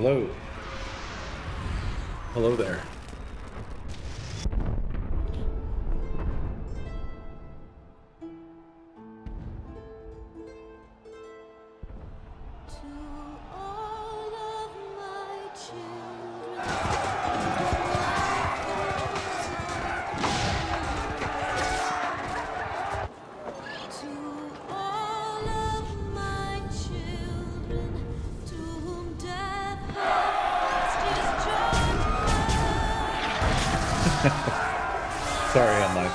Hello. Hello there. Sorry, I'm like.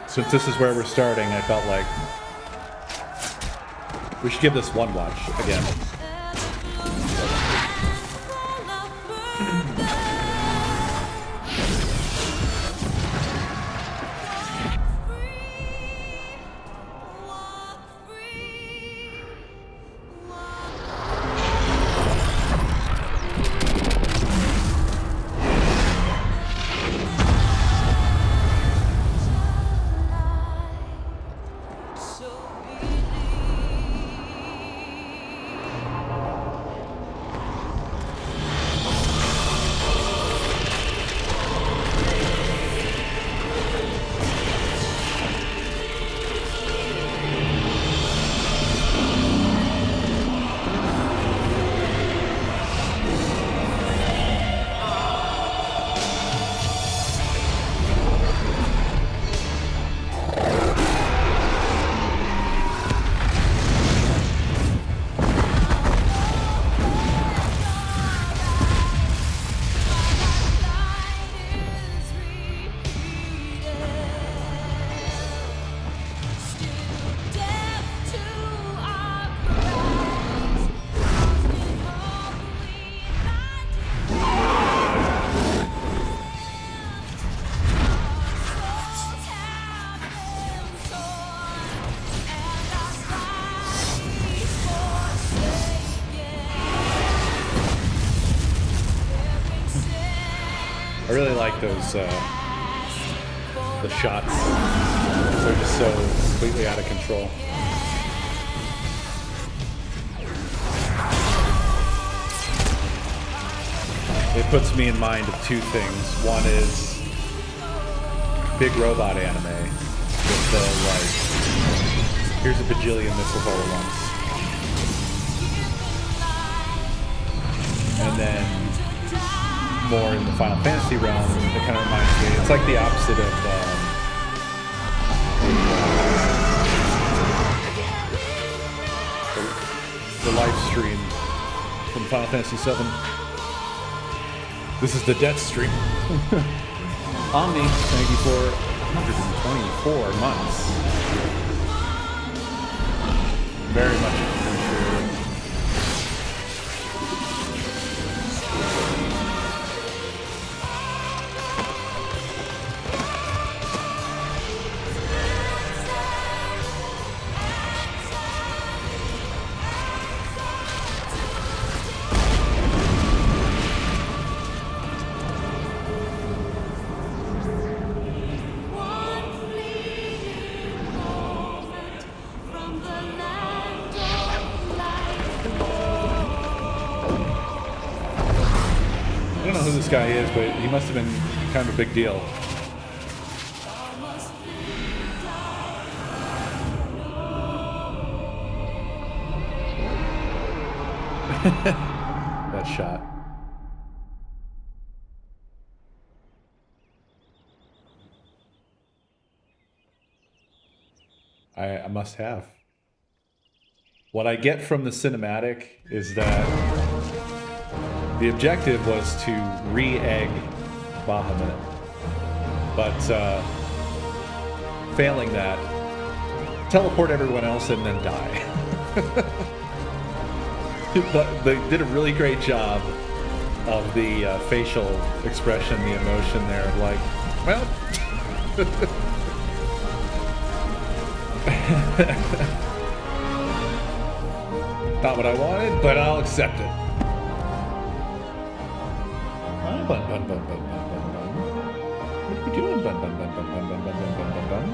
Since this is where we're starting, I felt like we should give this one watch again. I really like those, the shots. They're just so completely out of control. It puts me in mind of two things. One is big robot anime with the, like, here's a bajillion missiles all at once. And then more in the Final Fantasy realm, it kind of reminds me, it's like the opposite of the live stream from Final Fantasy VII. This is the death stream. Omni, thank you for 124 months. Very much appreciated. I don't know who this guy is, but he must have been kind of a big deal. That shot. I must have. What I get from the cinematic is that the objective was to re-egg Bahamut, but failing that, teleport everyone else and then die. But they did a really great job of the facial expression, the emotion there of like, well, not what I wanted, but I'll accept it. Bun, bun, bun, bun, bun, bun, bun. What are you doing? Bun, bun, bun, bun, bun, bun, bun, bun, bun, bun.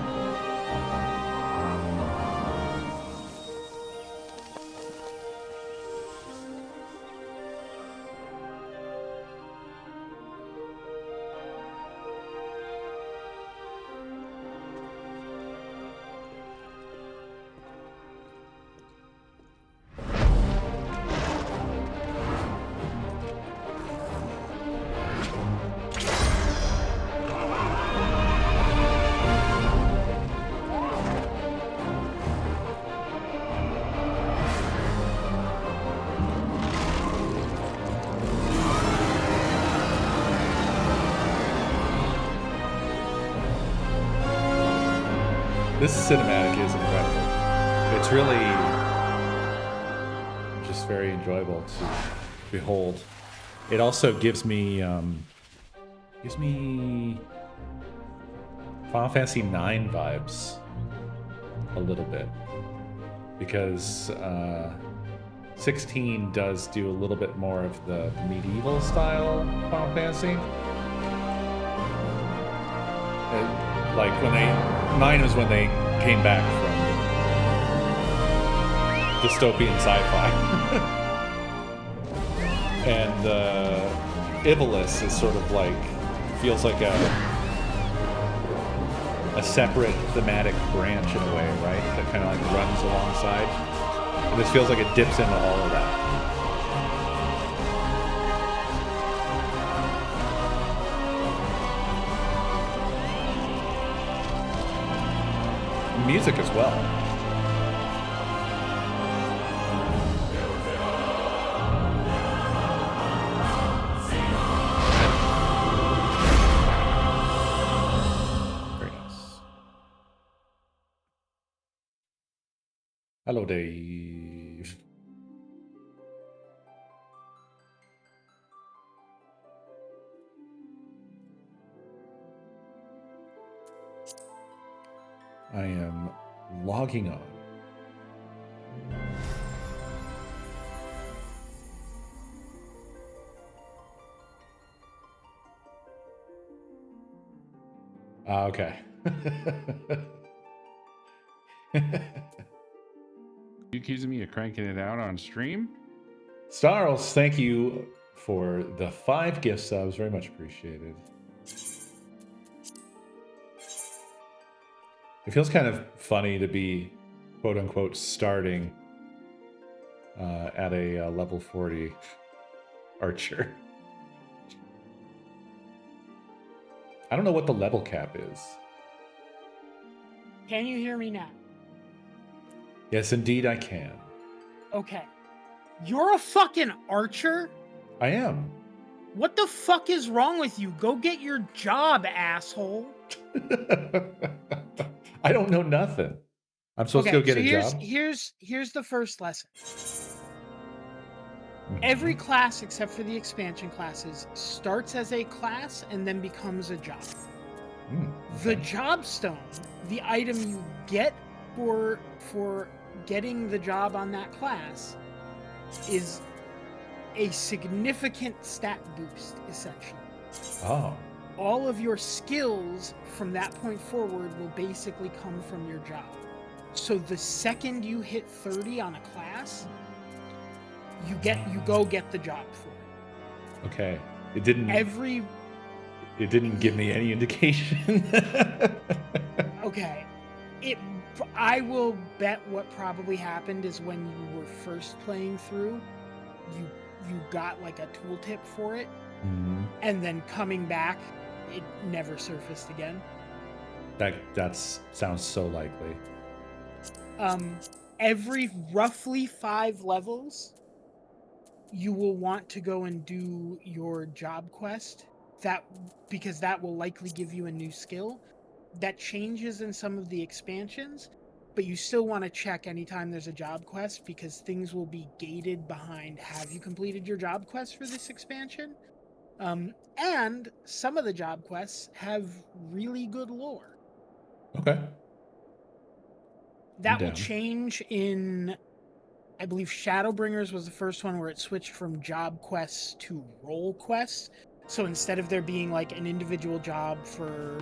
This cinematic is incredible. It's really just very enjoyable to behold. It also gives me Final Fantasy IX vibes a little bit, because 16 does do a little bit more of the medieval style Final Fantasy. Like when 9 was when they came back from dystopian sci-fi. And Ivalice is sort of like, feels like a separate thematic branch in a way, right? That kind of like runs alongside. And this feels like it dips into all of that. Music as well. Very nice. Hello, Dave. I am logging on. Okay. You accusing me of cranking it out on stream? Starls, thank you for the 5 gift subs. Very much appreciated. It feels kind of funny to be, quote unquote, starting at a level 40 archer. I don't know what the level cap is. Can you hear me now? Yes, indeed I can. Okay. You're a fucking archer? I am. What the fuck is wrong with you? Go get your job, asshole. I don't know nothing. I'm supposed to go get a job? Here's the first lesson. Every class except for the expansion classes starts as a class and then becomes a job. Okay. The job stone, the item you get for getting the job on that class, is a significant stat boost, essentially. Oh. All of your skills from that point forward will basically come from your job. So the second you hit 30 on a class, you go get the job for it. Okay. It didn't give me any indication. Okay. I will bet what probably happened is when you were first playing through, you got like a tooltip for it, and then coming back, it never surfaced again. That sounds so likely. Every roughly 5 levels, you will want to go and do your job quest, because that will likely give you a new skill. That changes in some of the expansions, but you still want to check anytime there's a job quest because things will be gated behind have you completed your job quest for this expansion? And some of the job quests have really good lore. Okay. That will down. change in, I believe Shadowbringers was the first one where it switched from job quests to role quests. So instead of there being like an individual job for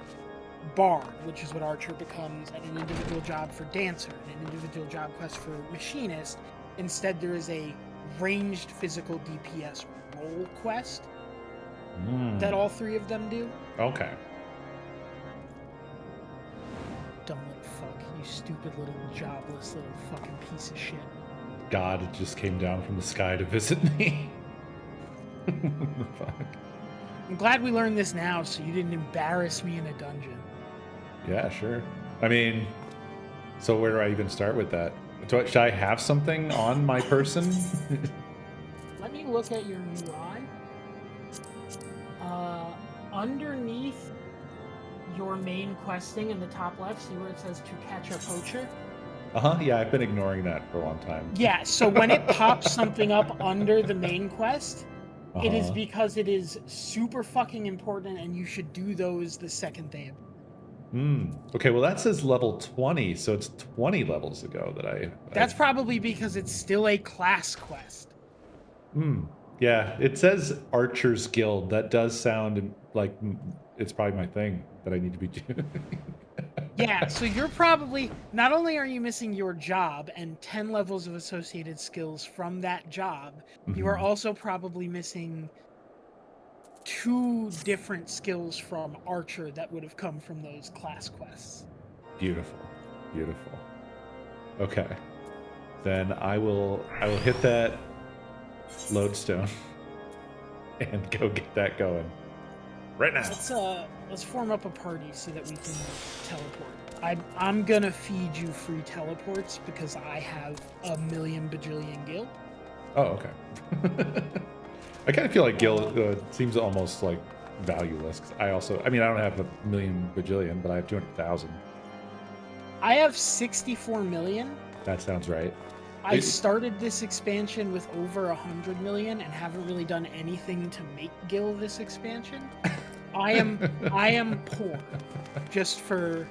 Bard, which is what Archer becomes, and an individual job for Dancer, and an individual job quest for Machinist, instead there is a ranged physical DPS role quest that all three of them do. Okay. Dumb little fuck. You stupid little jobless little fucking piece of shit. God just came down from the sky to visit me. Fuck. I'm glad we learned this now so you didn't embarrass me in a dungeon. Yeah, sure. I mean, so where do I even start with that? Should I have something on my person? Let me look at your UI. Underneath your main questing in the top left, see where it says to catch a poacher? Yeah, I've been ignoring that for a long time. Yeah, so when it pops something up under the main quest, it is because it is super fucking important and you should do those the second they appear. Okay, well that says level 20, so it's 20 levels ago that That's probably because it's still a class quest. Yeah, it says Archer's Guild. That does sound like it's probably my thing that I need to be doing. Yeah, so you're probably, not only are you missing your job and 10 levels of associated skills from that job, you are also probably missing 2 different skills from Archer that would have come from those class quests. Beautiful. Beautiful. Okay. Then I will hit that lodestone and go get that going. Right now. Let's form up a party so that we can teleport. I'm gonna feed you free teleports because I have a million bajillion gil. Oh, okay. I kind of feel like gil seems almost like valueless. 'Cause I don't have a million bajillion, but I have 200,000. I have 64 million. That sounds right. I started this expansion with over 100 million and haven't really done anything to make gil this expansion. I am poor, just for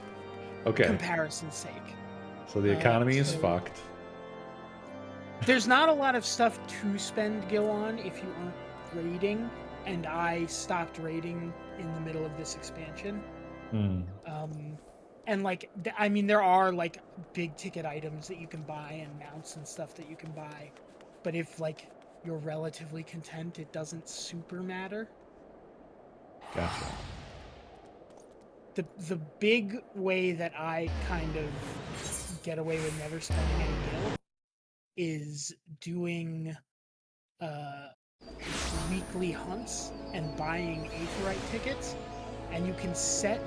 comparison's sake. So the economy is fucked. There's not a lot of stuff to spend gil on if you aren't raiding, and I stopped raiding in the middle of this expansion. And there are like big ticket items that you can buy and mounts and stuff that you can buy, but if like you're relatively content, it doesn't super matter. Gotcha. The big way that I kind of get away with never spending any gil is doing weekly hunts and buying Aetheryte tickets, and you can set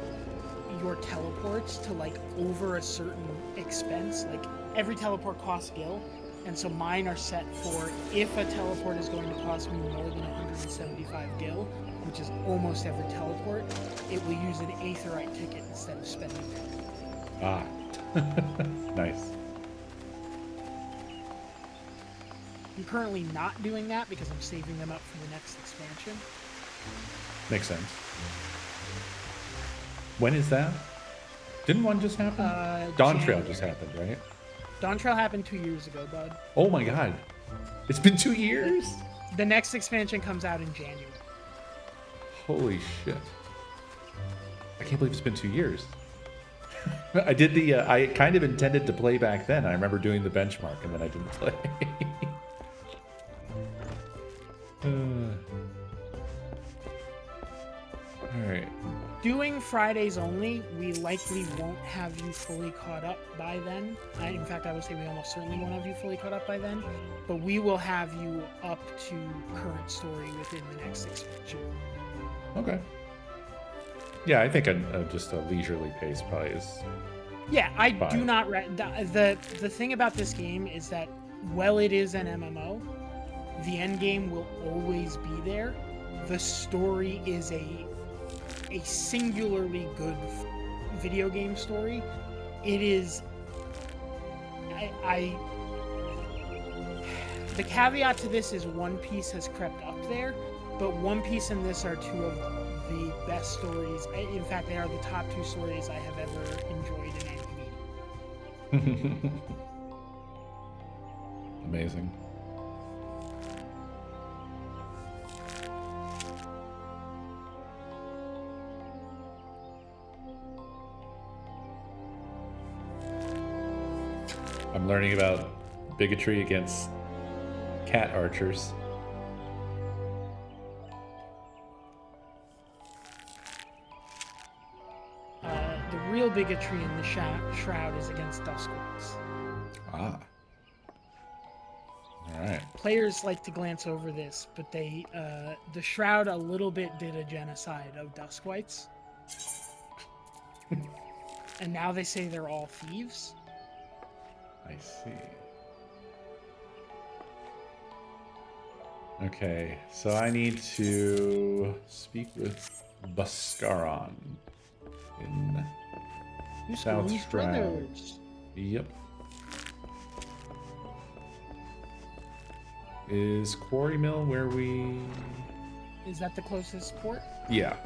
your teleports to like over a certain expense. Like every teleport costs gil, and so mine are set for if a teleport is going to cost me more than 175 gil, which is almost every teleport, it will use an Aetheryte ticket instead of spending it. Nice. I'm currently not doing that because I'm saving them up for the next expansion. Makes sense. When is that? Didn't one just happen? Dawn Trail just happened, right? Dawn Trail happened 2 years ago, bud. Oh my god. It's been 2 years? The next expansion comes out in January. Holy shit. I can't believe it's been 2 years. I kind of intended to play back then. I remember doing the benchmark and then I didn't play. Alright. Doing Fridays only, we likely won't have you fully caught up by then. In fact, I would say we almost certainly won't have you fully caught up by then. But we will have you up to current story within the next expansion. Okay. Yeah, I think just a leisurely pace probably is. Yeah, I fine. do not. The thing about this game is that while it is an MMO, the end game will always be there. The story is a singularly good video game story. It is I the caveat to this is One Piece has crept up there, but One Piece and this are two of the best stories. In fact, they are the top two stories I have ever enjoyed in anime. Amazing. I'm learning about bigotry against cat archers. The real bigotry in the Shroud is against Duskwoods. Ah. All right. Players like to glance over this, but the Shroud a little bit did a genocide of Duskwights. And now they say they're all thieves. I see. Okay, so I need to speak with Buscaron in South Who's Shroud. brothers? Yep. Is Quarry Mill where we... Is that the closest port? Yeah.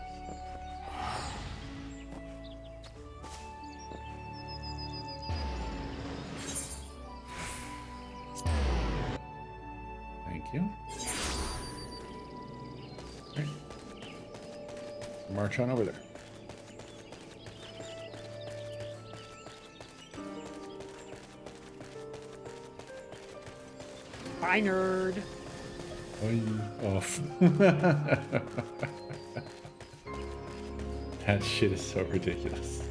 Thank you. Okay. March on over there. Bye, nerd. Off. That shit is so ridiculous.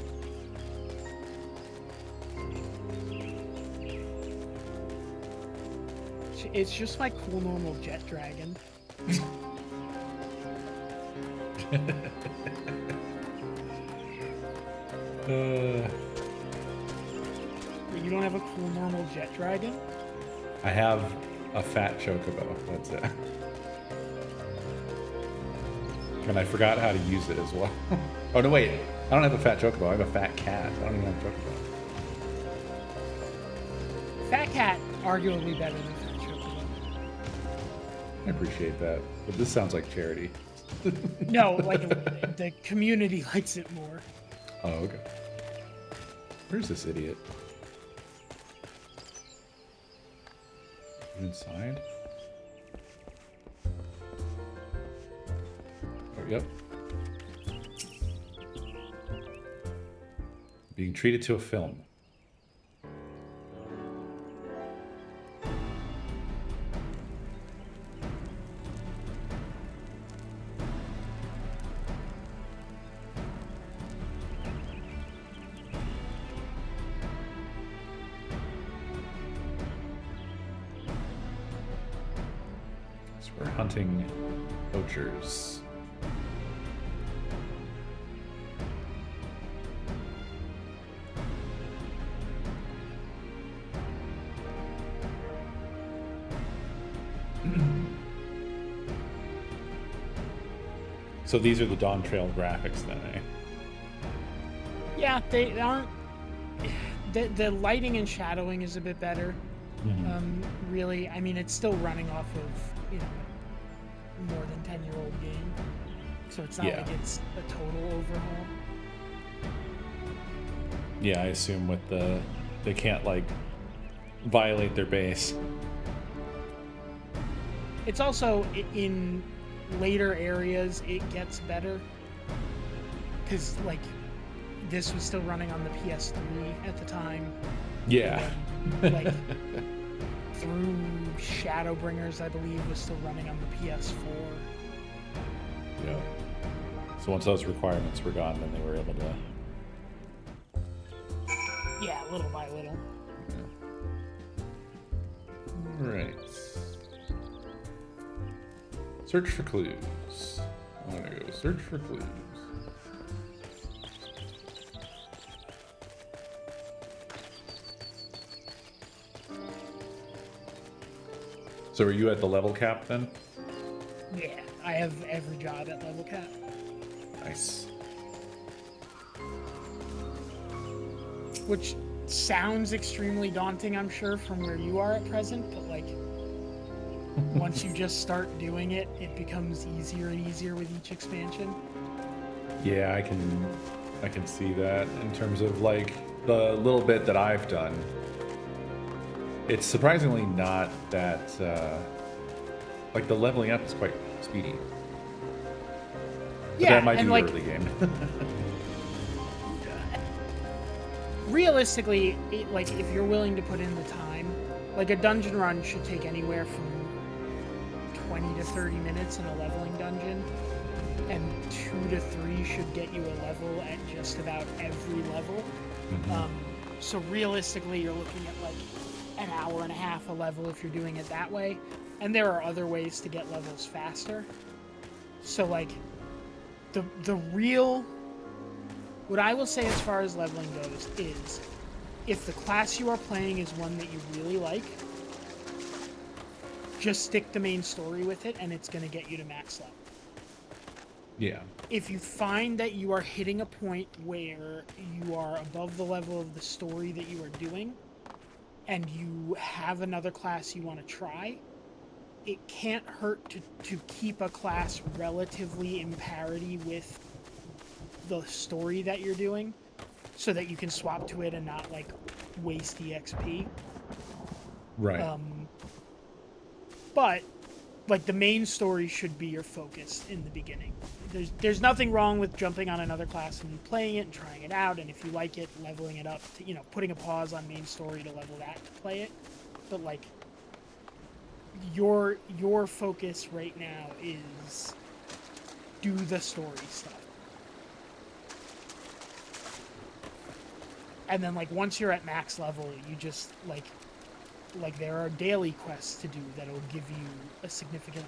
It's just my cool normal jet dragon. You don't have a cool normal jet dragon? I have a fat chocobo. That's it. And I forgot how to use it as well. Oh no, wait! I don't have a fat chocobo. I have a fat cat. I don't even have a chocobo. Fat cat, arguably better than fat chocobo. I appreciate that, but this sounds like charity. No, like the community likes it more. Oh, okay. Where's this idiot? Inside? Oh, yep. Being treated to a film. So we're hunting poachers. So these are the Dawn Trail graphics then, eh? Yeah, they aren't. The lighting and shadowing is a bit better. Really, I mean, it's still running off of, you know, more than 10-year-old game, so it's not like it's a total overhaul. Yeah, I assume with the... They can't, like, violate their base. It's also, in later areas, it gets better. Because, like, this was still running on the PS3 at the time. Yeah. And, like, through Shadowbringers, I believe, was still running on the PS4. Yeah. So once those requirements were gone, then they were able to... Yeah, little by little. Right. Search for clues. I want to go search for clues. So are you at the level cap then? Yeah, I have every job at level cap. Nice. Which sounds extremely daunting, I'm sure, from where you are at present, but like once you just start doing it, it becomes easier and easier with each expansion. Yeah, I can see that in terms of like the little bit that I've done. It's surprisingly not that like the leveling up is quite speedy. But Yeah, that might and be like early game. realistically, like if you're willing to put in the time, like a dungeon run should take anywhere from 20 to 30 minutes in a leveling dungeon, and 2 to 3 should get you a level at just about every level. So realistically, you're looking at like an hour and a half a level if you're doing it that way, and there are other ways to get levels faster. So like the real, what I will say as far as leveling goes is, if the class you are playing is one that you really like, just stick the main story with it and it's going to get you to max level. Yeah. If you find that you are hitting a point where you are above the level of the story that you are doing and you have another class you want to try, it can't hurt to keep a class relatively in parity with the story that you're doing so that you can swap to it and not like waste EXP. Right. But like the main story should be your focus in the beginning. There's nothing wrong with jumping on another class and playing it and trying it out, and if you like it, leveling it up to, putting a pause on main story to level that to play it. But like your focus right now is do the story stuff. And then like once you're at max level, you just like there are daily quests to do that'll give you a significant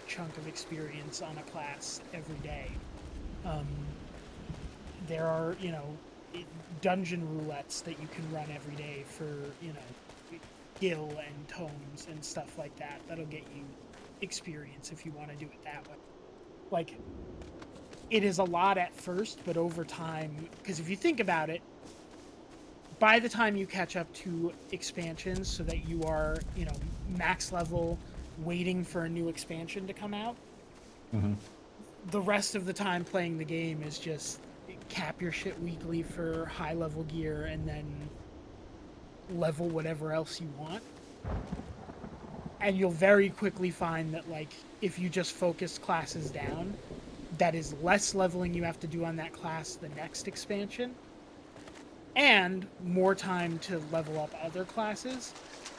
chunk of experience on a class every day. There are, dungeon roulettes that you can run every day for, gil and tomes and stuff like that. That'll get you experience if you want to do it that way. Like, it is a lot at first, but over time, because if you think about it, by the time you catch up to expansions so that you are, max level waiting for a new expansion to come out, the rest of the time playing the game is just cap your shit weekly for high level gear and then level whatever else you want. And you'll very quickly find that, like, if you just focus classes down, that is less leveling you have to do on that class the next expansion, and more time to level up other classes.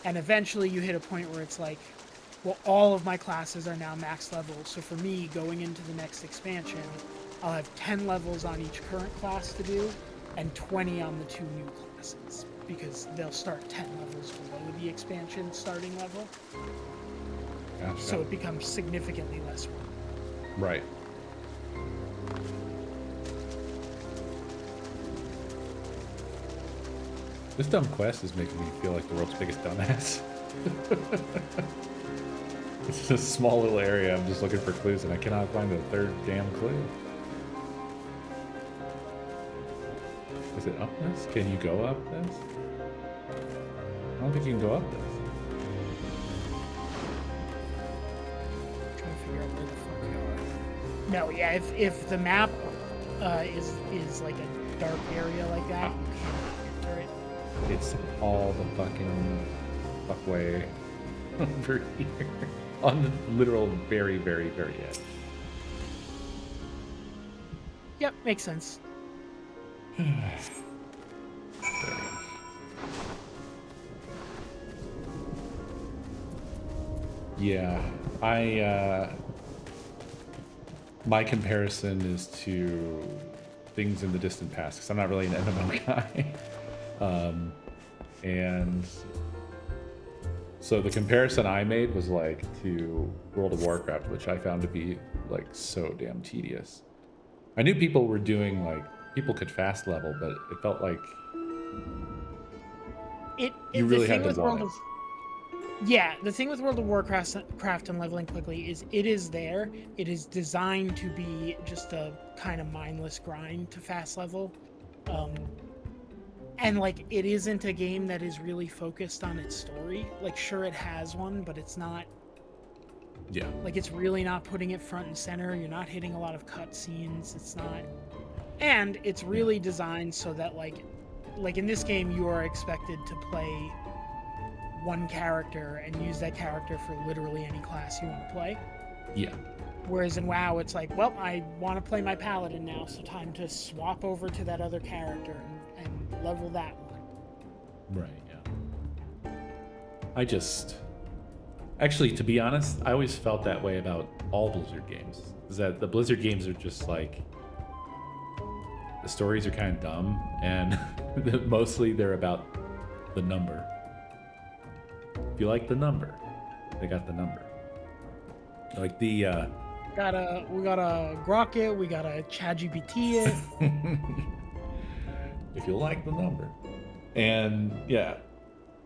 And eventually you hit a point where it's like, well, all of my classes are now max level, so for me, going into the next expansion, I'll have 10 levels on each current class to do, and 20 on the 2 new classes, because they'll start 10 levels below the expansion starting level. Gotcha. So it becomes significantly less work. Right. This dumb quest is making me feel like the world's biggest dumbass. It's a small little area. I'm just looking for clues and I cannot find the third damn clue. Is it up this? Can you go up this? I don't think you can go up this. Trying to figure out where the fuck you are. No, yeah, if the map is like a dark area like that, you can't enter it. It's all the fucking fuckway over here. On the literal very, very, very edge. Yep, makes sense. Yeah, my comparison is to things in the distant past, because I'm not really an MMO guy. And so the comparison I made was like to World of Warcraft, which I found to be like so damn tedious. I knew people were doing like, people could fast level, but it felt like you really had to want it. Yeah, the thing with World of Warcraft and leveling quickly is it is there. It is designed to be just a kind of mindless grind to fast level. And like, it isn't a game that is really focused on its story. Like, sure, it has one, but it's not. Yeah. Like, it's really not putting it front and center. You're not hitting a lot of cutscenes. It's not. And it's really designed so that, like in this game, you are expected to play one character and use that character for literally any class you want to play. Yeah. Whereas in WoW, it's like, well, I want to play my paladin now, so time to swap over to that other character and level that one. Right, yeah. Actually, to be honest, I always felt that way about all Blizzard games. Is that the Blizzard games are just like, the stories are kind of dumb, and mostly they're about the number. If you like the number, they got the number. Like the We gotta grok it, we gotta ChatGPT it. if you like the number. And yeah,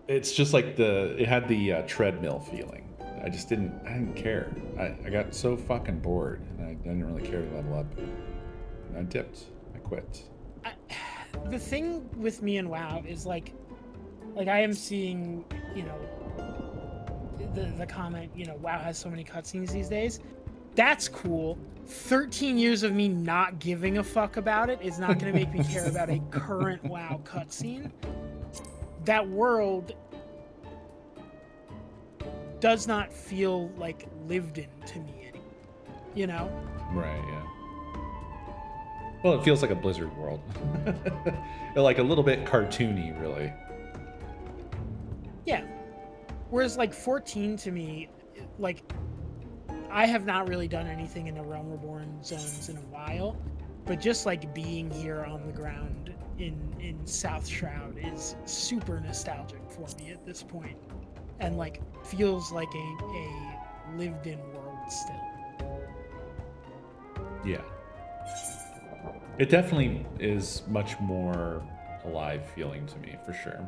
it's just like it had the treadmill feeling. I didn't care. I got so fucking bored, and I didn't really care to level up. And I dipped. I quit. The thing with me and WoW is like I am seeing, the comment, WoW has so many cutscenes these days. That's cool. 13 years of me not giving a fuck about it is not going to make me care about a current WoW cutscene. That world does not feel like lived in to me anymore, Right, yeah. Well, it feels like a Blizzard world. Like a little bit cartoony, really. Yeah. Whereas, 14 to me, I have not really done anything in the Realm Reborn zones in a while, but just, being here on the ground in South Shroud is super nostalgic for me at this point. And, feels like a lived-in world still. Yeah. It definitely is much more alive feeling to me, for sure.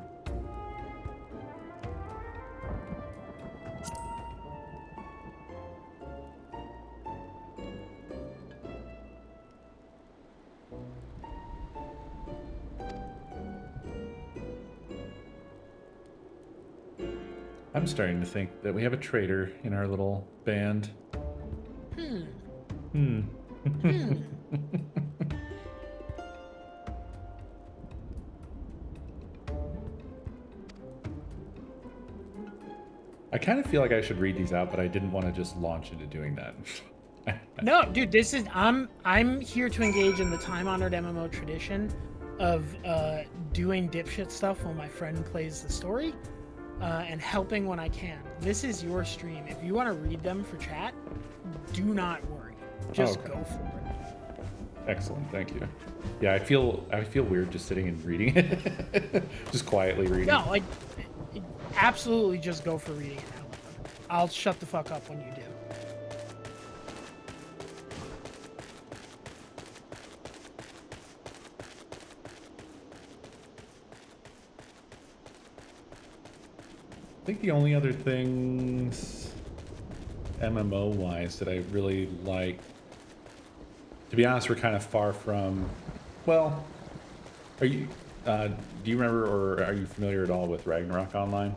I'm starting to think that we have a traitor in our little band. I kind of feel like I should read these out, but I didn't want to just launch into doing that. No, dude, I'm here to engage in the time-honored MMO tradition of doing dipshit stuff while my friend plays the story, and helping when I can. This is your stream. If you want to read them for chat, do not worry. Just go for it. Excellent, thank you. Yeah, I feel weird just sitting and reading it, just quietly reading. No, absolutely, just go for reading it out loud. I'll shut the fuck up when you do. I think the only other things MMO wise that I really like, to be honest, we're kind of far from. Well, are you? Do you remember, or are you familiar at all with Ragnarok Online?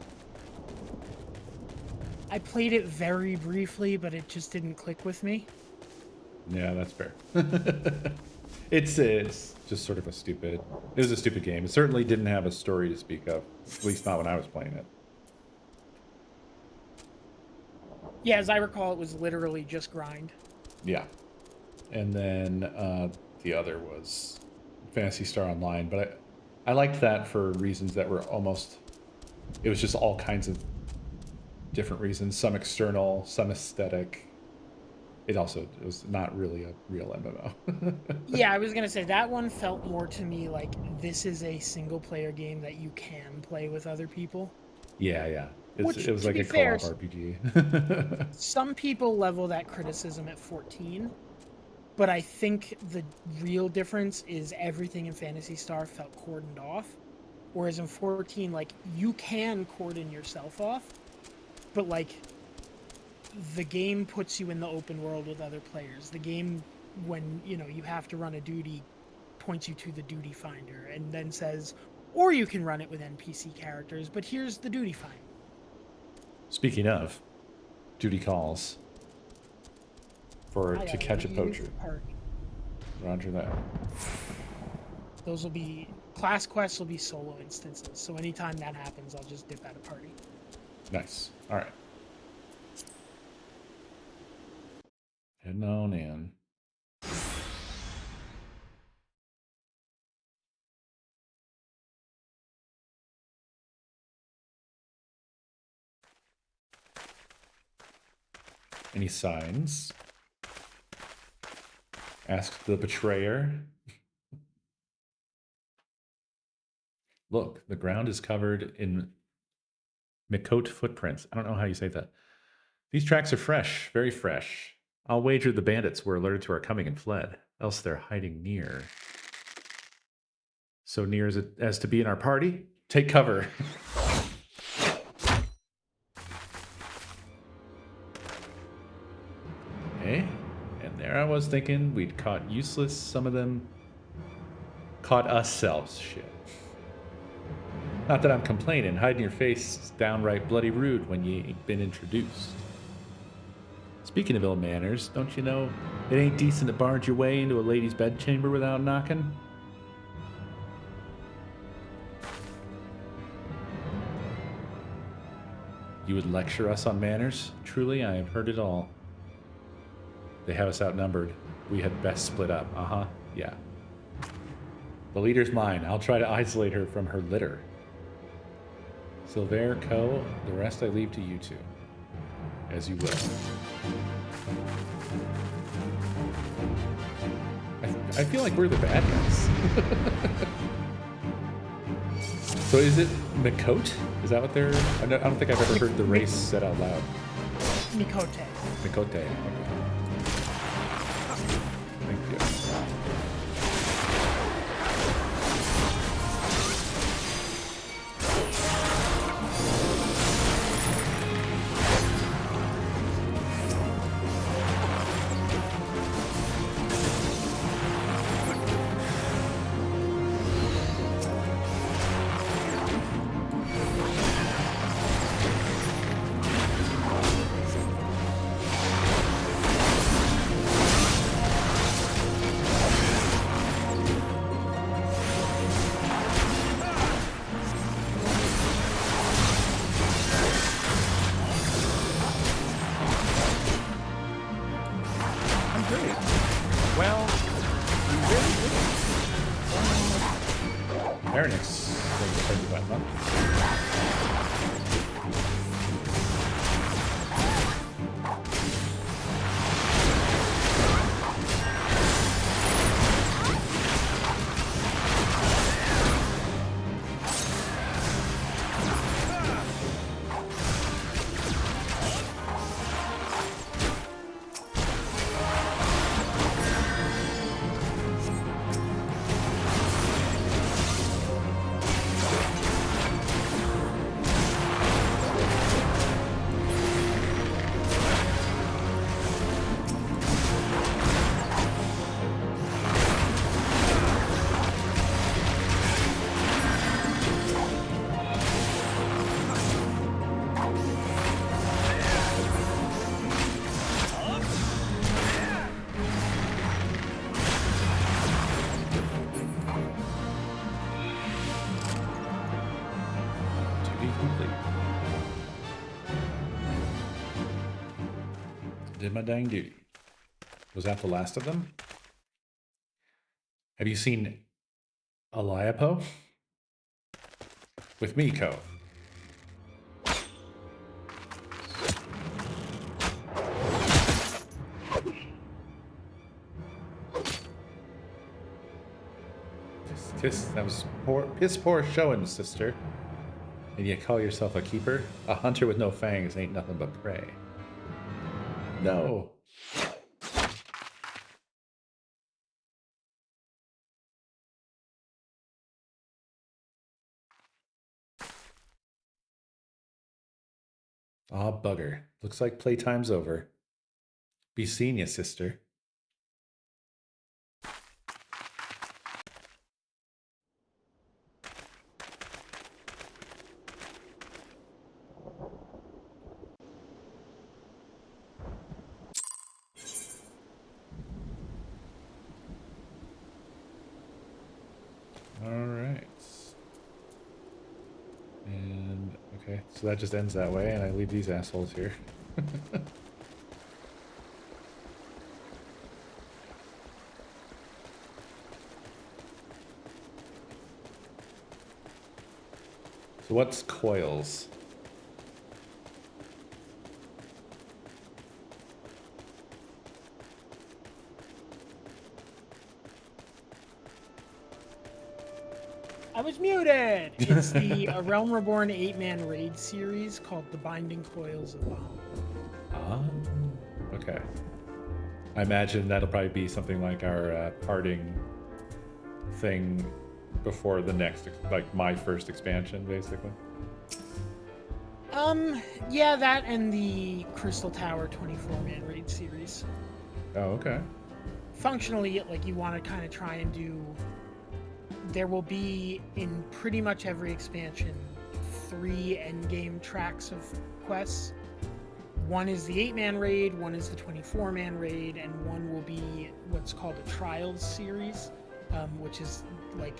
I played it very briefly, but it just didn't click with me. Yeah, that's fair. It's just sort of a stupid. It was a stupid game. It certainly didn't have a story to speak of, at least not when I was playing it. Yeah, as I recall, it was literally just grind. Yeah. And then the other was Phantasy Star Online, but I liked that for reasons that were almost, it was just all kinds of different reasons, some external, some aesthetic. It was not really a real MMO. Yeah, I was going to say that one felt more to me like this is a single player game that you can play with other people. Yeah. It was like a fair, co-op RPG. Some people level that criticism at 14, but I think the real difference is everything in Phantasy Star felt cordoned off, whereas in 14, you can cordon yourself off, but the game puts you in the open world with other players. The game, when you have to run a duty, points you to the duty finder and then says, Or you can run it with NPC characters, but here's the duty finder. Speaking of, duty calls to catch a poacher. Roger that. Those will be class quests. Will be solo instances. So anytime that happens, I'll just dip out of party. Nice. All right. Heading on in. Any signs? Asked the betrayer. Look, the ground is covered in Micote footprints. I don't know how you say that. These tracks are fresh, very fresh. I'll wager the bandits were alerted to our coming and fled, else they're hiding near. So near as to be in our party? Take cover. Okay, and there I was thinking we'd caught useless, some of them caught us selves. Shit. Not that I'm complaining, hiding your face is downright bloody rude when you ain't been introduced. Speaking of ill manners, don't you know it ain't decent to barge your way into a lady's bedchamber without knocking? You would lecture us on manners? Truly, I have heard it all. They have us outnumbered. We had best split up. Uh-huh, yeah. The leader's mine. I'll try to isolate her from her litter. Silver, Co., the rest I leave to you two. As you will. I feel like we're the bad guys. So is it Micote? Is that what they're... I don't think I've ever heard the race said out loud. Micote. Micote, okay. Thank you. Did my dang duty. Was that the last of them? Have you seen Eliapo? With me, Co. That was piss poor showing, sister. And you call yourself a keeper? A hunter with no fangs ain't nothing but prey. No. Aw, bugger. Looks like playtime's over. Be seeing ya, sister. So that just ends that way, and I leave these assholes here. So what's coils? I was muted! It's the A Realm Reborn 8-man raid series called The Binding Coils of Bahamut. Ah, okay. I imagine that'll probably be something like our parting thing before the next, like my first expansion, basically. Yeah, that and the Crystal Tower 24-man raid series. Oh, okay. Functionally, like, you want to kind of try and do... There will be, in pretty much every expansion, 3 endgame tracks of quests. One is the 8-man raid, one is the 24-man raid, and one will be what's called a Trials series, which is, like...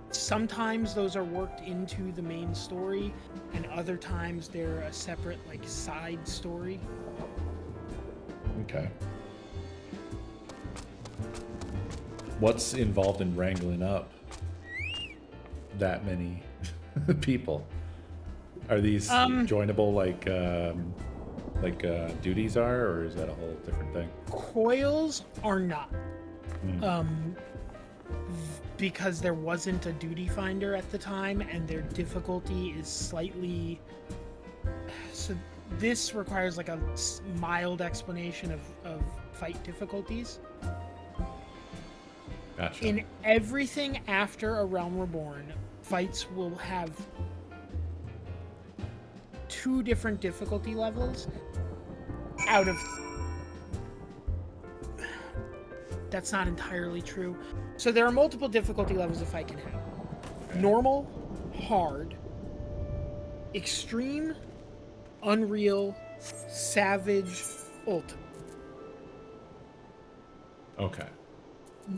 Sometimes those are worked into the main story, and other times they're a separate, like, side story. Okay. What's involved in wrangling up that many people? Are these joinable like duties are, or is that a whole different thing? Coils are not. Because there wasn't a duty finder at the time, and their difficulty is slightly... So this requires like a mild explanation of fight difficulties. Gotcha. In everything after A Realm Reborn, fights will have 2 different difficulty levels out of... That's not entirely true. So there are multiple difficulty levels a fight can have. Okay. Normal, hard, extreme, unreal, savage, ultimate. Okay.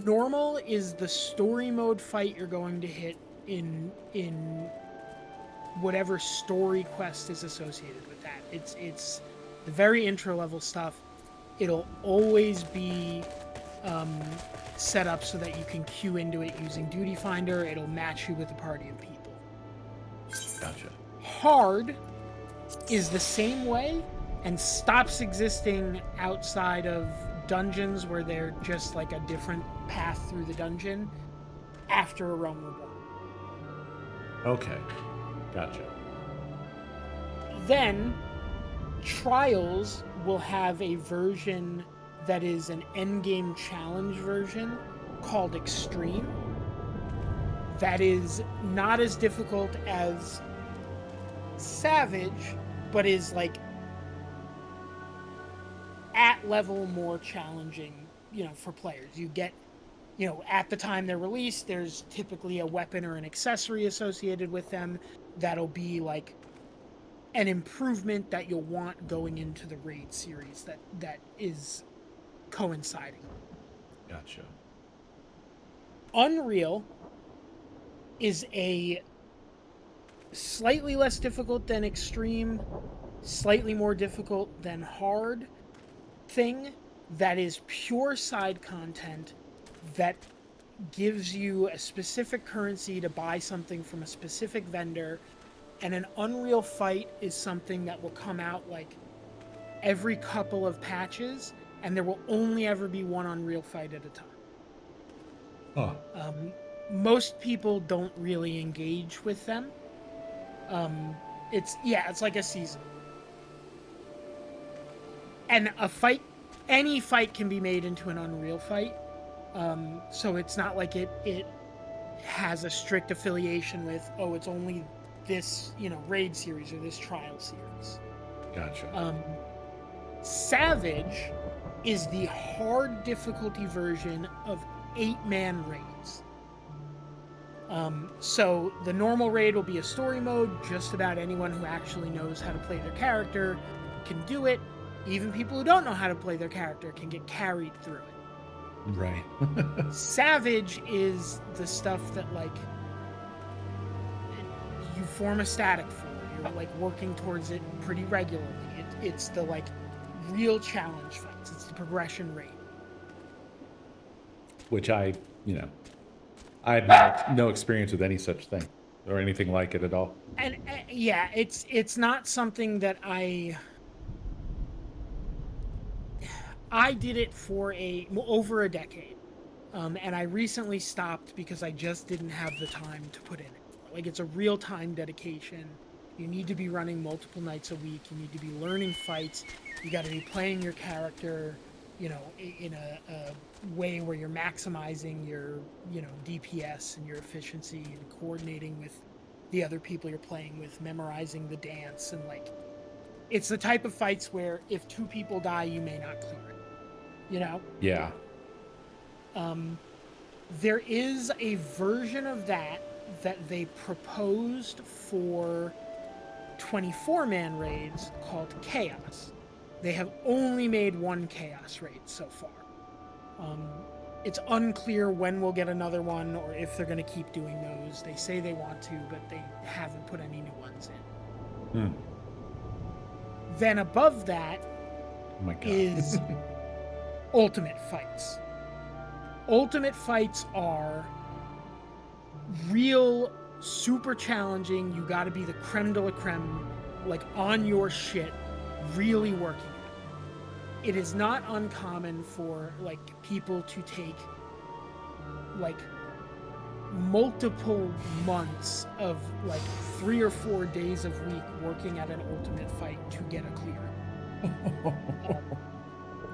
Normal is the story mode fight you're going to hit in whatever story quest is associated with that. It's the very intro level stuff. It'll always be set up so that you can queue into it using Duty Finder. It'll match you with a party of people. Gotcha. Hard is the same way and stops existing outside of dungeons where they're just like a different path through the dungeon after A Realm Reborn. Okay. Gotcha. Then Trials will have a version that is an endgame challenge version called Extreme. That is not as difficult as Savage, but is like at level more challenging, for players. You get, at the time they're released, there's typically a weapon or an accessory associated with them that'll be like an improvement that you'll want going into the raid series that is coinciding. Gotcha. Unreal is a slightly less difficult than Extreme, slightly more difficult than Hard thing that is pure side content that gives you a specific currency to buy something from a specific vendor, and an Unreal fight is something that will come out like every couple of patches, and there will only ever be one Unreal fight at a time. Huh. Most people don't really engage with them. It's like a season. And any fight can be made into an Unreal fight. So it's not like it has a strict affiliation with, it's only this, raid series or this trial series. Gotcha. Savage is the hard difficulty version of 8-man raids. So the normal raid will be a story mode. Just about anyone who actually knows how to play their character can do it. Even people who don't know how to play their character can get carried through it. Right. Savage is the stuff that, like, you form a static for. You're like working towards it pretty regularly. It's the like real challenge fights. It's the progression rate. Which I have no experience with any such thing or anything like it at all. And yeah, it's not something that I did it for over a decade. And I recently stopped because I just didn't have the time to put in it. Like, it's a real time dedication. You need to be running multiple nights a week. You need to be learning fights. You got to be playing your character, in a way where you're maximizing your, DPS and your efficiency and coordinating with the other people you're playing with, memorizing the dance. And, like, it's the type of fights where if 2 people die, you may not clear it, Yeah. There is a version of that they proposed for 24-man raids called Chaos. They have only made 1 Chaos raid so far. It's unclear when we'll get another one or if they're going to keep doing those. They say they want to, but they haven't put any new ones in. Then above that Oh my God. is Ultimate Fights. Ultimate Fights are real, super challenging. You got to be the creme de la creme, like on your shit, really working it. It is not uncommon for like people to take like multiple months of like 3 or 4 days of week working at an ultimate fight to get a clear.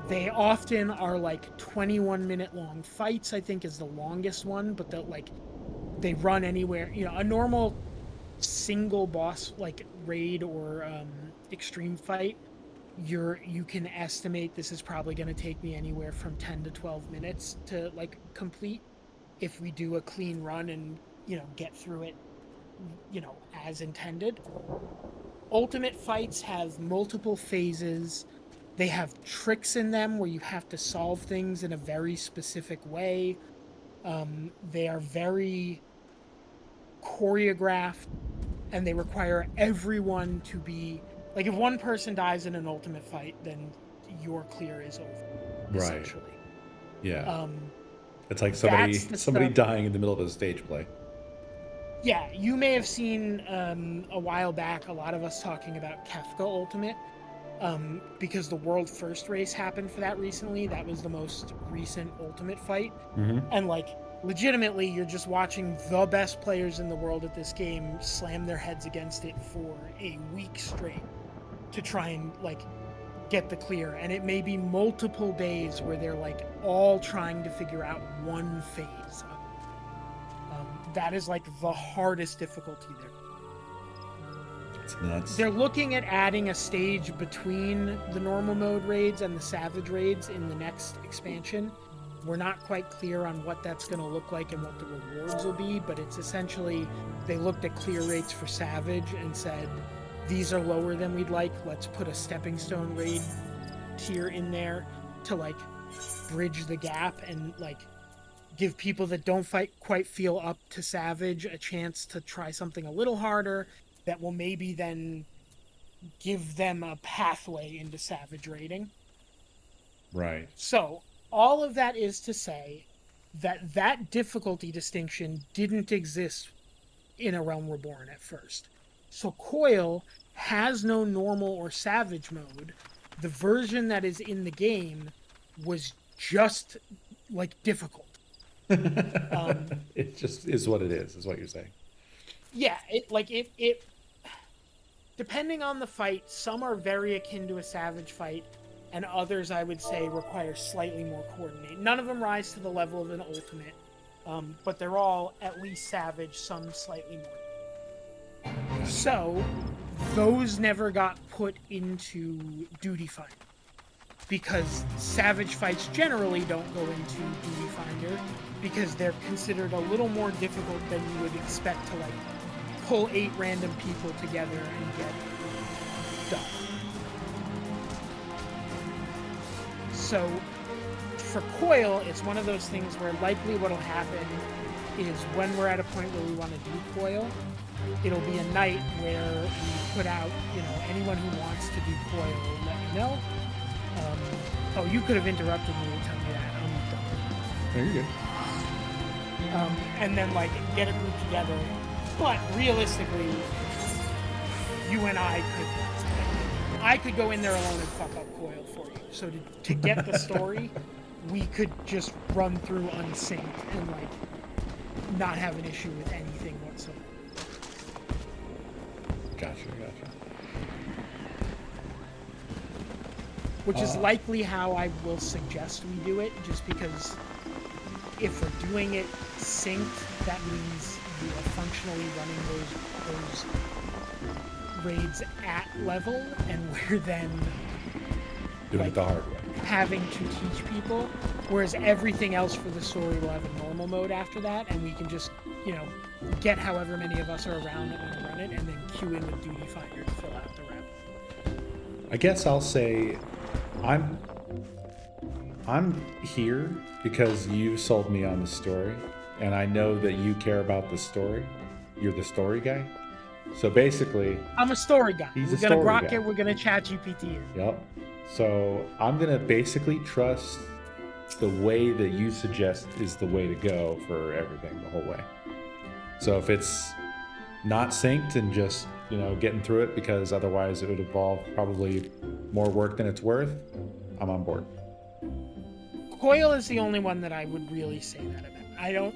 They often are like 21-minute long fights, I think is the longest one, but they run anywhere. A normal single boss like raid or extreme fight, you can estimate this is probably going to take me anywhere from 10 to 12 minutes to like complete if we do a clean run and get through it as intended. Ultimate fights have multiple phases. They have tricks in them where you have to solve things in a very specific way. They are very choreographed, and they require everyone to be... Like, if one person dies in an ultimate fight, then your clear is over, essentially. Yeah. It's like somebody stuff. dying in the middle of a stage play. Yeah, you may have seen a while back a lot of us talking about Kefka Ultimate, because the world first race happened for that recently. That was the most recent ultimate fight. Mm-hmm. And like, legitimately, you're just watching the best players in the world at this game slam their heads against it for a week straight to try and like get the clear. And it may be multiple days where they're like all trying to figure out one phase. That is like the hardest difficulty there. It's nuts. They're looking at adding a stage between the normal mode raids and the savage raids in the next expansion. We're not quite clear on what that's going to look like and what the rewards will be, but it's essentially, they looked at clear rates for savage and said, these are lower than we'd like. Let's put a stepping stone raid tier in there to like bridge the gap and like give people that don't quite feel up to savage a chance to try something a little harder that will maybe then give them a pathway into savage raiding. Right. So all of that is to say that difficulty distinction didn't exist in A Realm Reborn at first. So Coil has no normal or savage mode. The version that is in the game was just like difficult. It just is what it is what you're saying. Yeah, it depending on the fight, some are very akin to a savage fight, and others I would say require slightly more coordinate. None of them rise to the level of an ultimate, but they're all at least savage, some slightly more. So those never got put into Duty Finder, because savage fights generally don't go into Duty Finder because they're considered a little more difficult than you would expect to like pull 8 random people together and get done. So for Coil, it's one of those things where likely what'll happen is when we're at a point where we want to do coil, it'll be a night where we put out, anyone who wants to do coil, let me know. Oh, you could have interrupted me to tell me that. I'm done. There you go. And then get a group together. But realistically, you and I could go in there alone and fuck up coil for you. So to get the story, we could just run through unsynced and not have an issue with anything whatsoever. Gotcha. Which is likely how I will suggest we do it, just because if we're doing it synced, that means you are functionally running those raids at level, and we're then Doing it the hard way. having to teach people, whereas everything else for the story will have a normal mode after that, and we can just, get however many of us are around that want to run it, and then queue in with Duty Finder to fill out the rep. I guess I'll say I'm here because you sold me on the story, and I know that you care about the story. You're the story guy. So basically, I'm a story guy. He's We're a gonna story grok guy. it. We're gonna chat GPT it. Yep. So I'm gonna basically trust the way that you suggest is the way to go for everything the whole way. So if it's not synced and just getting through it because otherwise it would involve probably more work than it's worth, I'm on board. Coil is the only one that I would really say that about. I don't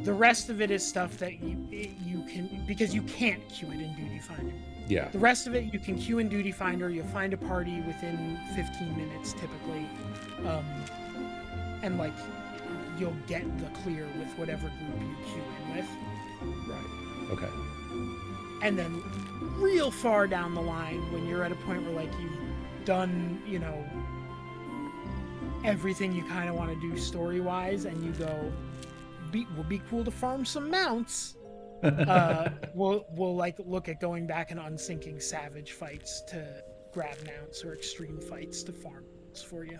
the rest of it is stuff that you can, because you can't queue it in Duty Finder. Yeah. The rest of it you can queue in Duty Finder. You'll find a party within 15 minutes typically, and you'll get the clear with whatever group you queue in with. Right. Okay. And then real far down the line, when you're at a point where you've done everything you kind of want to do story wise, and you go, would be cool to farm some mounts. We'll look at going back and unsyncing savage fights to grab mounts, or extreme fights to farm mounts for you.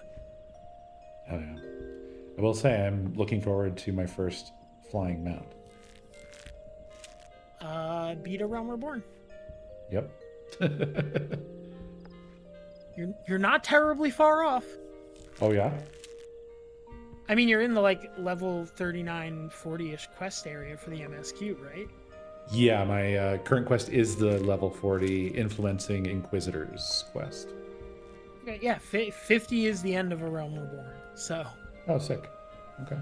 Oh yeah. I will say I'm looking forward to my first flying mount. Beta Realm Reborn. Yep. You're not terribly far off. Oh yeah. I mean, you're in the level 39, 40-ish quest area for the MSQ, right? Yeah, my current quest is the level 40 Influencing Inquisitors quest. Okay, yeah, 50 is the end of a Realm Reborn, so... Oh, sick. Okay.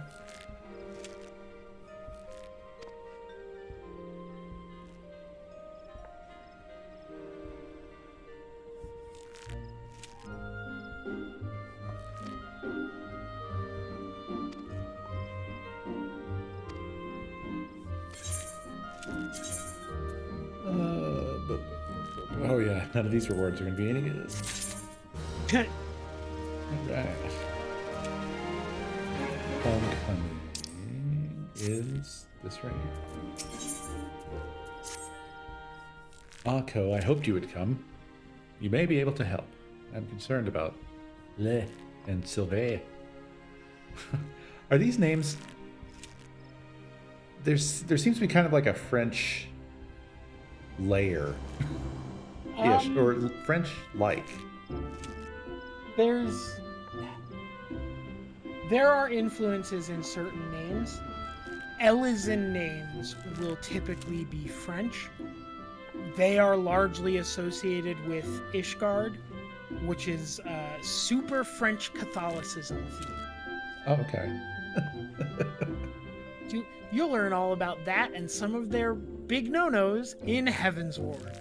Oh yeah, none of these rewards are going to be any good. Alright. Homecoming is this right here. Akko, I hoped you would come. You may be able to help. I'm concerned about Le and Sylvain. Are these names... There seems to be kind of like a French layer. Ish, or French-like. There are influences in certain names. Elysian names will typically be French. They are largely associated with Ishgard, which is super French Catholicism theme. Oh, okay. You'll learn all about that and some of their big no-nos in Heaven's Ward.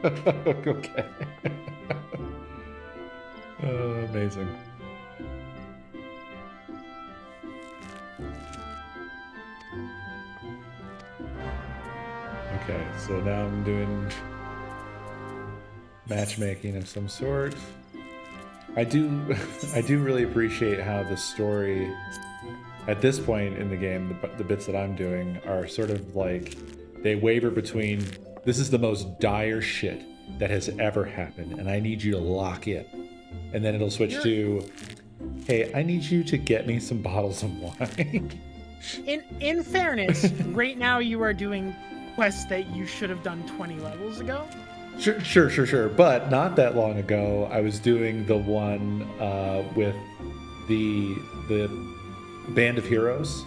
Okay. Amazing. Okay, so now I'm doing matchmaking of some sort. I do really appreciate how the story at this point in the game, the bits that I'm doing are sort of they waver between, this is the most dire shit that has ever happened, and I need you to lock in. And then it'll switch to, hey, I need you to get me some bottles of wine. In fairness, right now you are doing quests that you should have done 20 levels ago. Sure. But not that long ago, I was doing the one with the band of heroes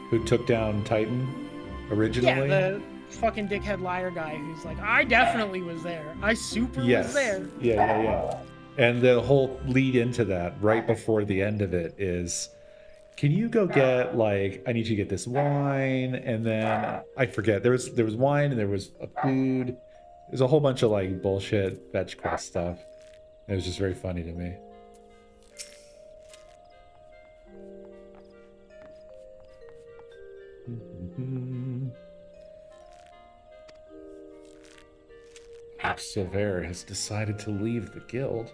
who took down Titan Yeah, originally. the fucking dickhead liar guy who's like, I definitely was there. I super was there. Yeah. And the whole lead into that, right before the end of it, is, can you go get, like, I need you to get this wine, and then I forget, there was wine and there was a food. There's a whole bunch of like bullshit fetch quest stuff. It was just very funny to me. Silver has decided to leave the guild.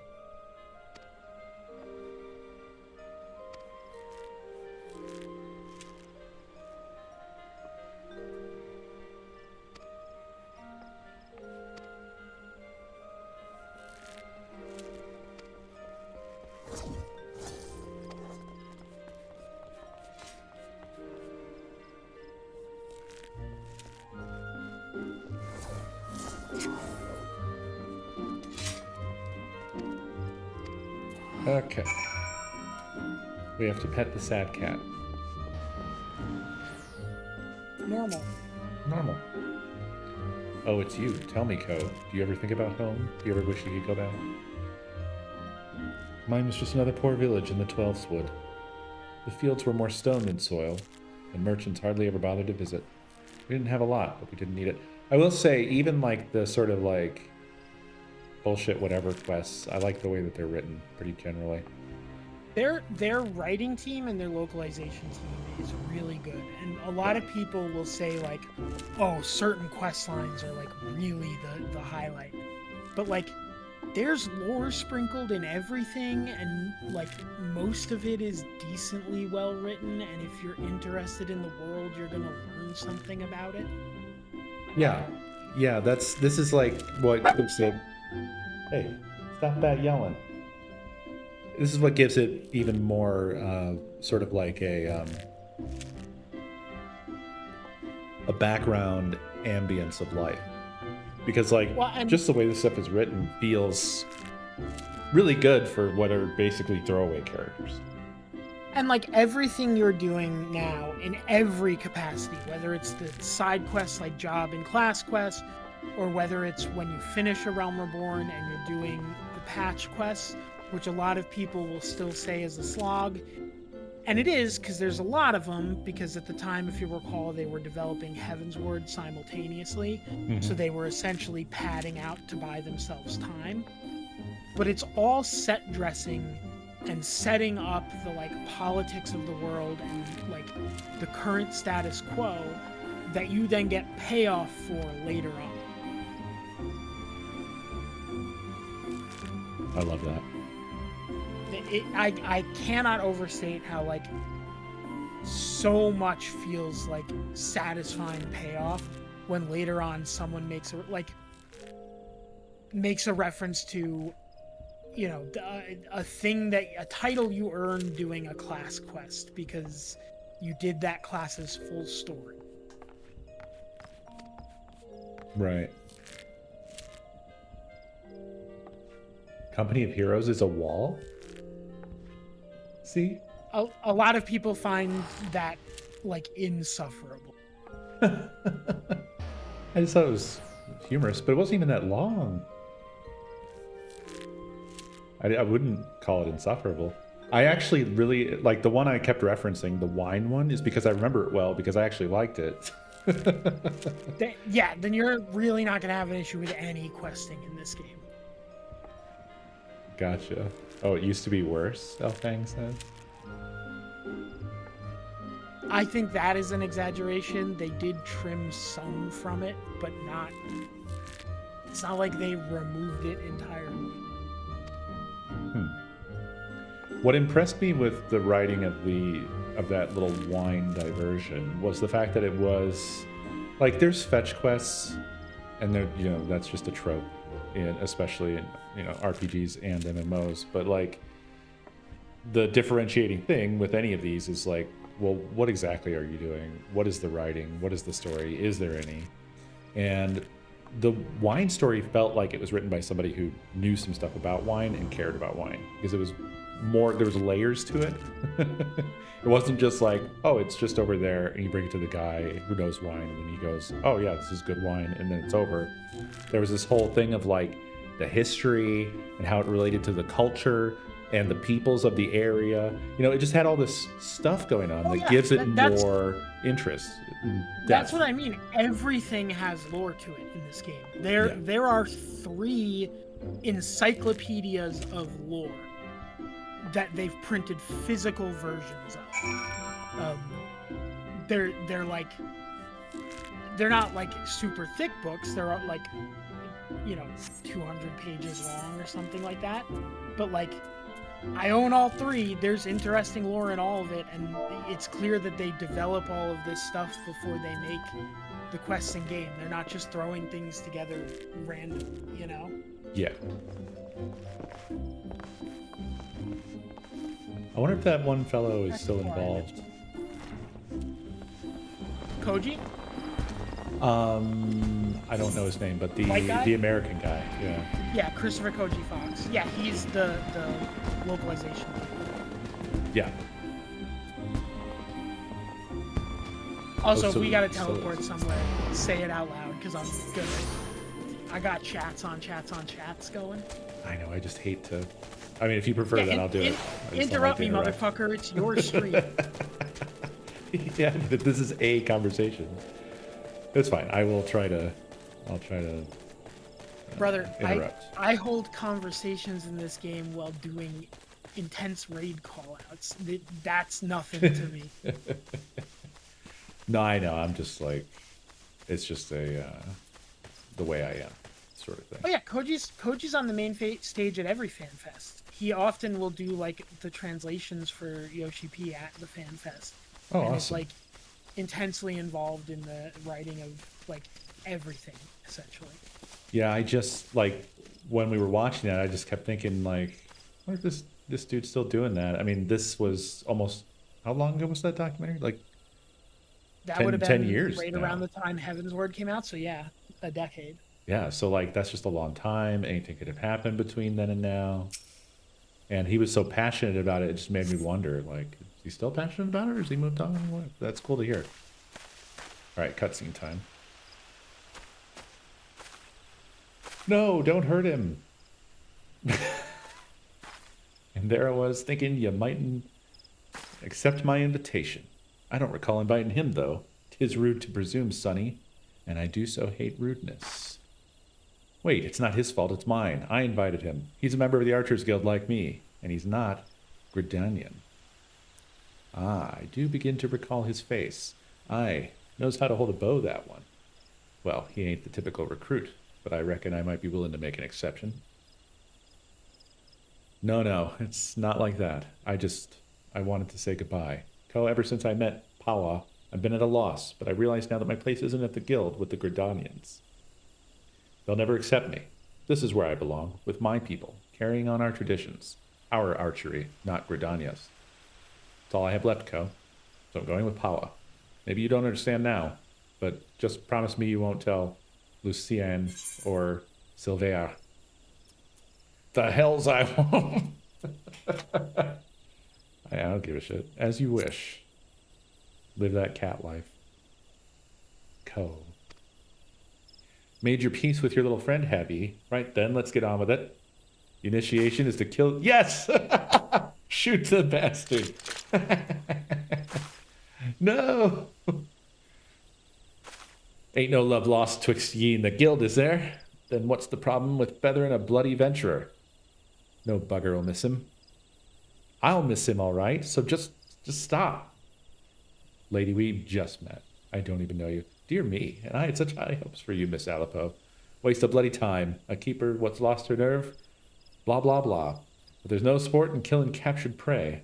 Okay. We have to pet the sad cat. Normal. Oh, it's you. Tell me, Co. Do you ever think about home? Do you ever wish you could go back? Mine was just another poor village in the Twelfths Wood. The fields were more stone than soil, and merchants hardly ever bothered to visit. We didn't have a lot, but we didn't need it. I will say, even like the sort of like bullshit whatever quests, I like the way that they're written pretty generally. Their writing team and their localization team is really good, and a lot of people will say like, oh, certain quest lines are like really the highlight, but like there's lore sprinkled in everything, and like most of it is decently well written, and if you're interested in the world, you're gonna learn something about it. Yeah, this is like what gives it. Hey, stop that yelling. This is what gives it even more sort of like a background ambience of life, because like just the way this stuff is written feels really good for what are basically throwaway characters. And like everything you're doing now in every capacity, whether it's the side quests like job and class quests, or whether it's when you finish a Realm Reborn and you're doing the patch quests, which a lot of people will still say is a slog. And it is, because there's a lot of them, because at the time, if you recall, they were developing Heavensward simultaneously, so they were essentially padding out to buy themselves time. But it's all set dressing and setting up the like politics of the world and like the current status quo that you then get payoff for later on. I love that. I cannot overstate how like so much feels like satisfying payoff when later on someone makes a reference to, you know, a title you earned doing a class quest because you did that class's full story. Right. Company of Heroes is a wall? See? A lot of people find that like insufferable. I just thought it was humorous, but it wasn't even that long. I wouldn't call it insufferable. I actually really like the one I kept referencing, the wine one, is because I remember it well because I actually liked it. Then you're really not going to have an issue with any questing in this game. Gotcha. Oh, it used to be worse, Elfang says? I think that is an exaggeration. They did trim some from it, but not... It's not like they removed it entirely. What impressed me with the writing of that little wine diversion was the fact that it was... Like, there's fetch quests, and they're, you know, that's just a trope, especially in, you know, RPGs and MMOs, but like the differentiating thing with any of these is like well, what exactly are you doing? What is the writing? What is the story? Is there any? And the wine story felt like it was written by somebody who knew some stuff about wine and cared about wine, because it was more, there was layers to it. It wasn't just like, oh, it's just over there, and you bring it to the guy who knows wine, and then he goes, oh yeah, this is good wine, and then it's over. There was this whole thing of like the history and how it related to the culture and the peoples of the area. You know, it just had all this stuff going on that gives it more interest. That's what I mean. Everything has lore to it in this game. There are 3 encyclopedias of lore that they've printed physical versions of. They're like, they're not like super thick books. They're like, you know, 200 pages long or something like that. But like, I own all 3. There's interesting lore in all of it, and it's clear that they develop all of this stuff before they make the quests in game. They're not just throwing things together random, you know? Yeah. I wonder if that one fellow is still involved. Koji? I don't know his name, but the American guy. Yeah. Yeah, Christopher Koji Fox. Yeah, he's the localization. Yeah. Also, if we gotta teleport somewhere, say it out loud, because I'm good. I got chats on chats going. I know, I just hate to... I mean, if you prefer that, I'll do it. Interrupt me, motherfucker. It's your stream. Yeah, but this is a conversation. It's fine. I'll try to Brother, interrupt. I hold conversations in this game while doing intense raid callouts. That's nothing to me. No, I know. I'm just like, it's just the way I am, sort of thing. Oh yeah, Koji's on the main stage at every fan fest. He often will do like the translations for Yoshi P at the fan fest. Oh, and awesome. It's like intensely involved in the writing of like everything, essentially. Yeah, I just like when we were watching that, I just kept thinking like, I wonder if this dude's still doing that. I mean, this was almost, how long ago was that documentary? Like that 10, would have been 10 years right now. Around the time Heaven's Word came out. So yeah, a decade. Yeah, so like that's just a long time. Anything could have happened between then and now. And he was so passionate about it, it just made me wonder, like, is he still passionate about it, or has he moved on? What? That's cool to hear. All right, cutscene time. No, don't hurt him. And there I was thinking you mightn't accept my invitation. I don't recall inviting him, though. 'Tis rude to presume, Sonny, and I do so hate rudeness. Wait, it's not his fault, it's mine. I invited him. He's a member of the Archers Guild like me, and he's not Gridanian. Ah, I do begin to recall his face. Aye, knows how to hold a bow, that one. Well, he ain't the typical recruit, but I reckon I might be willing to make an exception. No, it's not like that. I wanted to say goodbye. Ko, ever since I met Pawa, I've been at a loss, but I realize now that my place isn't at the guild with the Gridanians. They'll never accept me. This is where I belong, with my people, carrying on our traditions. Our archery, not Gridania's. That's all I have left, Ko. So I'm going with Pawa. Maybe you don't understand now, but just promise me you won't tell Lucienne or Sylvain. The hells I won't. I don't give a shit. As you wish. Live that cat life. Ko. Made your peace with your little friend, have ye? Right then, let's get on with it. The initiation is to kill... Yes! Shoot the bastard. No! Ain't no love lost twixt ye and the guild, is there? Then what's the problem with feathering a bloody venturer? No bugger will miss him. I'll miss him all right, so just stop. Lady, we just met. I don't even know you. Dear me, and I had such high hopes for you, Miss Alipo. Waste of bloody time. A keeper what's lost her nerve? Blah, blah, blah. But there's no sport in killing captured prey.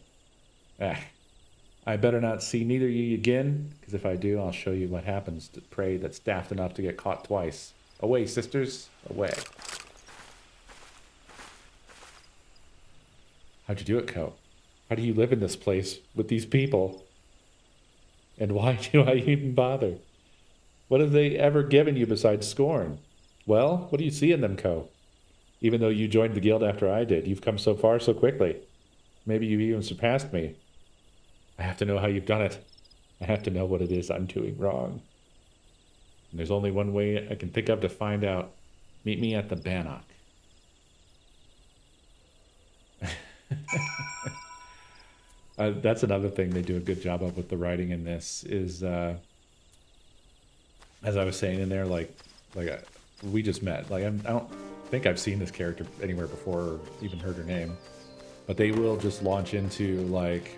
I better not see neither ye again, because if I do, I'll show you what happens to prey that's daft enough to get caught twice. Away, sisters, away. How'd you do it, Ko? How do you live in this place with these people? And why do I even bother? What have they ever given you besides scorn? Well, what do you see in them, Co? Even though you joined the guild after I did, you've come so far so quickly. Maybe you even surpassed me. I have to know how you've done it. I have to know what it is I'm doing wrong. And there's only one way I can think of to find out. Meet me at the Bannock. That's another thing they do a good job of with the writing in this is, as I was saying in there, we just met. Like, I don't think I've seen this character anywhere before or even heard her name. But they will just launch into, like,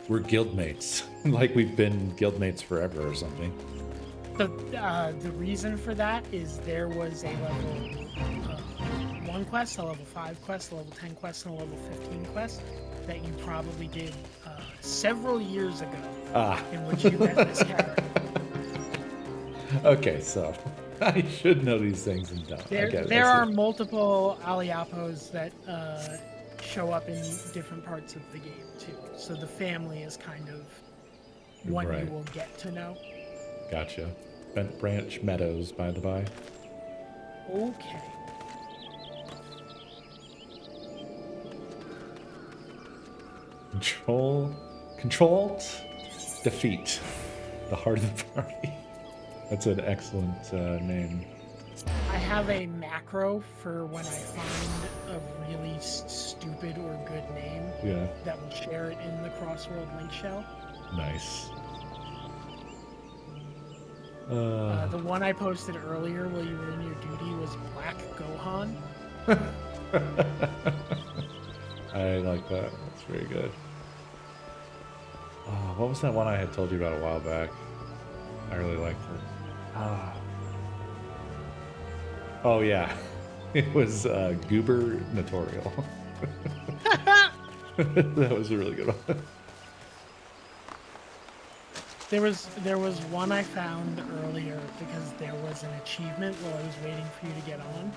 we're guildmates. Like we've been guildmates forever or something. The reason for that is there was a level 1 quest, a level 5 quest, a level 10 quest, and a level 15 quest that you probably did several years ago in which you met this character. Okay, so I should know these things and don't. There are multiple Aliapos that show up in different parts of the game too. So the family is kind of one you will get to know. Gotcha. Bent Branch Meadows, by the by. Okay. Controlled defeat. The heart of the party. That's an excellent name. I have a macro for when I find a really stupid or good name that will share it in the Crossworld link shell. Nice. The one I posted earlier while you were in your duty was Black Gohan. I like that. That's very good. What was that one I had told you about a while back? I really liked it. Oh yeah, it was Gubernatorial. That was a really good one. There was one I found earlier because there was an achievement while I was waiting for you to get on,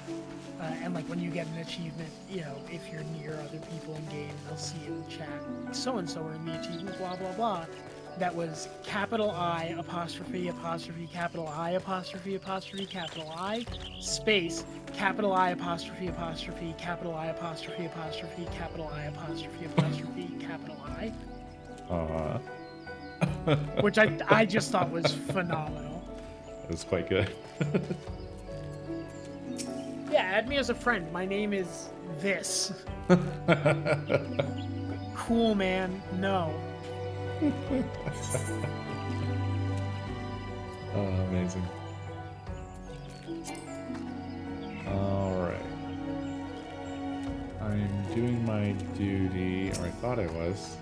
and like when you get an achievement, you know, if you're near other people in game, they'll see it in chat. So and so earned the achievement, blah blah blah. That was capital I apostrophe apostrophe capital I apostrophe apostrophe capital I space capital I apostrophe apostrophe capital I apostrophe apostrophe capital I apostrophe apostrophe capital I. Which I just thought was phenomenal. It was quite good. Yeah, add me as a friend. My name is this. Cool, man. No. Amazing. Alright. I'm doing my duty, or I thought I was.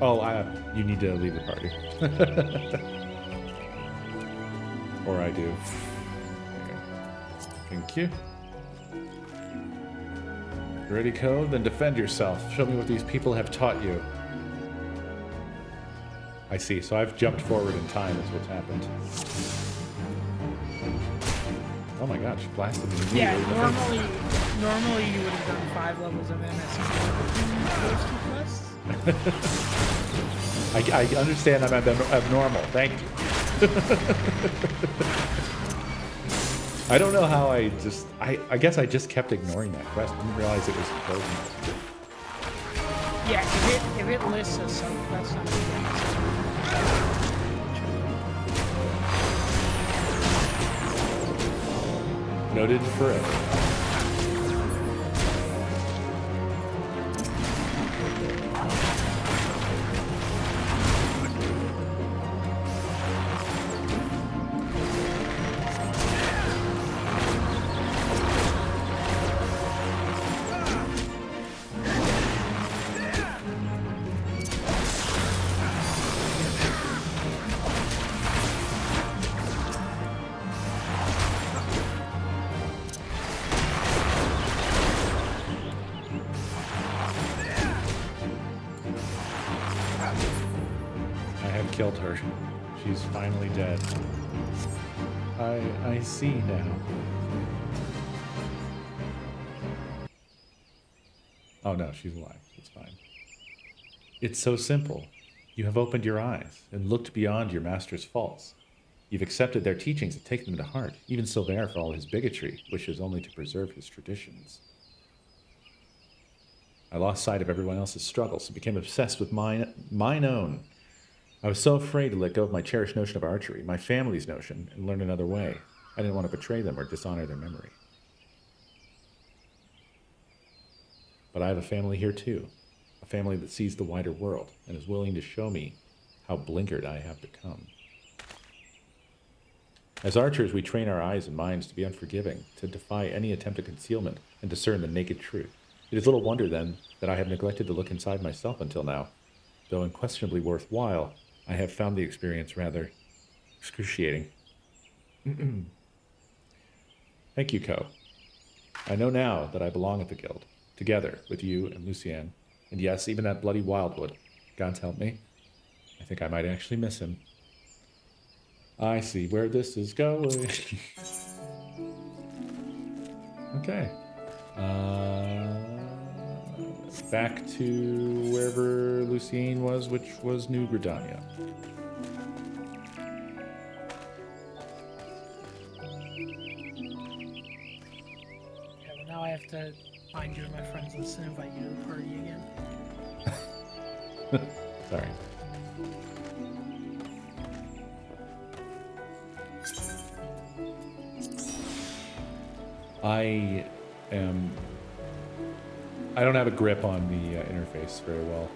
Oh, you need to leave the party. Or I do. There you go. Thank you. Ready, Co? Then defend yourself. Show me what these people have taught you. I see, so I've jumped forward in time is what's happened. Oh my gosh, blasted me immediately. Yeah, normally you would have done 5 levels of MS between those 2 quests. I understand I'm abnormal. Thank you. I don't know how I guess I just kept ignoring that quest. I didn't realize it was important. Yeah, if it lists a sub-quest on the Noted forever. Killed her. She's finally dead. I see now. Oh no, she's alive. It's fine. It's so simple. You have opened your eyes and looked beyond your master's faults. You've accepted their teachings and taken them to heart. Even Silver, for all his bigotry, wishes only to preserve his traditions. I lost sight of everyone else's struggles and became obsessed with mine own. I was so afraid to let go of my cherished notion of archery, my family's notion, and learn another way. I didn't want to betray them or dishonor their memory. But I have a family here too, a family that sees the wider world and is willing to show me how blinkered I have become. As archers, we train our eyes and minds to be unforgiving, to defy any attempt at concealment and discern the naked truth. It is little wonder, then, that I have neglected to look inside myself until now. Though unquestionably worthwhile, I have found the experience rather excruciating. Thank you, Co. I know now that I belong at the Guild, together with you and Lucien, and yes, even that bloody Wildwood. God's help me. I think I might actually miss him. I see where this is going. Okay. Back to wherever Lucien was, which was New Gridania. Okay, well now I have to find you and my friends list and invite you to the party again. Sorry. I don't have a grip on the interface very well.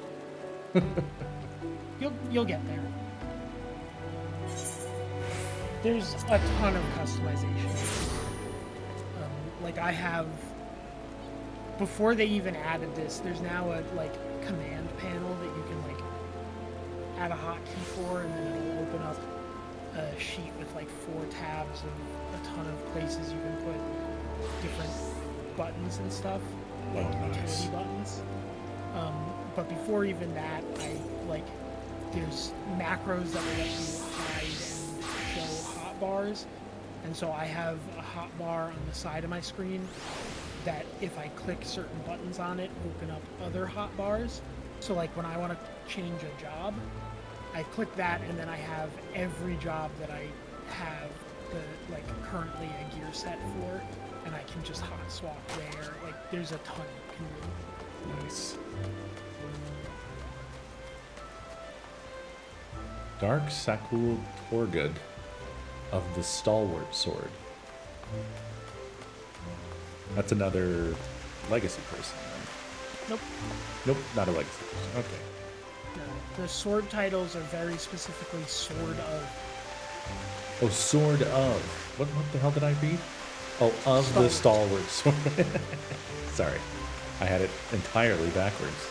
You'll get there. There's a ton of customization. Like I have, before they even added this, there's now a command panel that you can add a hotkey for, and then it'll open up a sheet with 4 tabs of a ton of places you can put different buttons and stuff, utility buttons. But before even that, there's macros that will let you hide and show hotbars, and so I have a hotbar on the side of my screen that if I click certain buttons on it, open up other hotbars. So when I want to change a job, I click that, and then I have every job that I have currently a gear set for, and I can just hot swap there. There's a ton you can do. Nice. Dark Sakul Torgud of the Stalwart Sword. That's another legacy person, right? Nope. Nope, not a legacy person. Okay. No, the sword titles are very specifically Sword of. Oh, Sword of. What the hell did I read? Oh, of the Stalwart Sword. Sorry. I had it entirely backwards.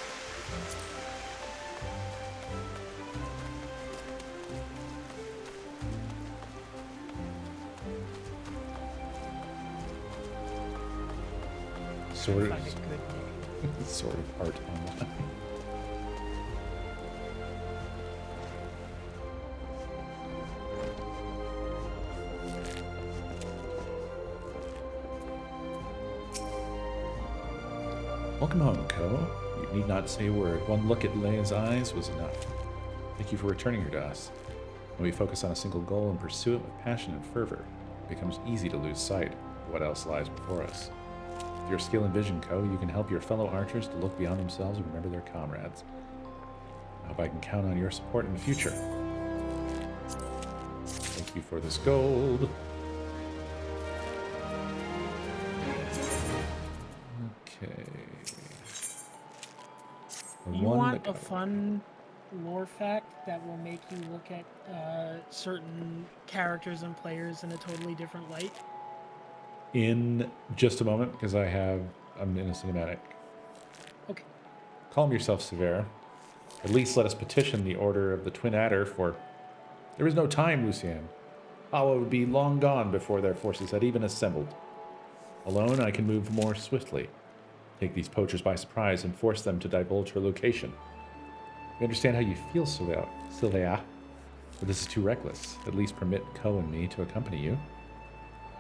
Sword of Art Online. Welcome home, Co. You need not say a word. One look at Leia's eyes was enough. Thank you for returning her to us. When we focus on a single goal and pursue it with passion and fervor, it becomes easy to lose sight of what else lies before us. With your skill and vision, Co, you can help your fellow archers to look beyond themselves and remember their comrades. I hope I can count on your support in the future. Thank you for this gold. Okay. You want a fun lore fact that will make you look at certain characters and players in a totally different light? In just a moment, because I'm in a cinematic. Okay. Calm yourself, Severe. At least let us petition the Order of the Twin Adder, for there is no time, Lucien. Awa would be long gone before their forces had even assembled. Alone, I can move more swiftly, take these poachers by surprise, and force them to divulge her location. We understand how you feel, Sylvia, but this is too reckless. At least permit Co and me to accompany you.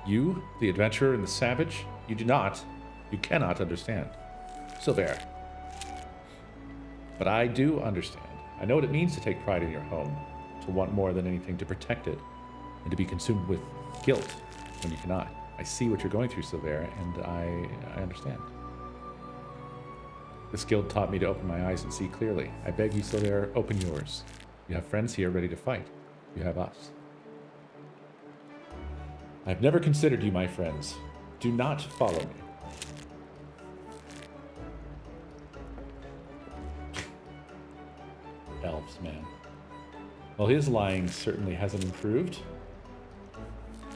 You, the adventurer and the savage, you cannot understand. Silver. But I do understand. I know what it means to take pride in your home, to want more than anything to protect it, and to be consumed with guilt when you cannot. I see what you're going through, Silvera, and I understand. This guild taught me to open my eyes and see clearly. I beg you, Silvera, open yours. You have friends here ready to fight. You have us. I've never considered you my friends. Do not follow me. Elves, man. Well, his lying certainly hasn't improved.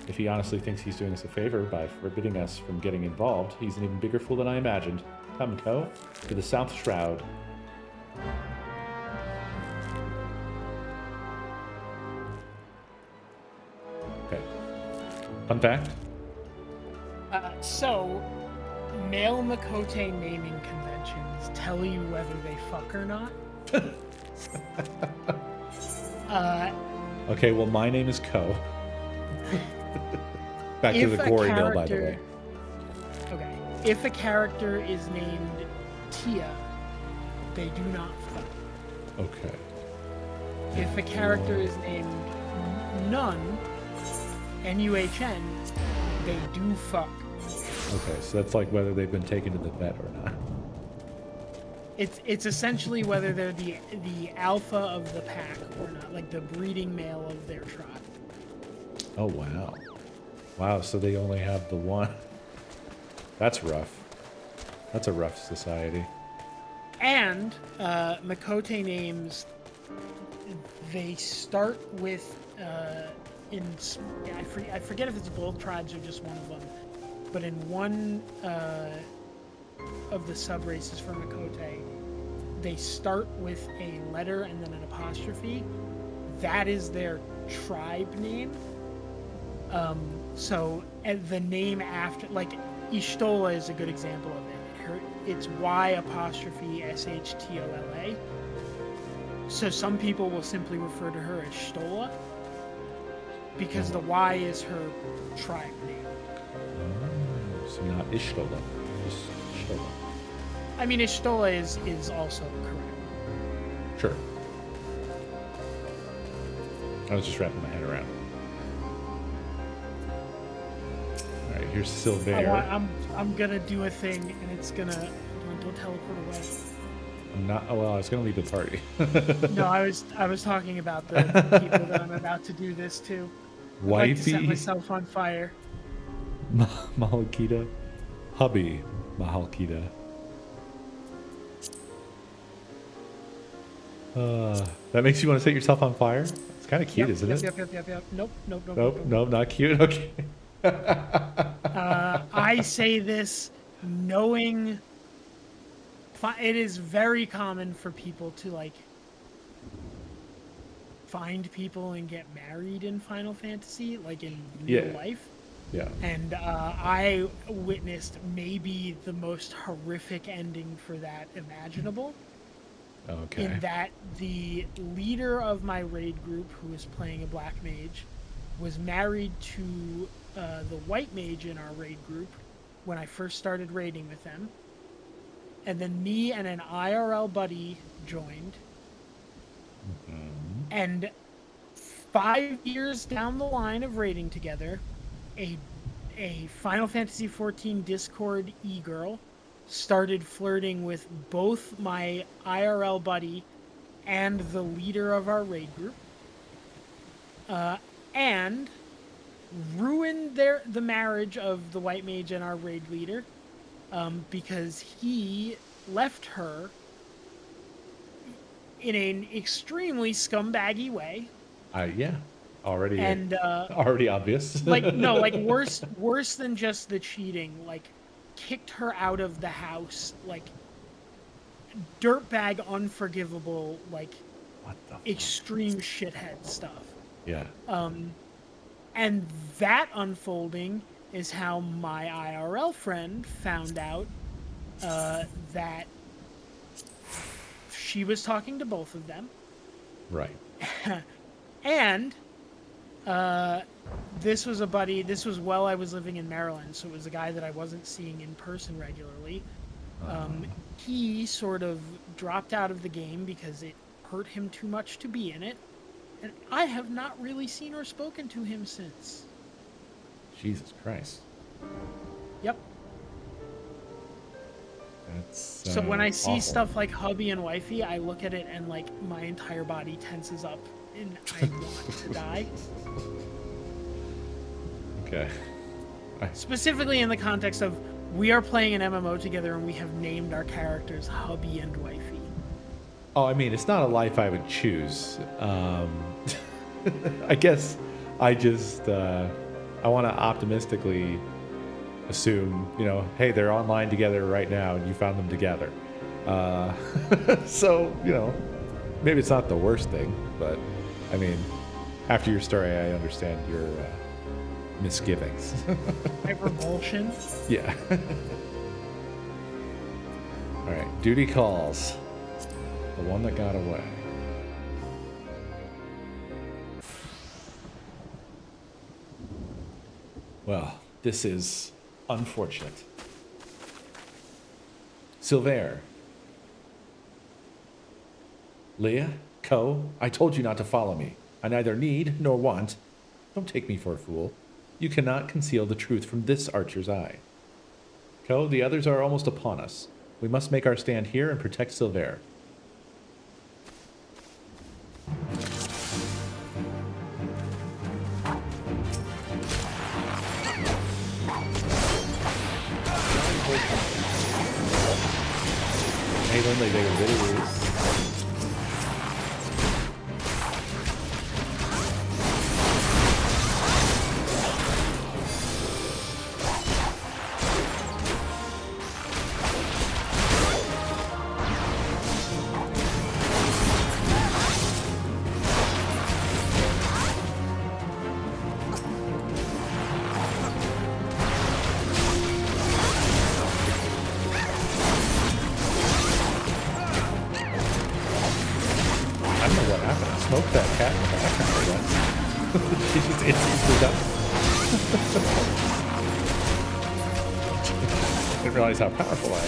If he honestly thinks he's doing us a favor by forbidding us from getting involved, he's an even bigger fool than I imagined. Come, Co, to the South Shroud. Okay. Fun fact. So, male Makote naming conventions tell you whether they fuck or not. Okay, well, my name is Co. Back to the gory mill, by the way. Okay. If a character is named Tia, they do not fuck. Okay. If a character is named Nun, N-U-H-N, they do fuck. Okay, so that's like whether they've been taken to the vet or not. It's essentially whether they're the alpha of the pack or not, like the breeding male of their tribe. Oh, wow. Wow, so they only have the one. That's rough. That's a rough society. And Makote names, they start with, I forget if it's both tribes or just one of them, but in one of the sub-races for Makote, they start with a letter and then an apostrophe. That is their tribe name. So the name after, like, Ishtola is a good example of it. It's Y''SHTOLA. So some people will simply refer to her as Shtola because the Y is her tribe name. Oh, so not Ishtola, just Shtola. I mean, Ishtola is also correct. Sure. I was just wrapping my head around. All right, here's Silvera. I'm gonna do a thing, and it's gonna don't teleport away. I'm not. Oh, well, I was gonna leave the party. No, I was talking about the people that I'm about to do this to. I'd like to set Wifey myself on fire. Mahalkita, hubby Mahalkita. That makes you want to set yourself on fire? It's kind of cute, isn't it? Yep. Nope. Nope, not cute. Okay. I say this knowing it is very common for people to like find people and get married in Final Fantasy, like in real life. Yeah. And I witnessed maybe the most horrific ending for that imaginable. Okay. In that the leader of my raid group, who was playing a black mage, was married to the white mage in our raid group when I first started raiding with them. And then me and an IRL buddy joined. Mm-hmm. And 5 years down the line of raiding together, a Final Fantasy XIV Discord e-girl started flirting with both my IRL buddy and the leader of our raid group, and ruined the marriage of the white mage and our raid leader, because he left her in an extremely scumbaggy way. Yeah, already And already obvious. like worse than just the cheating, like kicked her out of the house, like dirtbag unforgivable, like What the extreme shithead stuff. Yeah. And that unfolding is how my IRL friend found out that she was talking to both of them. Right. And this was a buddy, this was while I was living in Maryland, so it was a guy that I wasn't seeing in person regularly. He sort of dropped out of the game because it hurt him too much to be in it, and I have not really seen or spoken to him since. Jesus Christ. Yep. That's So when I see awful. stuff like hubby and wifey, I look at it and like my entire body tenses up and I want to die. Okay. Specifically in the context of we are playing an MMO together and we have named our characters hubby and wifey. Oh, I mean, it's not a life I would choose. I guess I just I want to optimistically assume, you know, hey, they're online together right now, and you found them together. So, you know, maybe it's not the worst thing, but I mean, after your story, I understand your misgivings. My revulsion. Yeah. All right, duty calls. The one that got away. Well, this is unfortunate. Silver. Leah? Co? I told you not to follow me. I neither need nor want. Don't take me for a fool. You cannot conceal the truth from this archer's eye. Co, the others are almost upon us. We must make our stand here and protect Silver. Hey, don't they take a bit of this? I don't know what happened. I smoked that cat in the background once. She just instantly died. I didn't realize how powerful I am.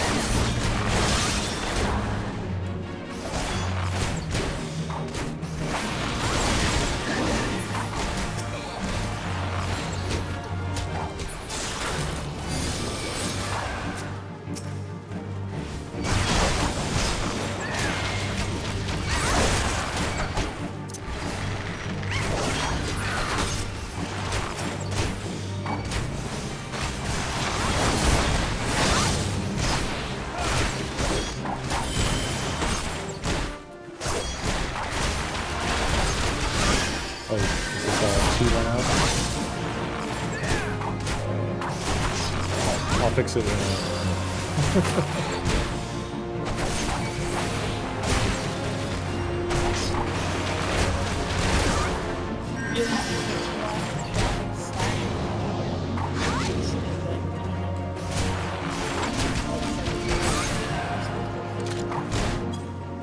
Oh, is this 2 run out? I'll fix it in a...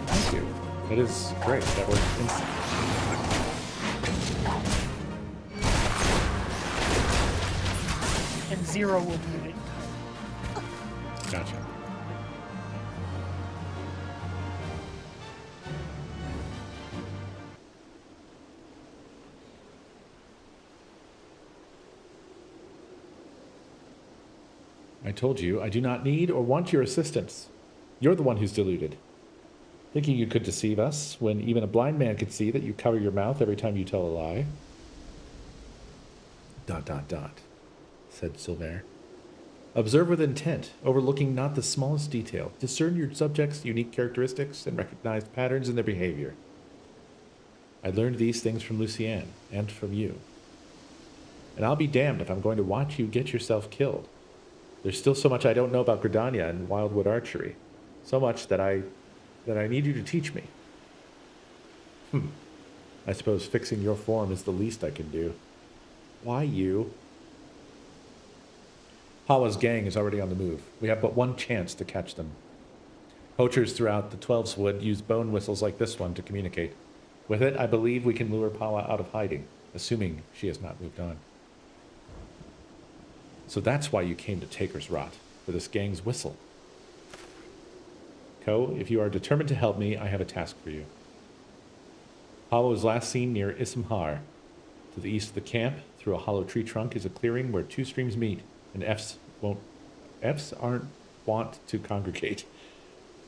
Thank you. It is great. That works instantly. And Zero will mute it. Gotcha. I told you I do not need or want your assistance. You're the one who's deluded. Thinking you could deceive us when even a blind man could see that you cover your mouth every time you tell a lie. ... said Silver. Observe with intent, overlooking not the smallest detail. Discern your subjects' unique characteristics and recognize patterns in their behavior. I learned these things from Lucienne and from you. And I'll be damned if I'm going to watch you get yourself killed. There's still so much I don't know about Gridania and wildwood archery. So much that I need you to teach me. I suppose fixing your form is the least I can do. Why you? Hawa's gang is already on the move. We have but one chance to catch them. Poachers throughout the Twelves Wood use bone whistles like this one to communicate. With it, I believe we can lure Pawa out of hiding, assuming she has not moved on. So that's why you came to Taker's Rot, for this gang's whistle. Ko, if you are determined to help me, I have a task for you. Apollo was last seen near Ismhar. To the east of the camp, through a hollow tree trunk, is a clearing where two streams meet, and F's aren't wont to congregate.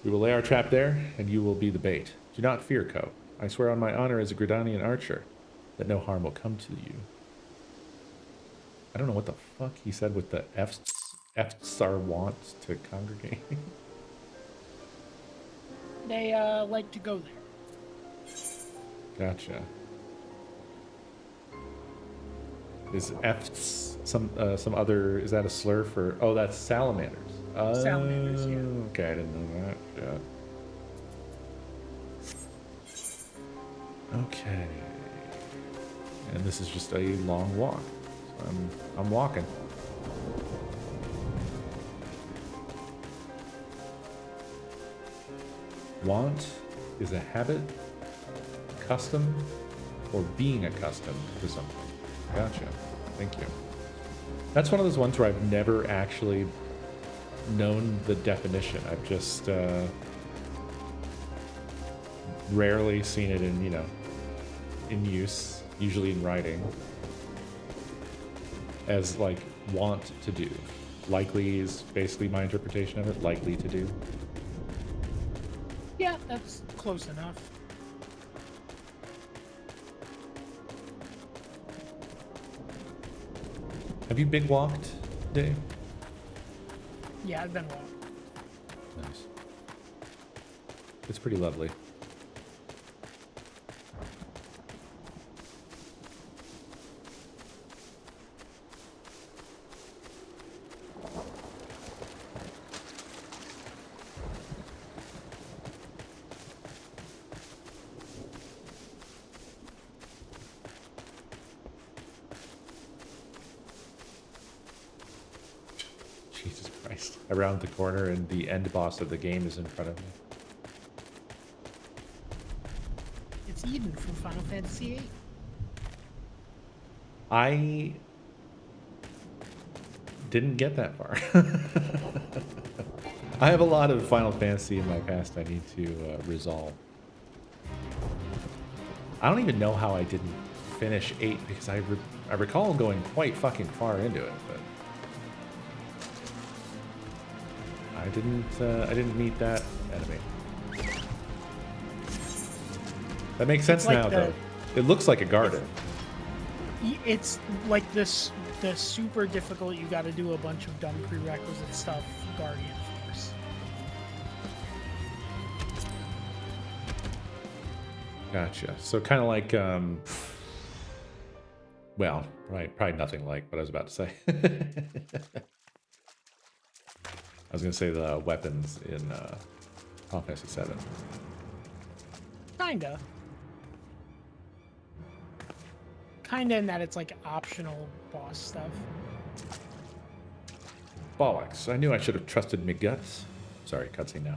We will lay our trap there, and you will be the bait. Do not fear, Co. I swear on my honor as a Gridanian archer that no harm will come to you. I don't know what the fuck he said with the F's are wont to congregate. They like to go there. Gotcha. Is F's some other? Is that a slur for? Oh, that's salamanders. Salamanders, yeah. Okay, I didn't know that. Yeah. Okay. And this is just a long walk. So I'm walking. Want is a habit, custom, or being accustomed to something. Gotcha. Thank you. That's one of those ones where I've never actually known the definition. I've just rarely seen it in, in use, usually in writing, as like want to do. Likely is basically my interpretation of it. Likely to do. Yeah, that's close enough. Have you big walked, Dave? Yeah, I've been walking. Nice. It's pretty lovely. Jesus Christ. I round the corner and the end boss of the game is in front of me. It's Eden from Final Fantasy VIII. I didn't get that far. I have a lot of Final Fantasy in my past I need to resolve. I don't even know how I didn't finish 8 because I recall going quite fucking far into it, but I didn't meet that enemy. That makes sense like now, though. It looks like a garden. It's like this, the super difficult, you gotta do a bunch of dumb prerequisite stuff, Guardian Force. Gotcha. So kind of like, well, probably nothing like what I was about to say. I was going to say the weapons in Final Fantasy VII. Kinda. Kinda in that it's like optional boss stuff. Bollocks. I knew I should have trusted me guts. Sorry, cutscene now.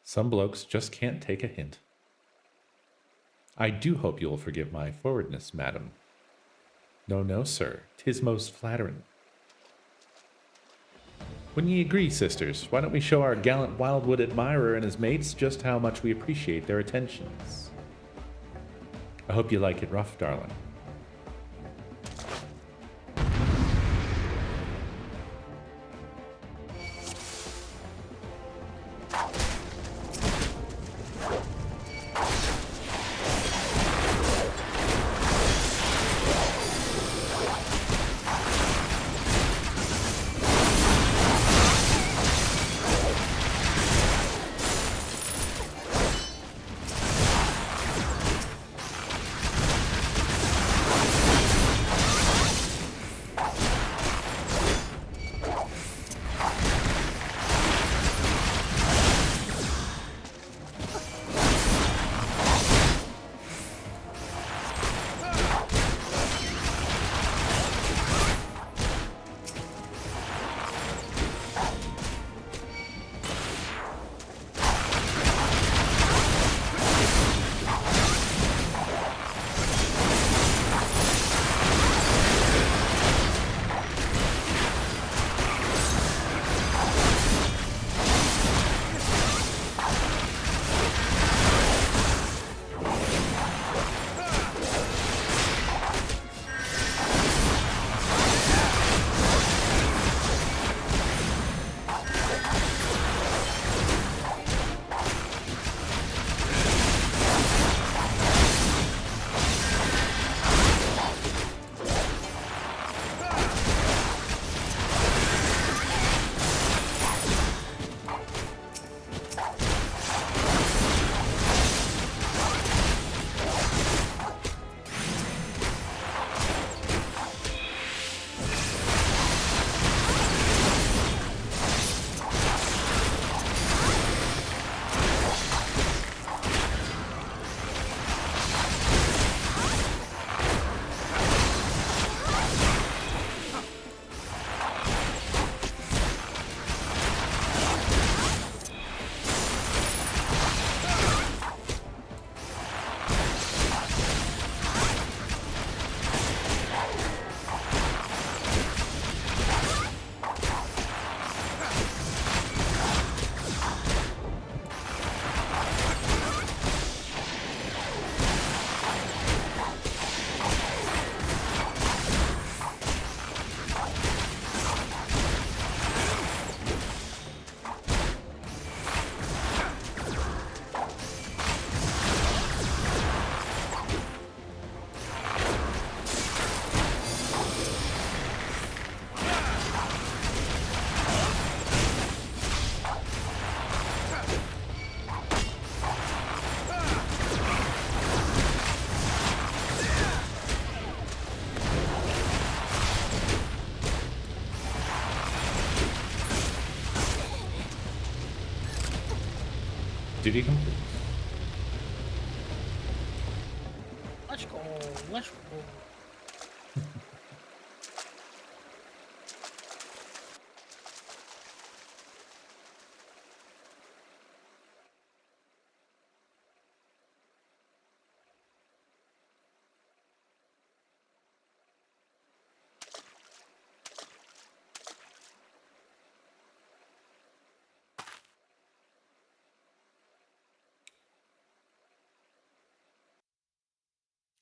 Some blokes just can't take a hint. I do hope you will forgive my forwardness, madam. No, sir. 'Tis most flattering. Wouldn't ye agree, sisters? Why don't we show our gallant wildwood admirer and his mates just how much we appreciate their attentions? I hope you like it rough, darling. Duty complete. Let's go. Let's go.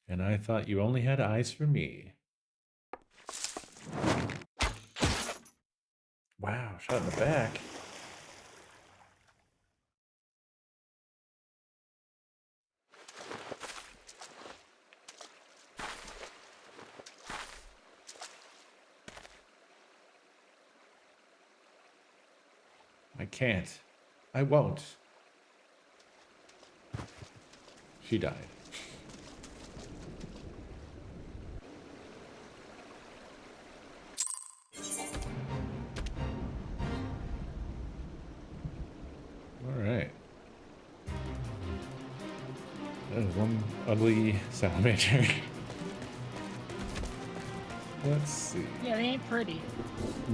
And I thought you only had eyes for me. Wow, shot in the back. I can't. I won't. She died. All right. That is one ugly salamander. Let's see. Yeah, they ain't pretty.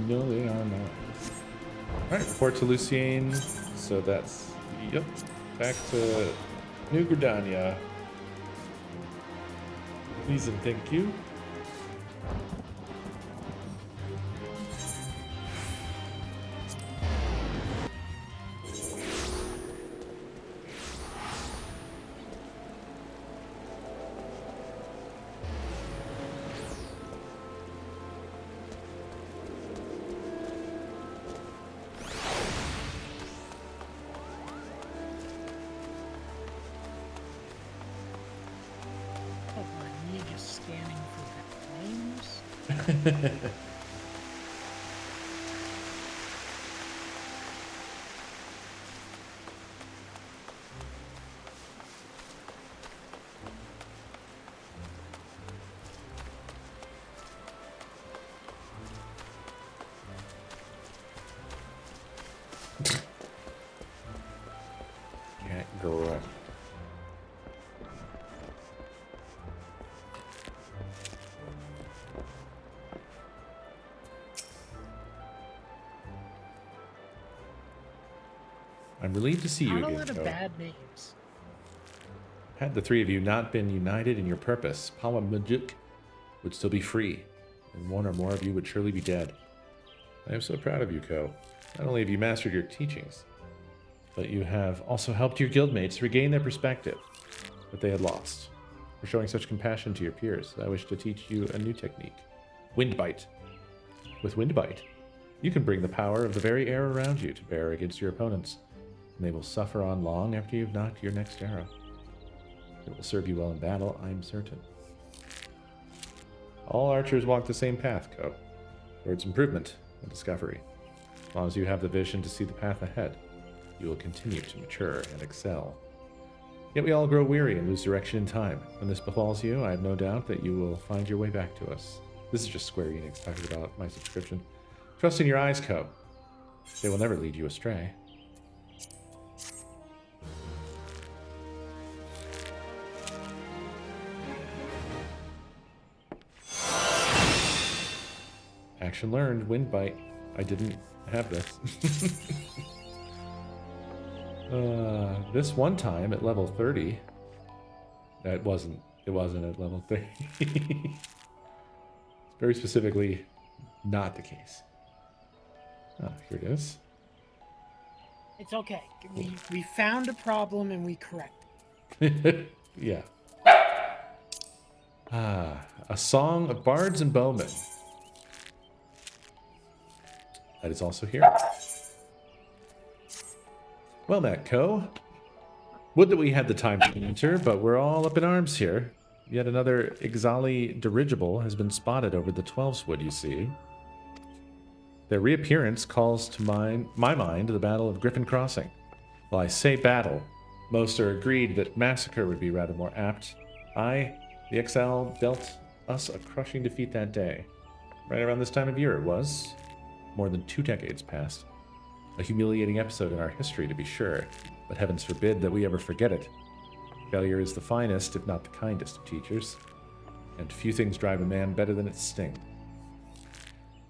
No, they are not. All right, report to Luciane. So that's, yep, back to New Gridania. Please and thank you. Oh, my knee just scanning for names. Can't go up. I'm relieved to see you Not a again, lot of Joe. bad names. Had the three of you not been united in your purpose, Pawamajuk would still be free, and one or more of you would surely be dead. I am so proud of you, Ko. Not only have you mastered your teachings, but you have also helped your guildmates regain their perspective that they had lost. For showing such compassion to your peers, I wish to teach you a new technique. Windbite. With Windbite, you can bring the power of the very air around you to bear against your opponents, and they will suffer on long after you've knocked your next arrow. It will serve you well in battle, I'm certain. All archers walk the same path, Ko, towards improvement and discovery. As long as you have the vision to see the path ahead, you will continue to mature and excel. Yet we all grow weary and lose direction in time. When this befalls you, I have no doubt that you will find your way back to us. This is just Square Enix talking about my subscription. Trust in your eyes, Ko. They will never lead you astray. Action learned, Windbite. I didn't have this. This one time at level 30. It wasn't at level 30. It's very specifically not the case. Oh, here it is. It's okay. We found a problem and we corrected. Yeah. A song of bards and bowmen. That is also here. Well met, Ko. Would that we had the time to enter, but we're all up in arms here. Yet another Ixali dirigible has been spotted over the 12swood, you see. Their reappearance calls to my mind the Battle of Griffin Crossing. While I say battle, most are agreed that massacre would be rather more apt. I, the XL, dealt us a crushing defeat that day. Right around this time of year it was. More than 2 decades passed. A humiliating episode in our history, to be sure, but heavens forbid that we ever forget it. Failure is the finest, if not the kindest, of teachers, and few things drive a man better than its sting.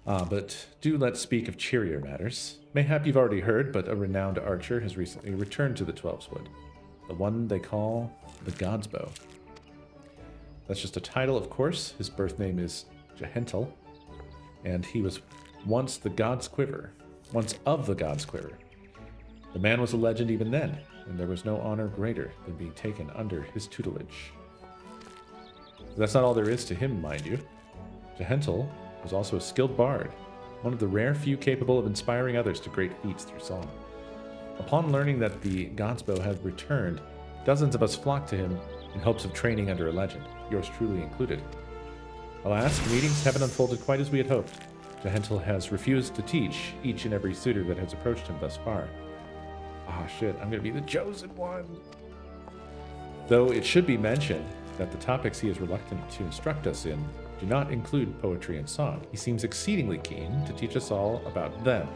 But do let's speak of cheerier matters. Mayhap you've already heard, but a renowned archer has recently returned to the Twelveswood. The one they call the God's Bow. That's just a title, of course. His birth name is Jehentel, and he was once the God's Quiver. Once of the God's Quiver. The man was a legend even then, and there was no honor greater than being taken under his tutelage. But that's not all there is to him, mind you. Jehentel was also a skilled bard, one of the rare few capable of inspiring others to great feats through song. Upon learning that the God's Bow had returned, dozens of us flocked to him in hopes of training under a legend, yours truly included. Alas, meetings haven't unfolded quite as we had hoped. Jehentel has refused to teach each and every suitor that has approached him thus far. Ah, shit, I'm gonna be the chosen one. Though it should be mentioned that the topics he is reluctant to instruct us in do not include poetry and song. He seems exceedingly keen to teach us all about them.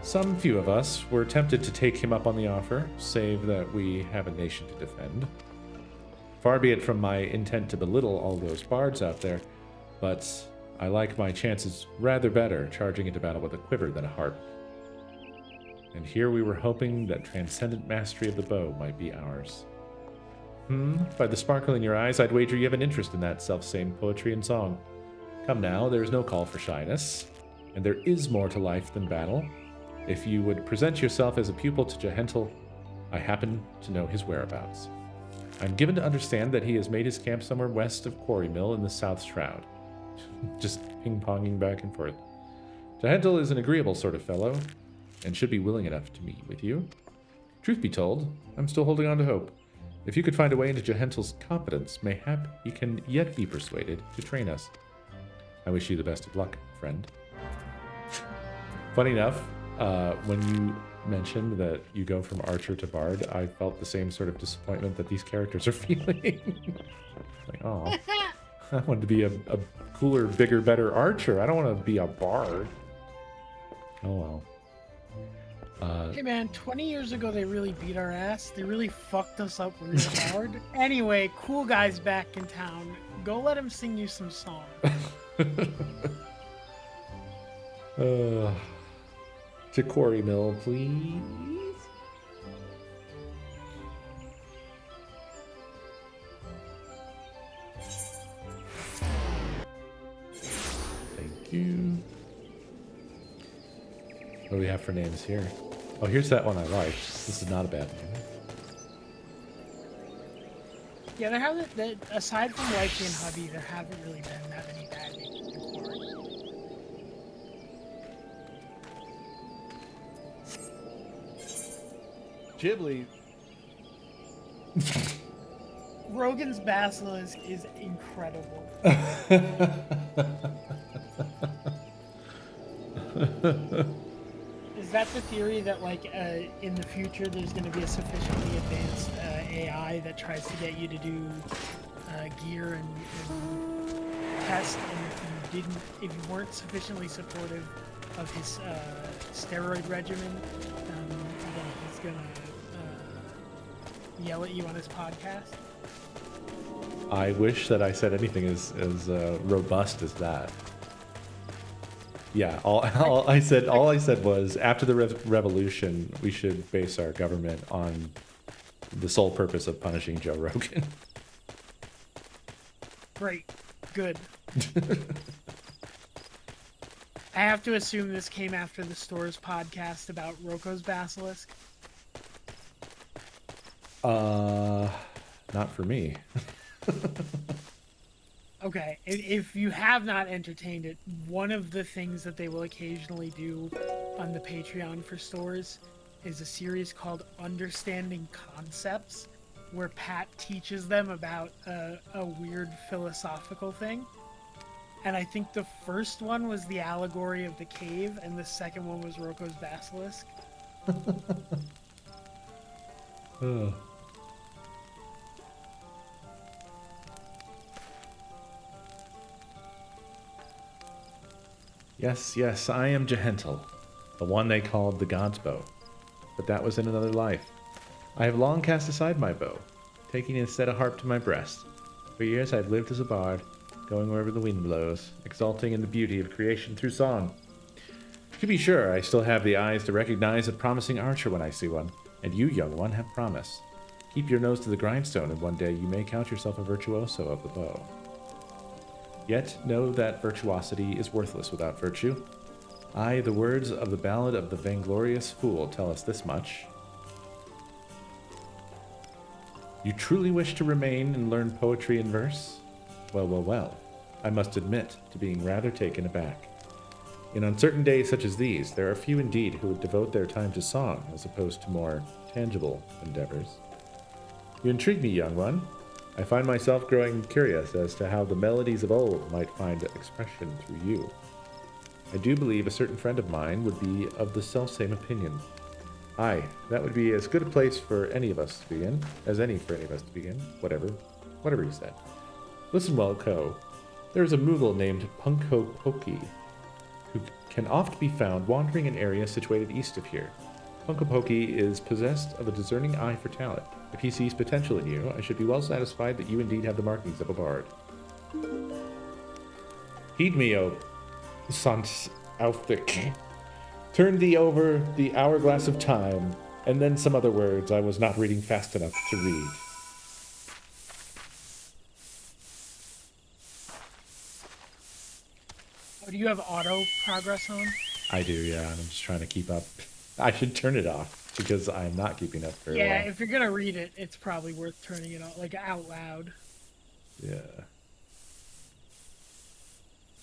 Some few of us were tempted to take him up on the offer, save that we have a nation to defend. Far be it from my intent to belittle all those bards out there, but I like my chances rather better charging into battle with a quiver than a harp. And here we were hoping that transcendent mastery of the bow might be ours. By the sparkle in your eyes, I'd wager you have an interest in that self-same poetry and song. Come now, there is no call for shyness, and there is more to life than battle. If you would present yourself as a pupil to Jehentel, I happen to know his whereabouts. I'm given to understand that he has made his camp somewhere west of Quarry Mill in the South Shroud. Just ping-ponging back and forth. Jehentel is an agreeable sort of fellow, and should be willing enough to meet with you. Truth be told, I'm still holding on to hope. If you could find a way into Jehentel's competence, mayhap he can yet be persuaded to train us. I wish you the best of luck, friend. Funny enough, when you mentioned that you go from archer to bard, I felt the same sort of disappointment that these characters are feeling. Like, oh, I wanted to be a cooler, bigger, better archer. I don't want to be a bard. Oh well. Hey man, 20 years ago they really beat our ass. They really fucked us up real hard. Anyway, cool guy's back in town. Go let him sing you some song. To Quarry Mill, please. Thank you. What do we have for names here? Oh, here's that one I liked. This is not a bad name. Yeah, there haven't, aside from Wifey and Hubby, there haven't really been that many bad names before. Ghibli. Rogan's Basilisk is incredible. Is that the theory that, like, in the future there's going to be a sufficiently advanced AI that tries to get you to do gear and test, and if you weren't sufficiently supportive of his steroid regimen, then he's going to yell at you on his podcast? I wish that I said anything as robust as that. Yeah, all I said was after the revolution, we should base our government on the sole purpose of punishing Joe Rogan. Great, good. I have to assume this came after the Store's podcast about Roko's Basilisk. Not for me. Okay, if you have not entertained it, one of the things that they will occasionally do on the Patreon for Stores is a series called Understanding Concepts, where Pat teaches them about a weird philosophical thing. And I think the first one was the allegory of the cave, and the second one was Roko's Basilisk. Oh. Yes, I am Jehentel. the one they called the God's Bow. But that was in another life. I have long cast aside my bow, taking instead a harp to my breast. For years I've lived as a bard, going wherever the wind blows, exulting in the beauty of creation through song. To be sure, I still have the eyes to recognize a promising archer when I see one, and you, young one, have promise. Keep your nose to the grindstone, and one day you may count yourself a virtuoso of the bow. Yet know that virtuosity is worthless without virtue. Aye, the words of the ballad of the vainglorious fool tell us this much. You truly wish to remain and learn poetry and verse? Well, well, well. I must admit to being rather taken aback. In uncertain days such as these, there are few indeed who would devote their time to song as opposed to more tangible endeavors. You intrigue me, young one. I find myself growing curious as to how the melodies of old might find expression through you. I do believe a certain friend of mine would be of the selfsame opinion. Aye, that would be as good a place for any of us to be in, as any for any of us to be in. Whatever he said. Listen well, Co. There is a Moogle named Punkopoki, who can oft be found wandering in areas situated east of here. Punkopoki is possessed of a discerning eye for talent. If he sees potential in you, I should be well satisfied that you indeed have the markings of a bard. Heed me, O Sant Althik. Turn thee over the hourglass of time, and then some other words I was not reading fast enough to read. Oh, do you have auto progress on? I do, yeah, and I'm just trying to keep up. I should turn it off, because I'm not keeping up very well. Yeah, if you're gonna read it, it's probably worth turning it on, like, out loud. Yeah.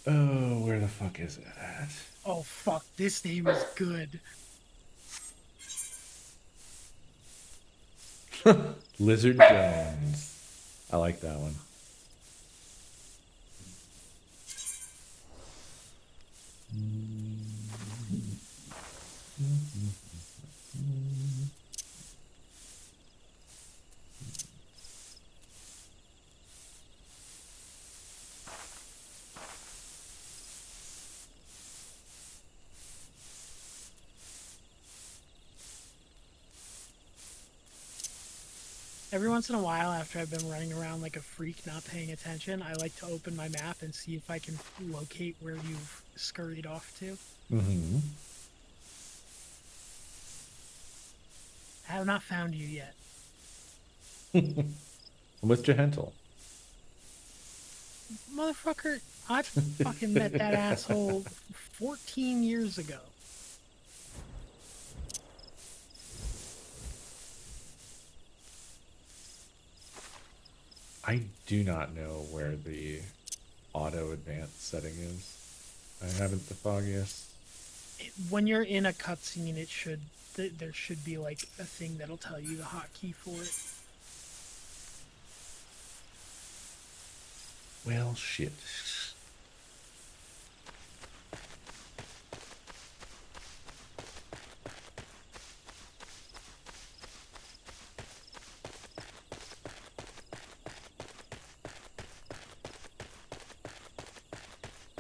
Oh, where the fuck is it at? Oh, fuck, this name is good. Lizard Jones. I like that one. Every once in a while, after I've been running around like a freak not paying attention, I like to open my map and see if I can locate where you've scurried off to. Mm-hmm. I have not found you yet. I'm with Jehentel. Motherfucker, I fucking met that asshole 14 years ago. I do not know where the auto advance setting is. I haven't the foggiest. When you're in a cutscene, it should there should be like a thing that'll tell you the hotkey for it. Well, shit.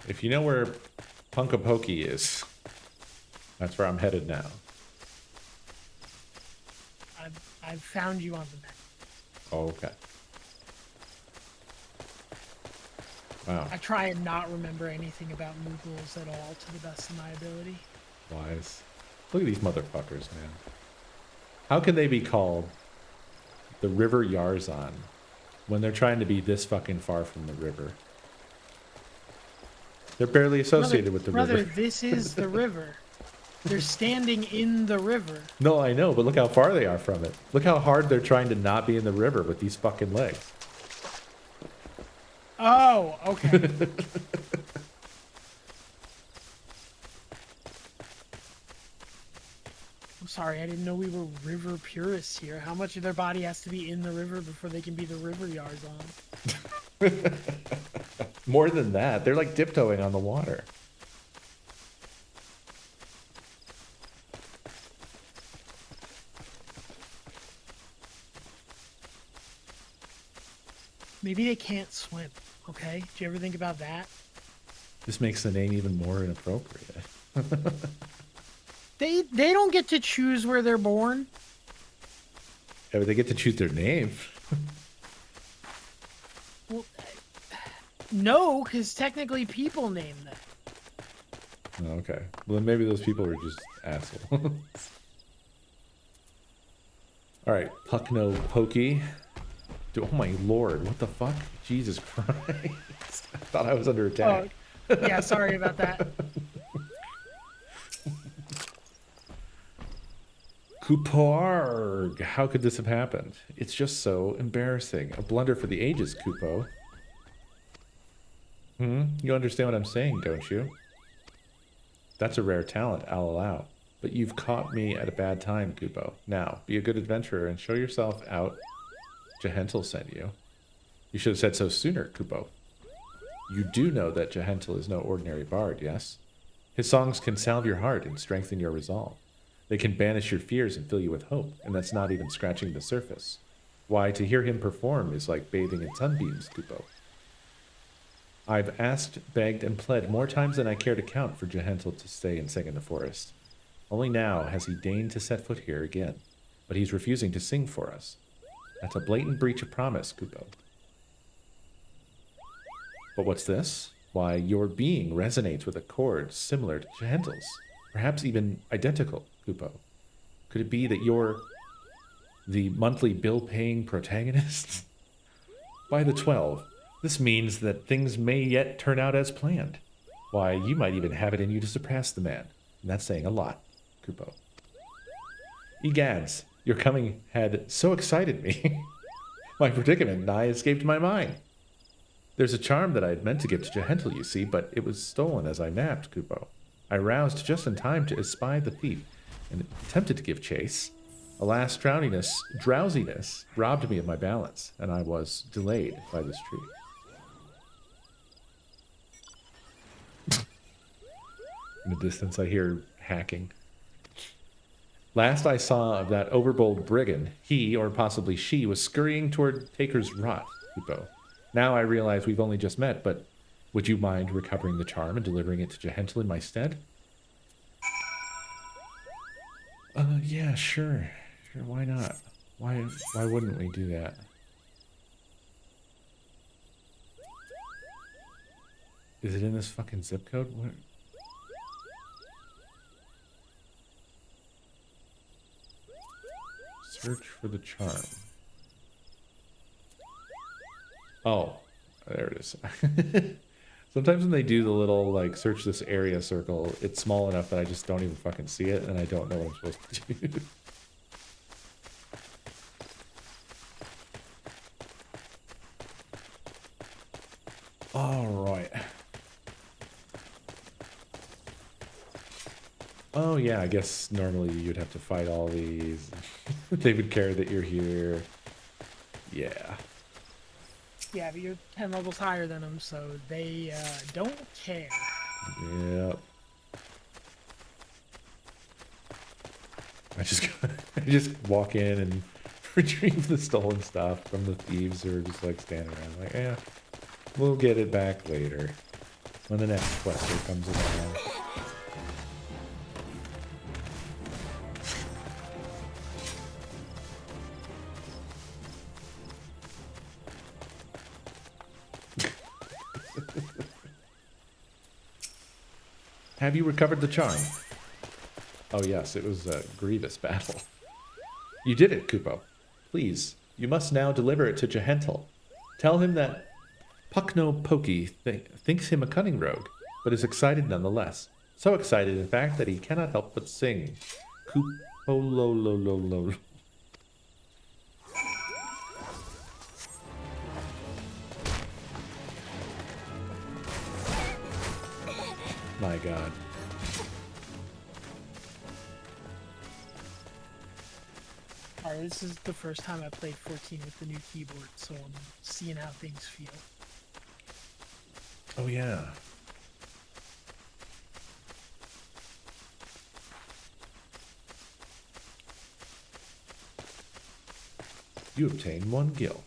If you know where Punkopoki is, that's where I'm headed now. I've found you on the map. Oh, okay. Wow. I try and not remember anything about Moogles at all to the best of my ability. Wise. Look at these motherfuckers, man. How can they be called the River Yarzan when they're trying to be this fucking far from the river? They're barely associated with the river. river. This is the river. They're standing in the river. No, I know, but look how far they are from it. Look how hard they're trying to not be in the river with these fucking legs. Oh, okay. I'm sorry, I didn't know we were river purists here. How much of their body has to be in the river before they can be the river Yarzan? More than that, they're like tiptoeing on the water. Maybe they can't swim, okay? Do you ever think about that? This makes the name even more inappropriate. They don't get to choose where they're born. Yeah, but they get to choose their name. Well, no, because technically people name them. Oh, okay. Well, then maybe those people are just assholes. All right, Puckno Pokey. Oh my lord, what the fuck? Jesus Christ. I thought I was under attack. Oh, yeah, sorry about that. Kupoarg. How could this have happened? It's just so embarrassing. A blunder for the ages, Kupo. You understand what I'm saying, don't you? That's a rare talent, I'll allow. But you've caught me at a bad time, Kupo. Now, be a good adventurer and show yourself out. Jehentel sent you. You should have said so sooner, Kupo. You do know that Jehentel is no ordinary bard, yes? His songs can salve your heart and strengthen your resolve. They can banish your fears and fill you with hope, and that's not even scratching the surface. Why, to hear him perform is like bathing in sunbeams, Kupo. I've asked, begged, and pled more times than I care to count for Jehentel to stay and sing in the forest. Only now has he deigned to set foot here again, but he's refusing to sing for us. That's a blatant breach of promise, Kupo. But what's this? Why, your being resonates with a chord similar to Jehentel's, perhaps even identical, Kupo. Could it be that you're the monthly bill-paying protagonist? By the 12, this means that things may yet turn out as planned. Why, you might even have it in you to surpass the man, and that's saying a lot, Kupo. Egads, your coming had so excited me. My predicament nigh escaped my mind. There's a charm that I had meant to give to Jehentel, you see, but it was stolen as I napped, Kupo. I roused just in time to espy the thief, and attempted to give chase. Alas, drowsiness robbed me of my balance, and I was delayed by this tree. In the distance, I hear hacking. Last I saw of that overbold brigand, he, or possibly she, was scurrying toward Taker's Rot, Kupo. Now I realize we've only just met, but would you mind recovering the charm and delivering it to Jehentel in my stead? Yeah, sure. Sure, why not? Why wouldn't we do that? Is it in this fucking zip code? What? Search for the charm. Oh, there it is. Sometimes when they do the little, like, search this area circle, it's small enough that I just don't even fucking see it, and I don't know what I'm supposed to do. Alright. Oh yeah, I guess normally you'd have to fight all these. They would care that you're here. Yeah. Yeah, but you're 10 levels higher than them, so they don't care. Yep. I just walk in and retrieve the stolen stuff from the thieves who are just like standing around like, yeah, we'll get it back later when the next quester comes around. Have you recovered the charm? Oh yes, it was a grievous battle. You did it, Kupo. Please, you must now deliver it to Jehentel. Tell him that Puckno Pokey thinks him a cunning rogue, but is excited nonetheless. So excited, in fact, that he cannot help but sing. Kupo-lo-lo-lo-lo. My god. Alright, this is the first time I played 14 with the new keyboard, so I'm seeing how things feel. Oh yeah. You obtain 1 gil.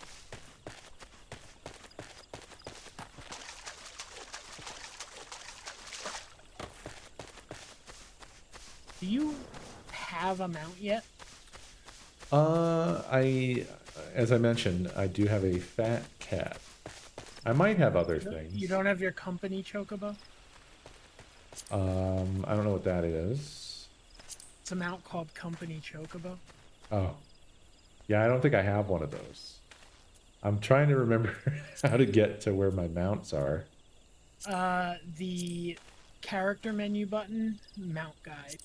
The you have a mount yet? As I mentioned, I do have a fat cat. I might have other things. You don't have your company chocobo? I don't know what that is. It's a mount called Company Chocobo. Oh, yeah, I don't think I have one of those. I'm trying to remember how to get to where my mounts are. The character menu button, mount guide.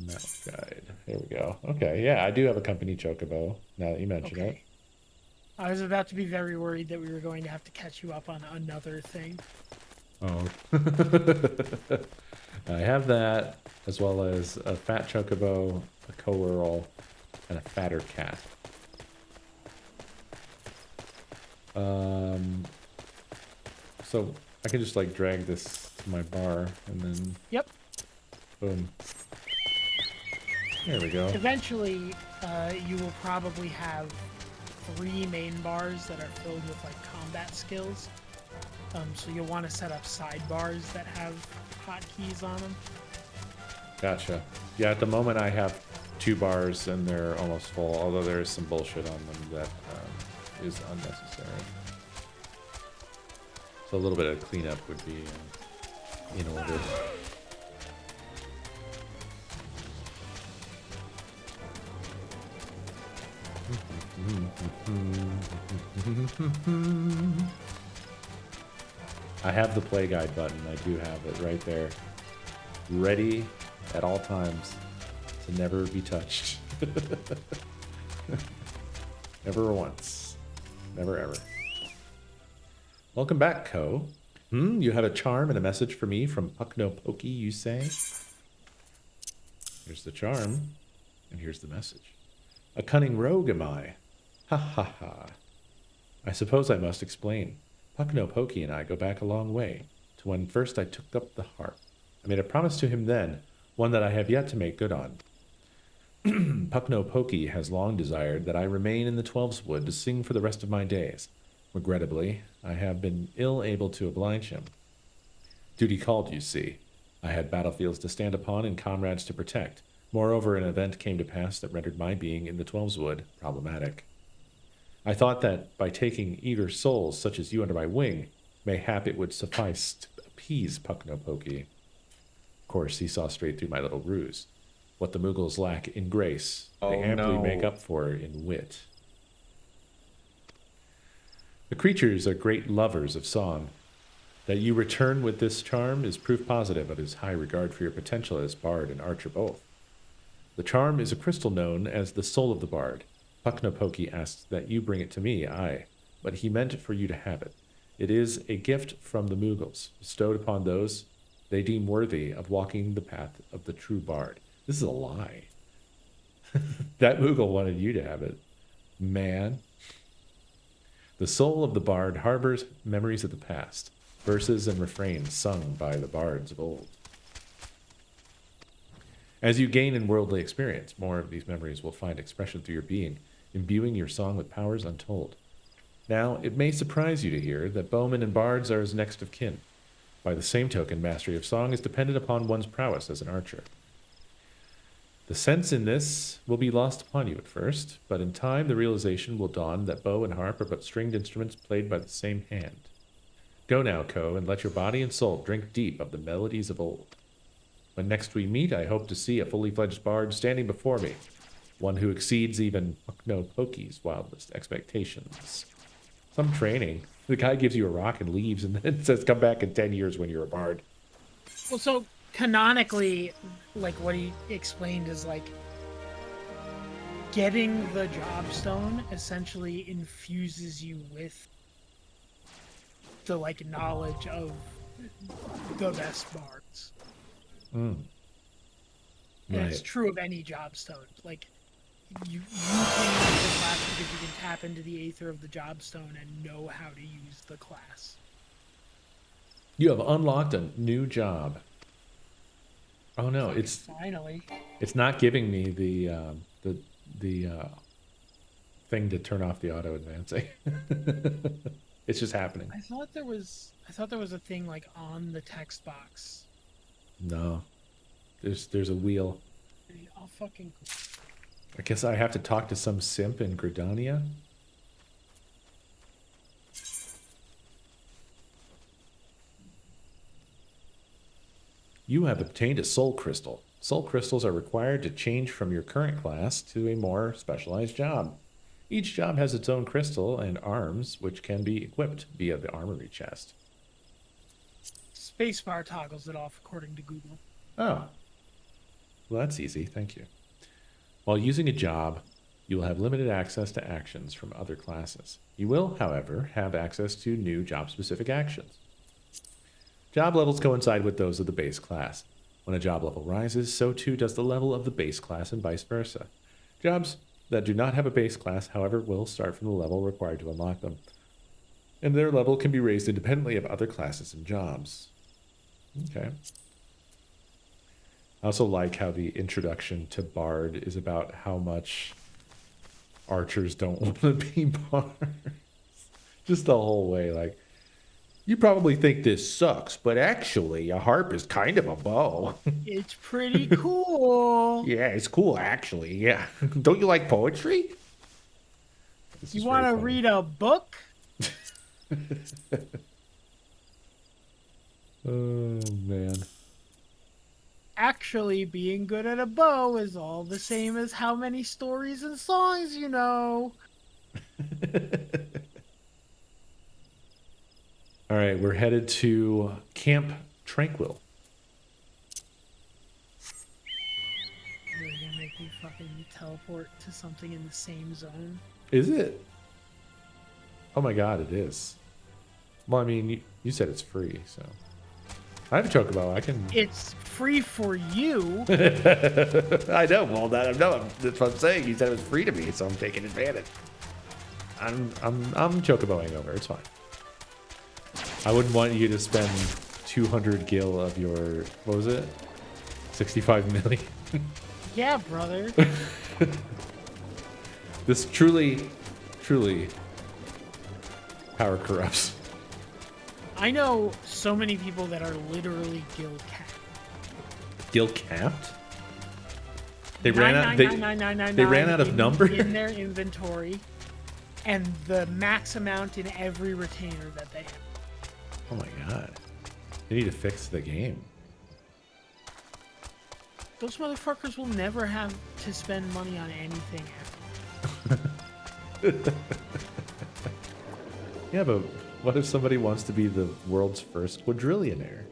Mount guide. Here we go. Okay, yeah, I do have a company chocobo, now that you mention it. I was about to be very worried that we were going to have to catch you up on another thing. Oh. I have that, as well as a fat chocobo, a coeurl, and a fatter cat. So I can just like drag this to my bar and then Yep. boom. There we go. Eventually, you will probably have 3 main bars that are filled with like combat skills. So you'll want to set up sidebars that have hotkeys on them. Gotcha. Yeah, at the moment I have 2 bars and they're almost full, although there is some bullshit on them that is unnecessary. So a little bit of cleanup would be in order. I have the play guide button. I do have it right there. Ready at all times to never be touched. Never once. Never ever. Welcome back, Co. You have a charm and a message for me from Puckno Pokey, you say? Here's the charm, and here's the message. A cunning rogue am I. Ha ha ha. I suppose I must explain. Puckno Pokey and I go back a long way, to when first I took up the harp. I made a promise to him then, one that I have yet to make good on. Puckno Pokey has long desired that I remain in the Twelves Wood to sing for the rest of my days. Regrettably, I have been ill able to oblige him. Duty called, you see. I had battlefields to stand upon and comrades to protect. Moreover, an event came to pass that rendered my being in the Twelves Wood problematic. I thought that by taking eager souls such as you under my wing, mayhap it would suffice to appease Puckno Pokey. Of course, he saw straight through my little ruse. What the Mughals lack in grace, they amply make up for in wit. The creatures are great lovers of song. That you return with this charm is proof positive of his high regard for your potential as bard and archer both. The charm is a crystal known as the soul of the bard. Puckno Pokey asks that you bring it to me, aye, but he meant for you to have it. It is a gift from the Mughals, bestowed upon those they deem worthy of walking the path of the true bard. This is a lie. That Mughal wanted you to have it. Man. The soul of the bard harbors memories of the past, verses and refrains sung by the bards of old. As you gain in worldly experience, more of these memories will find expression through your being, imbuing your song with powers untold. Now, it may surprise you to hear that bowmen and bards are his next of kin. By the same token, mastery of song is dependent upon one's prowess as an archer. The sense in this will be lost upon you at first, but in time the realization will dawn that bow and harp are but stringed instruments played by the same hand. Go now, Co, and let your body and soul drink deep of the melodies of old. When next we meet, I hope to see a fully fledged bard standing before me, one who exceeds even Puckno Pokey's wildest expectations. Some training. The guy gives you a rock and leaves, and then says, come back in 10 years when you're a bard. Well, so canonically, like what he explained is like getting the jobstone essentially infuses you with the like knowledge of the best bards. Mm. And Right. it's true of any jobstone. Like you can use the class because you can tap into the aether of the jobstone and know how to use the class. You have unlocked a new job. Oh no, Finally. it's not giving me the thing to turn off the auto advancing. It's just happening. I thought there was a thing like on the text box. No, There's a wheel. I'll fucking. I guess I have to talk to some simp in Gridania. You have obtained a soul crystal. Soul crystals are required to change from your current class to a more specialized job. Each job has its own crystal and arms, which can be equipped via the armory chest. Spacebar toggles it off according to Google. Oh. Well, that's easy. Thank you. While using a job, you will have limited access to actions from other classes. You will, however, have access to new job-specific actions. Job levels coincide with those of the base class. When a job level rises, so too does the level of the base class and vice versa. Jobs that do not have a base class, however, will start from the level required to unlock them, and their level can be raised independently of other classes and jobs. Okay. I also like how the introduction to Bard is about how much archers don't want to be bards. Just the whole way, like, you probably think this sucks, but actually a harp is kind of a bow. It's pretty cool. Yeah, it's cool, actually. Yeah. Don't you like poetry? You want to read a book? Oh, man. Actually, being good at a bow is all the same as how many stories and songs you know. All right, we're headed to Camp Tranquil. You're gonna make me fucking teleport to something in the same zone? Is it? Oh my god, it is. Well, I mean, you said it's free, so. I have a chocobo, I can... It's free for you. I know, well, that's what I'm saying. You said it was free to me, so I'm taking advantage. I'm chocoboing over, it's fine. I wouldn't want you to spend 200 gil of your, what was it? 65 million? Yeah, brother. This truly power corrupts. I know so many people that are literally guild capped. Guild capped? They ran out. They ran out of numbers in their inventory, and the max amount in every retainer that they have. Oh my god! They need to fix the game. Those motherfuckers will never have to spend money on anything ever. Yeah, but what if somebody wants to be the world's first quadrillionaire?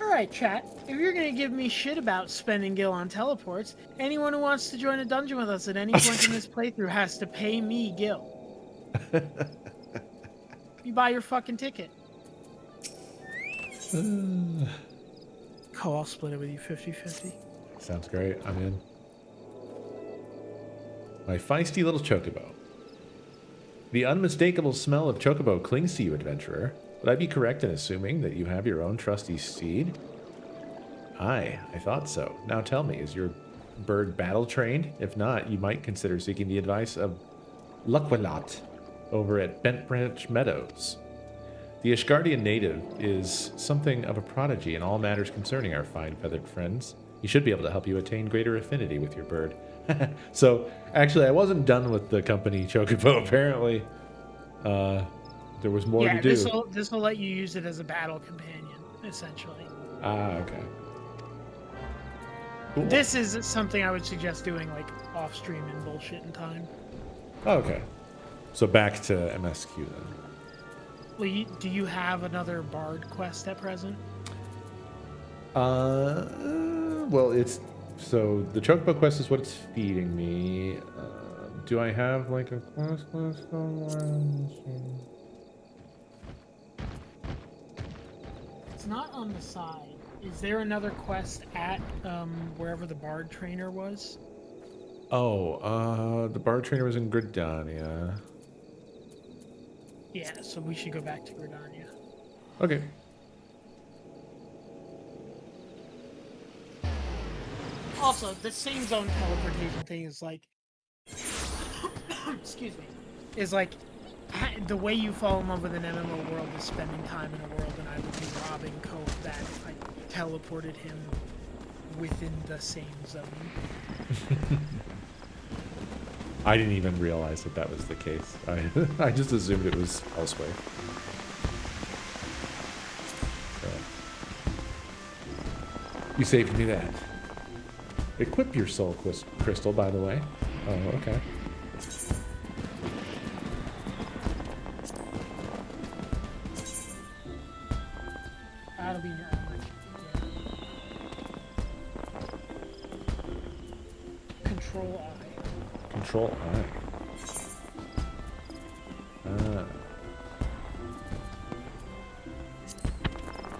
Alright, chat. If you're gonna give me shit about spending gil on teleports, anyone who wants to join a dungeon with us at any point in this playthrough has to pay me gil. You buy your fucking ticket. I'll split it with you 50-50. Sounds great. I'm in. My feisty little chocobo. The unmistakable smell of chocobo clings to you, adventurer. Would I be correct in assuming that you have your own trusty steed? Aye, I thought so. Now tell me, is your bird battle trained? If not, you might consider seeking the advice of Luckwalat over at Bent Branch Meadows. The Ishgardian native is something of a prodigy in all matters concerning our fine feathered friends. He should be able to help you attain greater affinity with your bird. So, actually, I wasn't done with the company Chocobo, apparently. There was more to do. This will let you use it as a battle companion, essentially. Ah, okay. Cool. This is something I would suggest doing, like, off-stream and bullshit in time. Oh, okay. So back to MSQ then. Well, do you have another Bard quest at present? Well, it's... So, the Chocobo quest is what it's feeding me. Do I have, like, a quest list somewhere? It's not on the side. Is there another quest at wherever the Bard trainer was? Oh, the Bard trainer was in Gridania. Yeah, so we should go back to Gridania. Okay. Also, the same zone teleportation thing is like... excuse me. Is like... The way you fall in love with an MMO world is spending time in a world, and I would be robbing Cope that if I teleported him within the same zone. I didn't even realize that that was the case. I just assumed it was elsewhere. So. You saved me that. Equip your soul crystal, by the way. Oh, okay. That'll be in your armor. Yeah. Control I. Control I.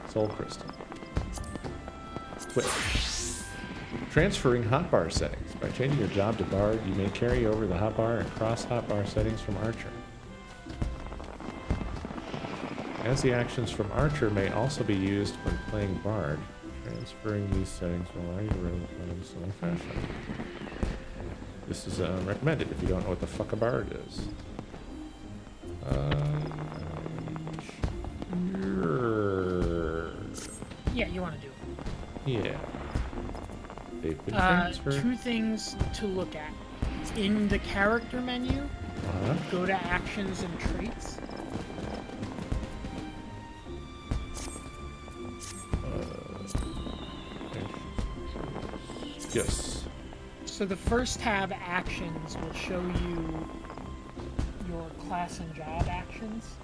Soul crystal. Equip. Transferring hotbar settings. By changing your job to Bard, you may carry over the hotbar and cross hotbar settings from Archer. As the actions from Archer may also be used when playing Bard, transferring these settings will allow you to run in a similar fashion. This is recommended if you don't know what the fuck a Bard is. Sure. Yeah, you want to do it. Yeah. They've been transferred. Two things to look at. In the character menu, go to actions and traits. Yes. So the first tab, actions, will show you your class and job actions.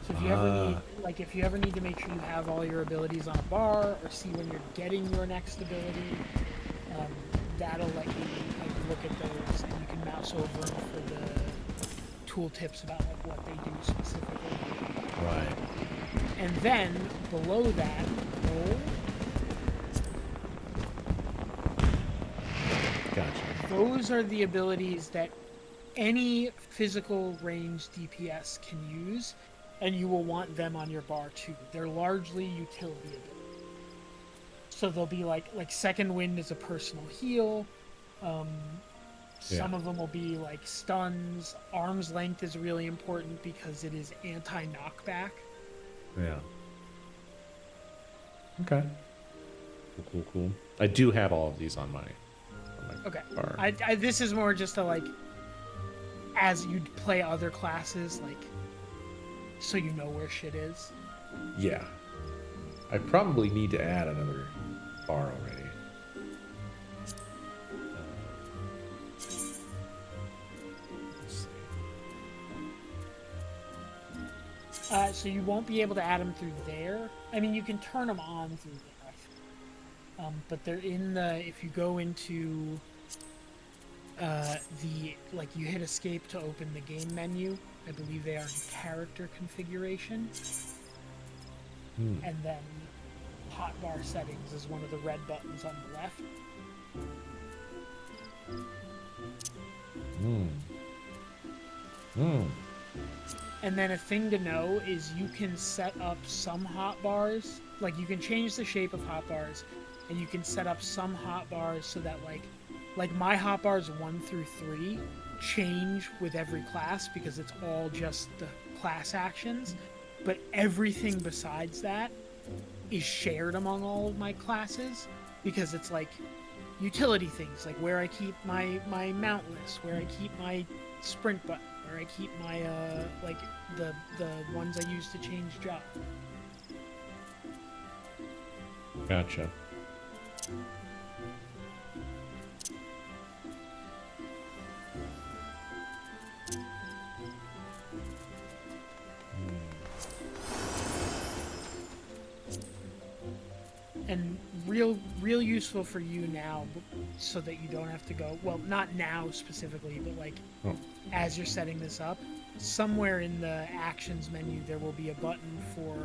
So if you ever need, like, if you ever need to make sure you have all your abilities on a bar, or see when you're getting your next ability, that'll let you like look at those, and you can mouse over them for the tooltips about like what they do specifically. Right. And then below that, roll. Gotcha. Those are the abilities that any physical range DPS can use, and you will want them on your bar too. They're largely utility abilities. So they'll be like Second Wind is a personal heal. Some of them will be like stuns. Arm's length is really important because it is anti-knockback. Yeah. Okay. Cool. I do have all of these on my Okay. bar. I this is more just to like, as you play other classes, like, so you know where shit is. Yeah. I probably need to add another bar already. Let's see. So you won't be able to add them through there. I mean, you can turn them on through there, I think. But they're in the, if you go into you hit escape to open the game menu. I believe they are in character configuration. And then hotbar settings is one of the red buttons on the left. And then a thing to know is you can set up some hotbars, like you can change the shape of hotbars, and you can set up some hotbars so that like my hotbars 1 through 3 change with every class because it's all just the class actions, but everything besides that is shared among all of my classes because it's like utility things, like where I keep my mount list, where I keep my sprint button, where I keep my like the ones I use to change job. Gotcha. And real useful for you now, so that you don't have to go, well, not now specifically, but like as you're setting this up, somewhere in the actions menu there will be a button for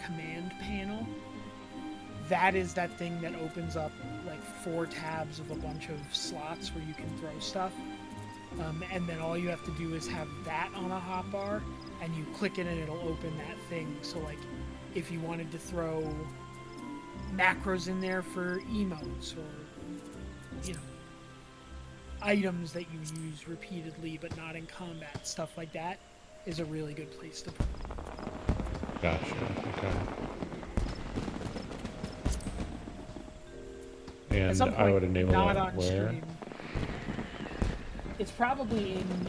command panel. That is that thing that opens up like 4 tabs of a bunch of slots where you can throw stuff, and then all you have to do is have that on a hotbar, and you click it and it'll open that thing. So like if you wanted to throw macros in there for emotes, or items that you use repeatedly but not in combat, stuff like that is a really good place to put it. Gotcha. Okay. At And some I point, would enable not that on where? stream. It's probably in,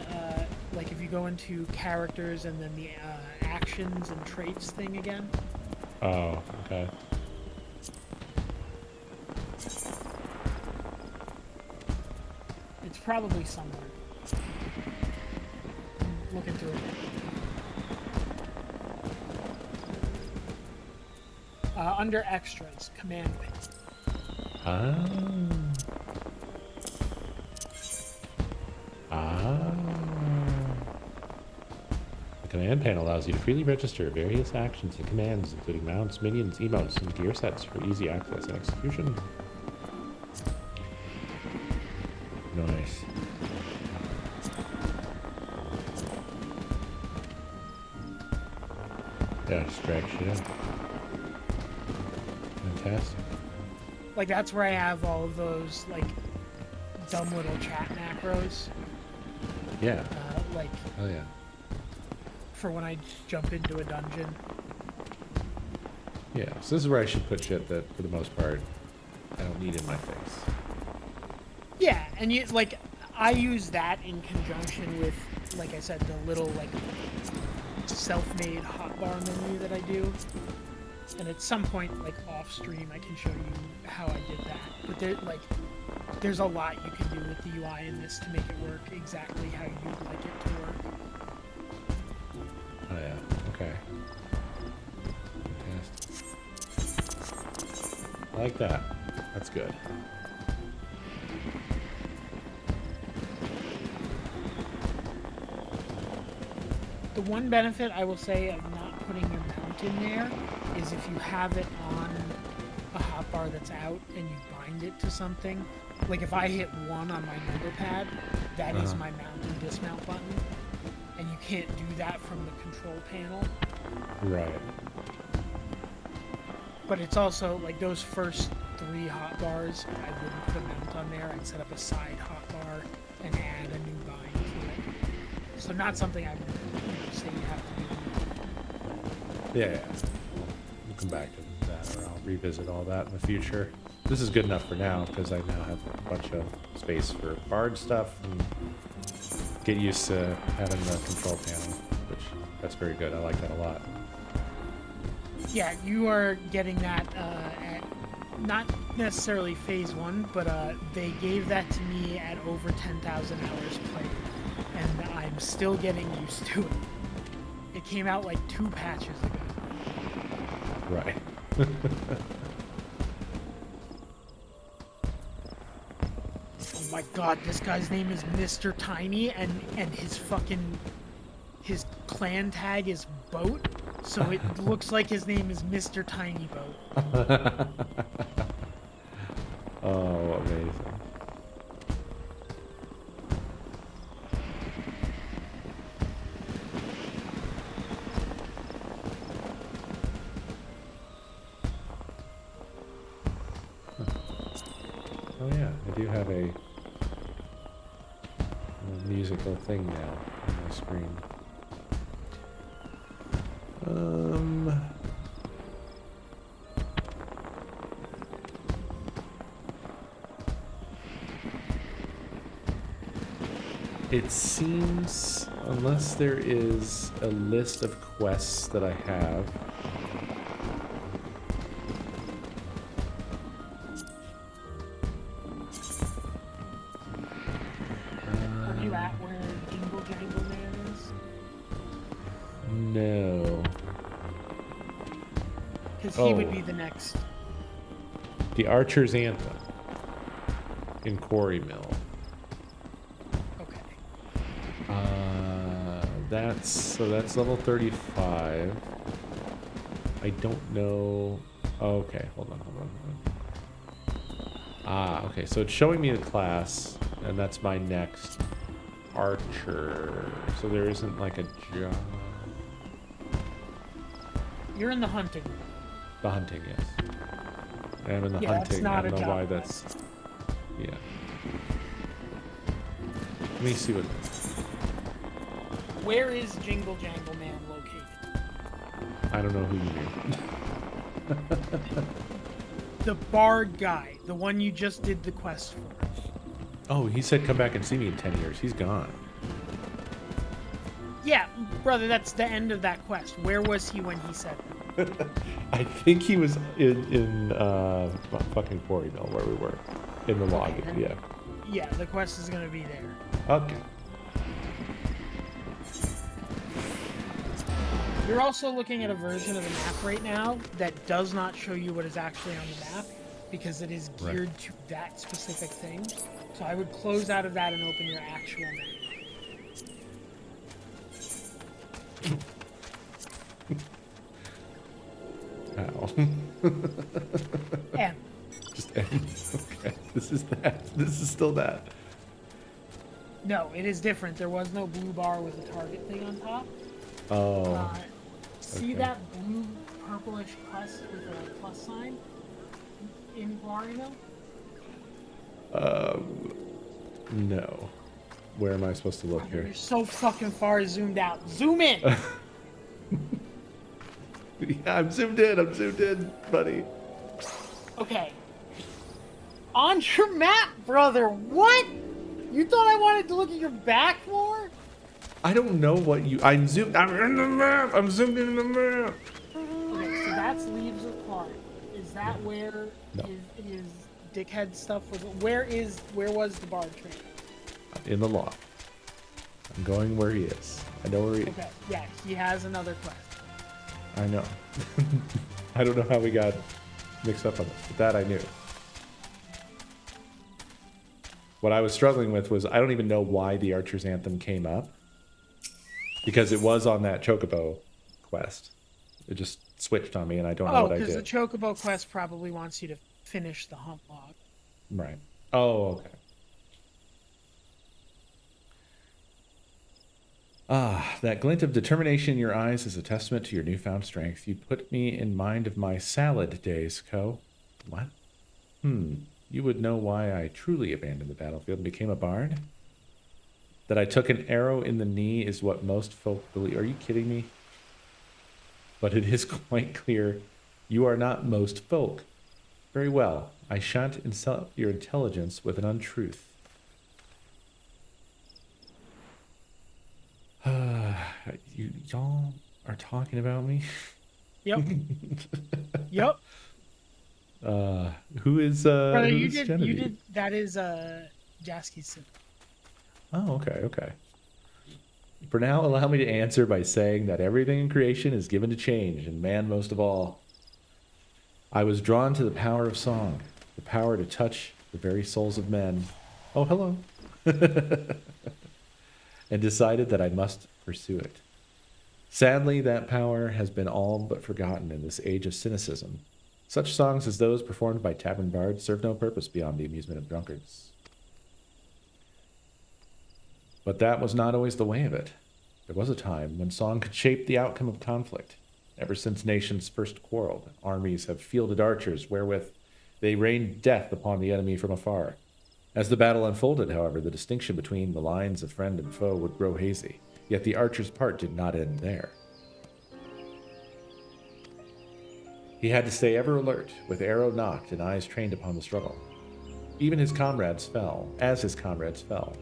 like if you go into characters and then the actions and traits thing again. Oh, okay. It's probably somewhere. I'm looking through it. Under extras, command pane. Ah. Ah. The command panel allows you to freely register various actions and commands, including mounts, minions, emotes, and gear sets for easy access and execution. Nice. Yeah, just drag shit in. Fantastic. Like that's where I have all of those like dumb little chat macros. Yeah. Like Oh yeah. for when I jump into a dungeon. Yeah. So this is where I should put shit that, for the most part, I don't need in my face. Yeah, and you like I use that in conjunction with, like I said, the little like self-made hotbar menu that I do. And at some point, like off stream, I can show you how I did that. But there's a lot you can do with the UI in this to make it work exactly how you'd like it to work. Oh yeah. Okay. Fantastic. I like that. That's good. The one benefit I will say of not putting your mount in there is if you have it on a hotbar that's out and you bind it to something. Like if I hit 1 on my number pad, that is my mount and dismount button. And you can't do that from the control panel. Right. But it's also like those first 3 hotbars, I wouldn't put a mount on there. I'd set up a side hotbar and add a new bind to it. So not something I would say you have to do. Yeah, yeah. We'll come back to that, or I'll revisit all that in the future. This is good enough for now, because I now have a bunch of space for bard stuff, and get used to having the control panel, which, that's very good. I like that a lot. Yeah, you are getting that at not necessarily phase 1, but they gave that to me at over 10,000 hours played, and I'm still getting used to it. It came out like 2 patches ago. Right. Oh my god, this guy's name is Mr. Tiny, and his clan tag is Boat, so it looks like his name is Mr. Tiny Boat. Oh, amazing. Oh yeah, I do have a musical thing now on my screen. It seems, unless there is a list of quests that I have. Are you at where Jingle Jangle Man is? No. Because he would be the next. The Archer's Anthem in Quarry Mill. Okay. That's level 35. I don't know. Okay, hold on. Ah, okay. So it's showing me the class, and that's my next Archer. So there isn't like a job. You're in the hunting. The hunting, yes. I am in the Yeah, that's hunting. I not don't a know job why that's. Yeah. Let me see what. Where is Jingle Jangle Man located? I don't know who you mean. The bard guy, the one you just did the quest for. Oh, he said come back and see me in 10 years. He's gone. Yeah, brother, that's the end of that quest. Where was he when he said that? I think he was in fucking Quarry Mill where we were. In the log, Okay, yeah. Yeah, the quest is going to be there. Okay. You're also looking at a version of the map right now that does not show you what is actually on the map because it is geared to that specific thing. So I would close out of that and open your actual map. Ow. M. Just end. Okay. This is that. This is still that. No, it is different. There was no blue bar with a target thing on top. Oh. See okay. that blue purplish quest with a plus sign in Quarrymill? No. Where am I supposed to look here? You're so fucking far zoomed out. Zoom in! Yeah, I'm zoomed in, buddy. Okay. On your map, brother. What? You thought I wanted to look at your back more? I don't know what you. I'm zoomed. I'm in the map. I'm zoomed in the map. Okay, so that's Leaves of Clark. Is that where his dickhead stuff was? Where was the bard train? In the law. I'm going where he is. I know where he is. Okay, yeah, he has another quest. I know. I don't know how we got mixed up on this, but that I knew. What I was struggling with was I don't even know why the Archer's Anthem came up. Because it was on that Chocobo quest. It just switched on me and I don't know what I did. Oh, because the Chocobo quest probably wants you to finish the hump log. Right. Oh, okay. Ah, that glint of determination in your eyes is a testament to your newfound strength. You put me in mind of my salad days, Co. What? You would know why I truly abandoned the battlefield and became a bard? That I took an arrow in the knee is what most folk believe. Are you kidding me? But it is quite clear you are not most folk. Very well. I shan't insult your intelligence with an untruth. Y'all are talking about me? Yep. Yep. Who is Brother, who you is did Genevieve? that is Jasky's sin. Oh, okay. For now, allow me to answer by saying that everything in creation is given to change, and man most of all. I was drawn to the power of song, the power to touch the very souls of men. Oh, hello. And decided that I must pursue it. Sadly, that power has been all but forgotten in this age of cynicism. Such songs as those performed by tavern bards serve no purpose beyond the amusement of drunkards. But that was not always the way of it. There was a time when song could shape the outcome of conflict. Ever since nations first quarreled, armies have fielded archers wherewith they rained death upon the enemy from afar. As the battle unfolded, however, the distinction between the lines of friend and foe would grow hazy, yet the archer's part did not end there. He had to stay ever alert, with arrow nocked and eyes trained upon the struggle. Even his comrades fell,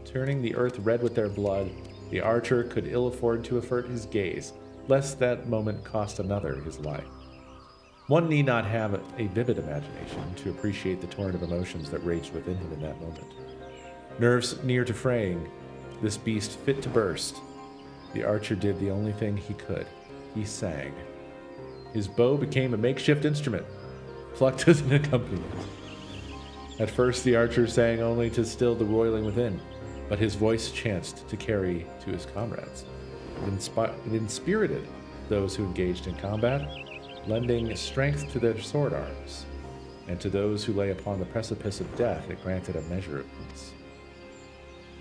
turning the earth red with their blood. The archer could ill afford to avert his gaze, lest that moment cost another his life. One need not have a vivid imagination to appreciate the torrent of emotions that raged within him in that moment. Nerves near to fraying, this beast fit to burst. The archer did the only thing he could. He sang. His bow became a makeshift instrument, plucked as an accompaniment. At first, the archer sang only to still the roiling within, but his voice chanced to carry to his comrades. It inspirited those who engaged in combat, lending strength to their sword arms, and to those who lay upon the precipice of death, it granted a measure of peace.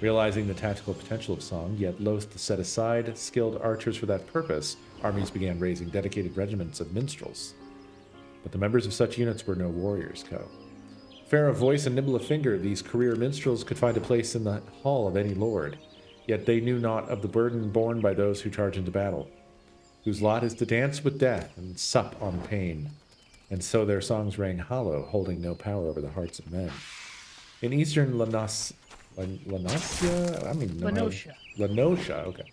Realizing the tactical potential of song, yet loath to set aside skilled archers for that purpose, armies began raising dedicated regiments of minstrels. But the members of such units were no warriors, Co. Fair of voice and nimble of finger, these career minstrels could find a place in the hall of any lord, yet they knew not of the burden borne by those who charge into battle, whose lot is to dance with death and sup on pain. and so their songs rang hollow, holding no power over the hearts of men. In eastern Lanosia, I mean, Lenosha. Lenosha, okay.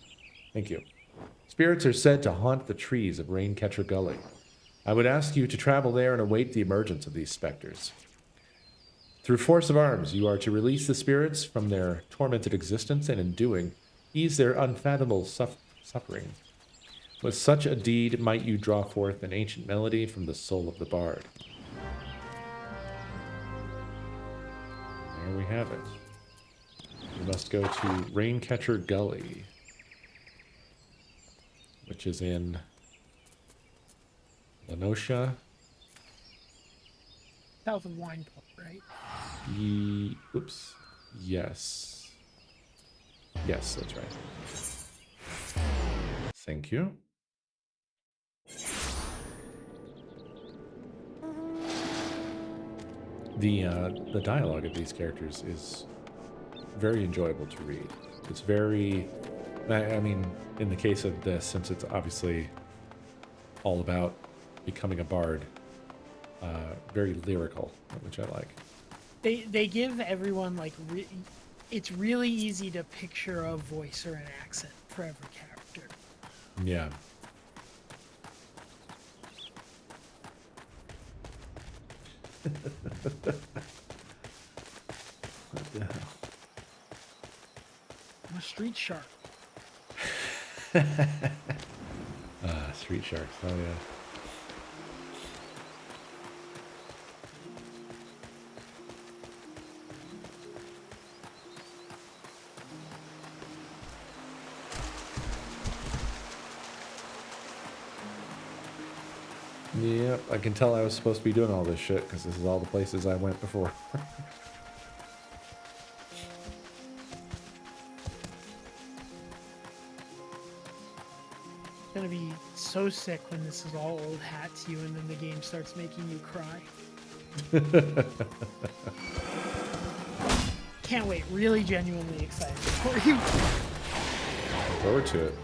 Thank you. Spirits are said to haunt the trees of Raincatcher Gully. I would ask you to travel there and await the emergence of these specters. Through force of arms, you are to release the spirits from their tormented existence, and in doing, ease their unfathomable suffering. With such a deed might you draw forth an ancient melody from the soul of the bard. There we have it. We must go to Raincatcher Gully, which is in Lenosha. South of Wineport, right? Oops. Yes. Yes, that's right. Thank you. The dialogue of these characters is very enjoyable to read. It's very, I mean, in the case of this, since it's obviously all about becoming a bard, very lyrical, which I like. They give everyone like it's really easy to picture a voice or an accent for every character. Yeah. What the hell? I'm a street shark. Street sharks. Oh yeah. Yep, I can tell I was supposed to be doing all this shit because this is all the places I went before. It's gonna be so sick when this is all old hat to you and then the game starts making you cry. Can't wait. Really genuinely excited for you. Look forward to it.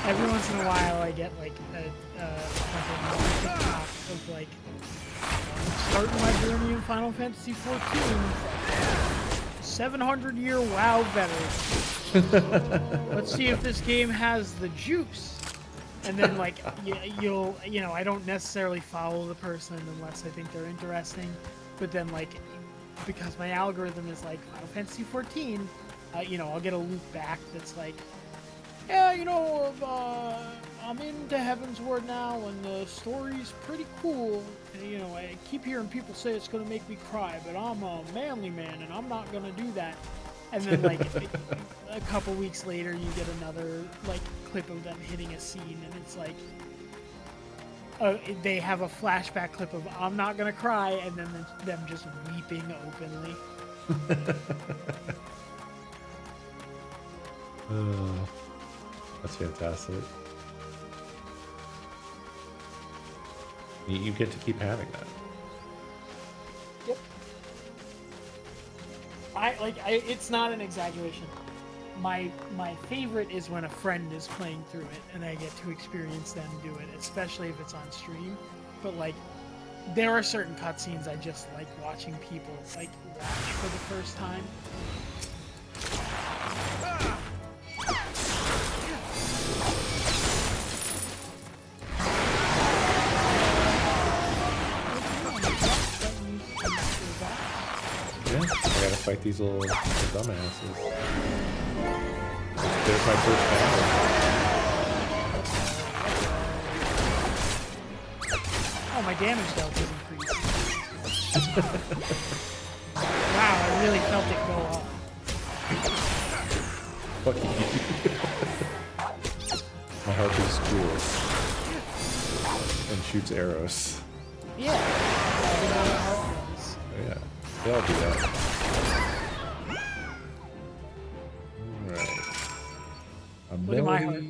Every once in a while I get like a TikTok of like starting my journey in Final Fantasy XIV. 700-year WoW veteran. Let's see if this game has the juice. And then like you'll I don't necessarily follow the person unless I think they're interesting, but then like because my algorithm is like Final Fantasy XIV, I'll get a loop back that's like, yeah, I'm into Heaven's Word now, and the story's pretty cool. And, I keep hearing people say it's gonna make me cry, but I'm a manly man, and I'm not gonna do that. And then, like, a couple weeks later, you get another, like, clip of them hitting a scene, and it's like, they have a flashback clip of I'm not gonna cry, and then them just weeping openly. That's fantastic. You get to keep having that. Yep. It's not an exaggeration. My favorite is when a friend is playing through it and I get to experience them do it, especially if it's on stream. But like, there are certain cutscenes I just like watching people like watch for the first time. Fight these little dumbasses. There's my first battle. Oh, my damage delta increased. Wow, I really felt it go up. Fuck you. My heart is cool. And shoots arrows. Yeah. Yeah, they all do that. Look at my heart.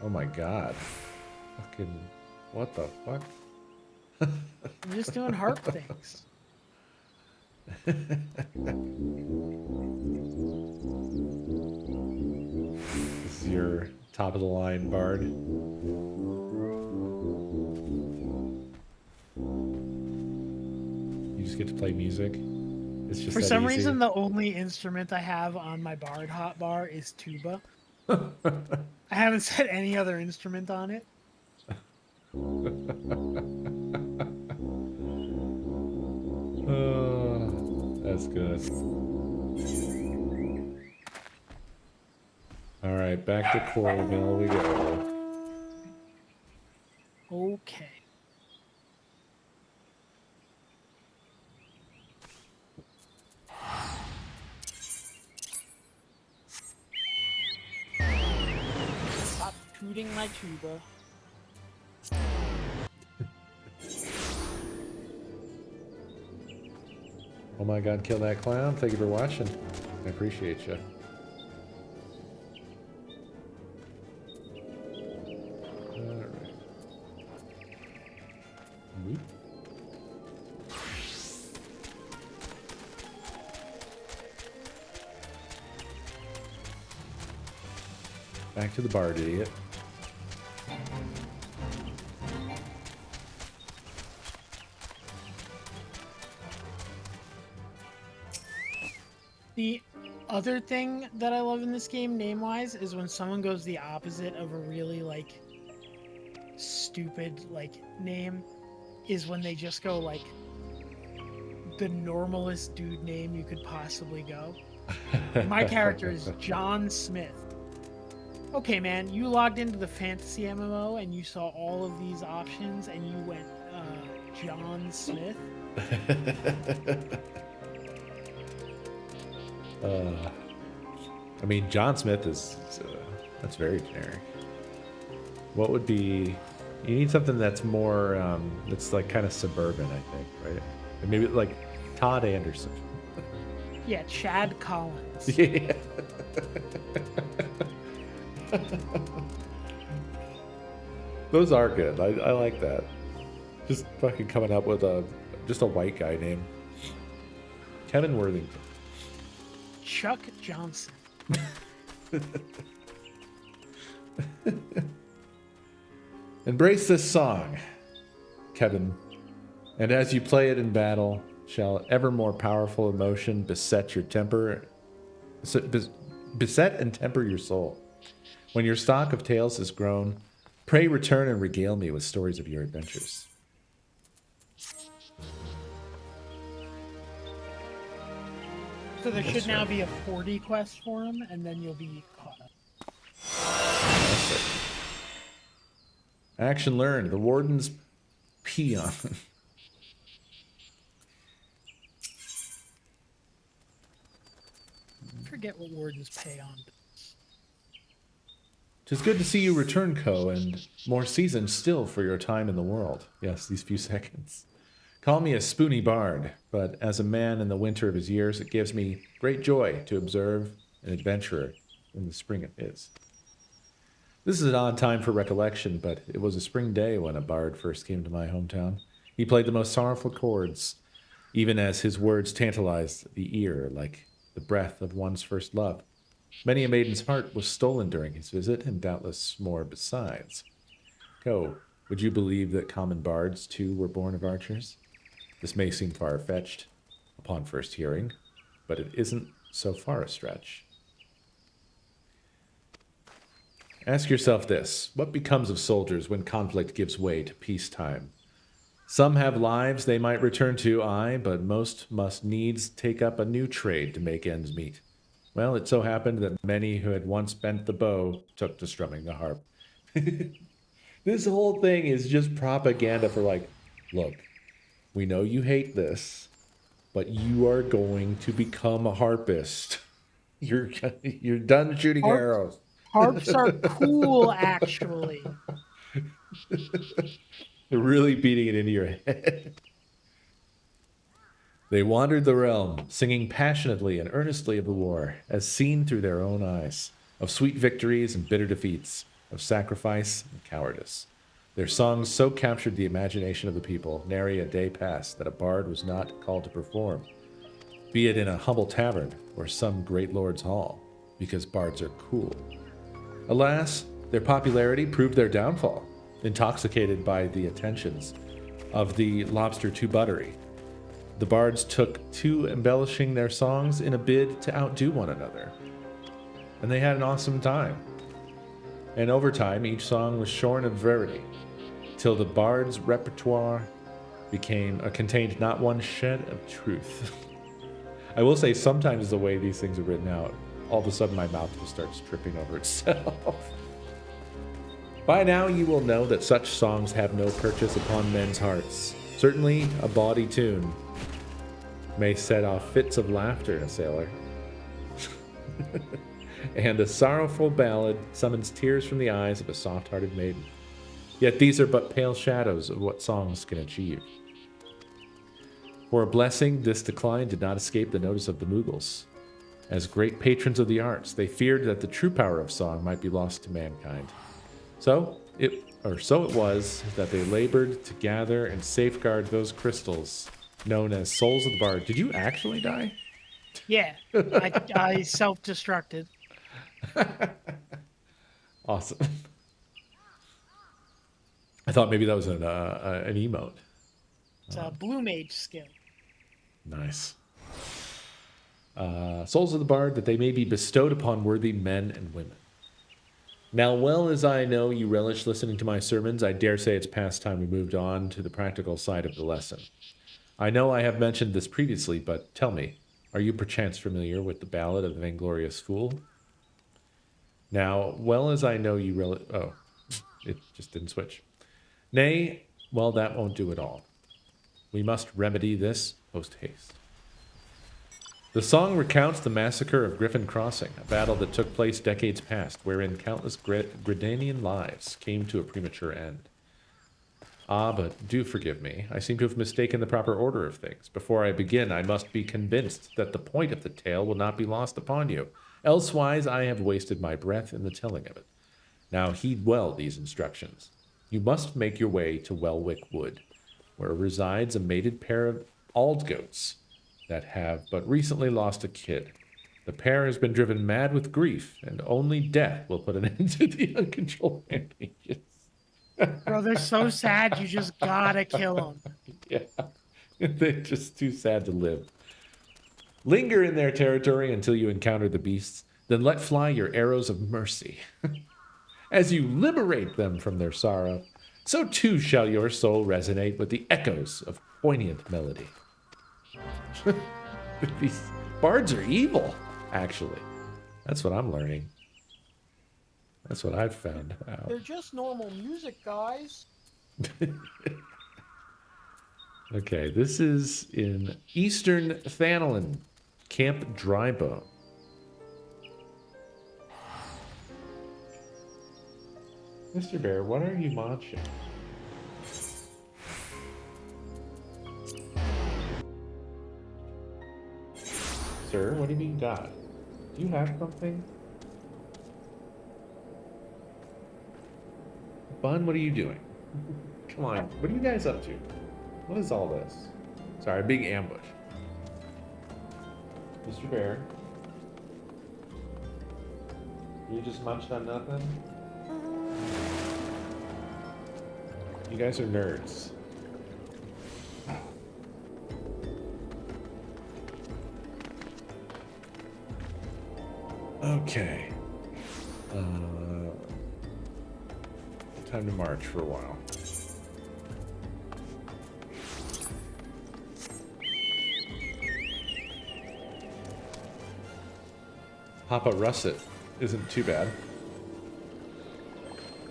Oh my god. Fucking, what the fuck? I'm just doing heart things. This is your top of the line bard. You just get to play music. It's just For that some easy. reason, the only instrument I have on my Bard hotbar is tuba. I haven't set any other instrument on it. That's good. All right, back to Coralville we go. Okay. Stop tooting my tuba. Oh my god, kill that clown. Thank you for watching. I appreciate you. Alright. Whoop. Back to the bard, idiot. The other thing that I love in this game, name-wise, is when someone goes the opposite of a really, like, stupid, like, name, is when they just go, like, the normalest dude name you could possibly go. My character is John Smith. Okay, man, you logged into the fantasy MMO and you saw all of these options and you went, John Smith? I mean, John Smith is that's very generic. What would be? You need something that's more, that's like kind of suburban, I think, right? And maybe like Todd Anderson. Yeah, Chad Collins. Yeah. Those are good. I like that. Just fucking coming up with just a white guy name. Kevin Worthington. Chuck Johnson. Embrace this song, Kevin, and as you play it in battle, shall ever more powerful emotion beset your temper, beset and temper your soul. When your stock of tales has grown, pray return and regale me with stories of your adventures. So there should now be a 40 quest for him, and then you'll be caught up. Action learned. The Warden's Peon. Forget what wardens pay on. 'Tis good to see you return, Co, and more seasoned still for your time in the world. Yes, these few seconds. Call me a spoony bard, but as a man in the winter of his years, it gives me great joy to observe an adventurer in the spring of his. This is an odd time for recollection, but it was a spring day when a bard first came to my hometown. He played the most sorrowful chords, even as his words tantalized the ear like the breath of one's first love. Many a maiden's heart was stolen during his visit, and doubtless more besides. Co, would you believe that common bards, too, were born of archers? This may seem far-fetched upon first hearing, but it isn't so far a stretch. Ask yourself this: what becomes of soldiers when conflict gives way to peacetime? Some have lives they might return to, aye, but most must needs take up a new trade to make ends meet. Well, it so happened that many who had once bent the bow took to strumming the harp. This whole thing is just propaganda for like, look, we know you hate this, but you are going to become a harpist. You're done shooting arrows. Harps are cool, actually. They're really beating it into your head. They wandered the realm, singing passionately and earnestly of the war, as seen through their own eyes, of sweet victories and bitter defeats, of sacrifice and cowardice. Their songs so captured the imagination of the people, nary a day passed that a bard was not called to perform, be it in a humble tavern or some great lord's hall, because bards are cool. Alas, Their popularity proved their downfall, intoxicated by the attentions of the lobster too buttery. The bards took to embellishing their songs in a bid to outdo one another. And they had an awesome time. And over time, each song was shorn of verity, till the bard's repertoire contained not one shed of truth. I will say, sometimes the way these things are written out, all of a sudden my mouth just starts tripping over itself. By now you will know that such songs have no purchase upon men's hearts. Certainly a bawdy tune may set off fits of laughter in a sailor. And a sorrowful ballad summons tears from the eyes of a soft-hearted maiden. Yet these are but pale shadows of what songs can achieve. For a blessing, this decline did not escape the notice of the Mughals. As great patrons of the arts, they feared that the true power of song might be lost to mankind. So it was that they labored to gather and safeguard those crystals known as souls of the bard. Did you actually die? Yeah, I self-destructed. Awesome. I thought maybe that was an emote. It's a blue mage skill. Nice. Souls of the bard, that they may be bestowed upon worthy men and women. Now, well as I know you relish listening to my sermons, I dare say it's past time we moved on to the practical side of the lesson. I know I have mentioned this previously, but tell me, are you perchance familiar with the ballad of the Vainglorious Fool? Now, well as I know you oh, it just didn't switch. Nay, well, that won't do at all. We must remedy this post haste. The song recounts the massacre of Griffin Crossing, a battle that took place decades past, wherein countless Gridanian lives came to a premature end. Ah, but do forgive me. I seem to have mistaken the proper order of things. Before I begin, I must be convinced that the point of the tale will not be lost upon you. Elsewise, I have wasted my breath in the telling of it. Now heed well these instructions. You must make your way to Welwick Wood, where resides a mated pair of aldgoats that have but recently lost a kid. The pair has been driven mad with grief, and only death will put an end to the uncontrolled rampages. Bro, they're so sad, you just gotta kill them. Yeah, they're just too sad to live. Linger in their territory until you encounter the beasts, then let fly your arrows of mercy. As you liberate them from their sorrow, so too shall your soul resonate with the echoes of poignant melody. These bards are evil, actually. That's what I'm learning. That's what I've found out. They're just normal music, guys. Okay, this is in Eastern Thanalan, Camp Drybone. Mr. Bear, what are you munching? Sir, what do you mean God? Do you have something? Bun, what are you doing? Come on, what are you guys up to? What is all this? Sorry, big ambush. Mr. Bear? You just munched on nothing? You guys are nerds. Okay. Time to march for a while. Papa Russet isn't too bad.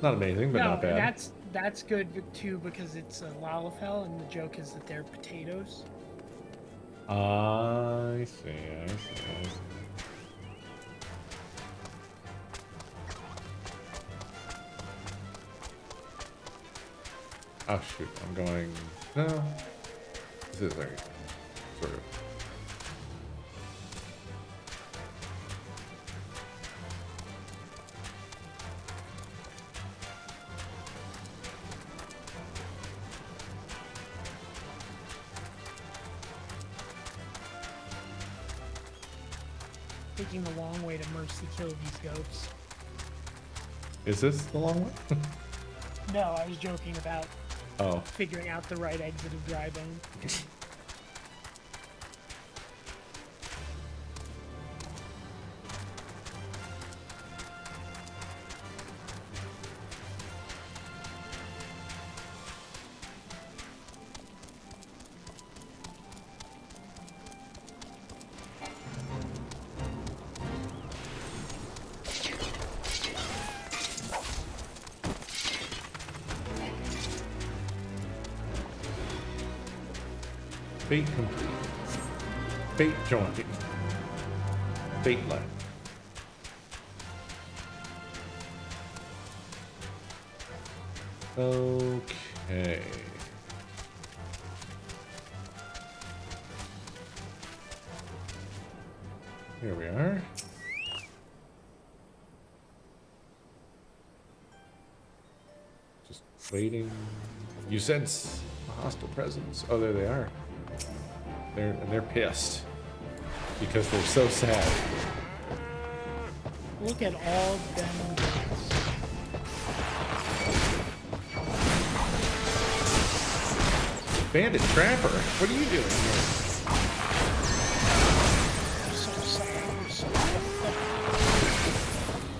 Not amazing, but not bad. That's good too because it's a Lalafell, and the joke is that they're potatoes. I see. Oh shoot, I'm going... No. This is like... Sort of. Taking the long way to mercy kill these goats. Is this the long one? No, I was joking about Oh. figuring out the right exit of dry bone. Fate complete. Fate joined. Fate left. Okay. Here we are. Just waiting. You sense a hostile presence. Oh, there they are. They're pissed because they're so sad. Look at all them. Bandit Trapper, what are you doing here? So sad. So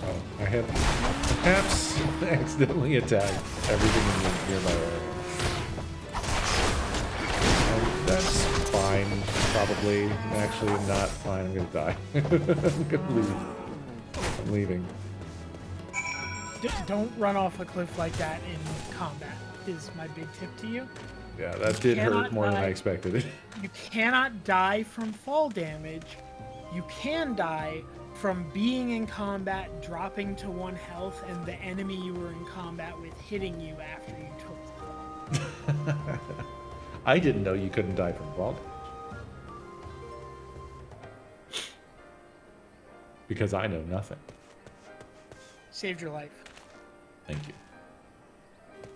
Oh, I have perhaps accidentally attacked everything in the nearby area. And that's fine, probably. Actually, not fine. I'm gonna die. I'm gonna leave. I'm leaving. Don't run off a cliff like that in combat, is my big tip to you. Yeah, that did hurt Cannot more than I die. expected. You cannot die from fall damage. You can die from being in combat, dropping to 1 health, and the enemy you were in combat with hitting you after you took the fall. I didn't know you couldn't die from fall damage. Because I know nothing. Saved your life. Thank you.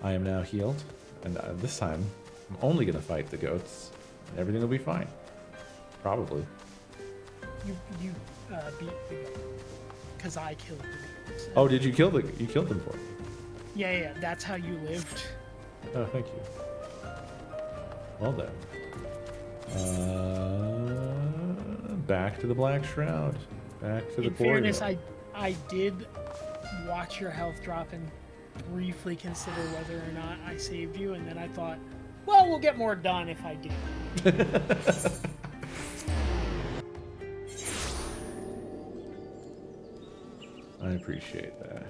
I am now healed, and this time I'm only gonna fight the goats, and everything will be fine. Probably. You beat the goat. Because I killed the goats. Oh, did you kill the? You killed them for me. Yeah, that's how you lived. Oh, thank you. Well then. Back to the Black Shroud. Back to the In fairness, corridor. I did watch your health drop and briefly consider whether or not I saved you, and then I thought, well, we'll get more done if I do. I appreciate that.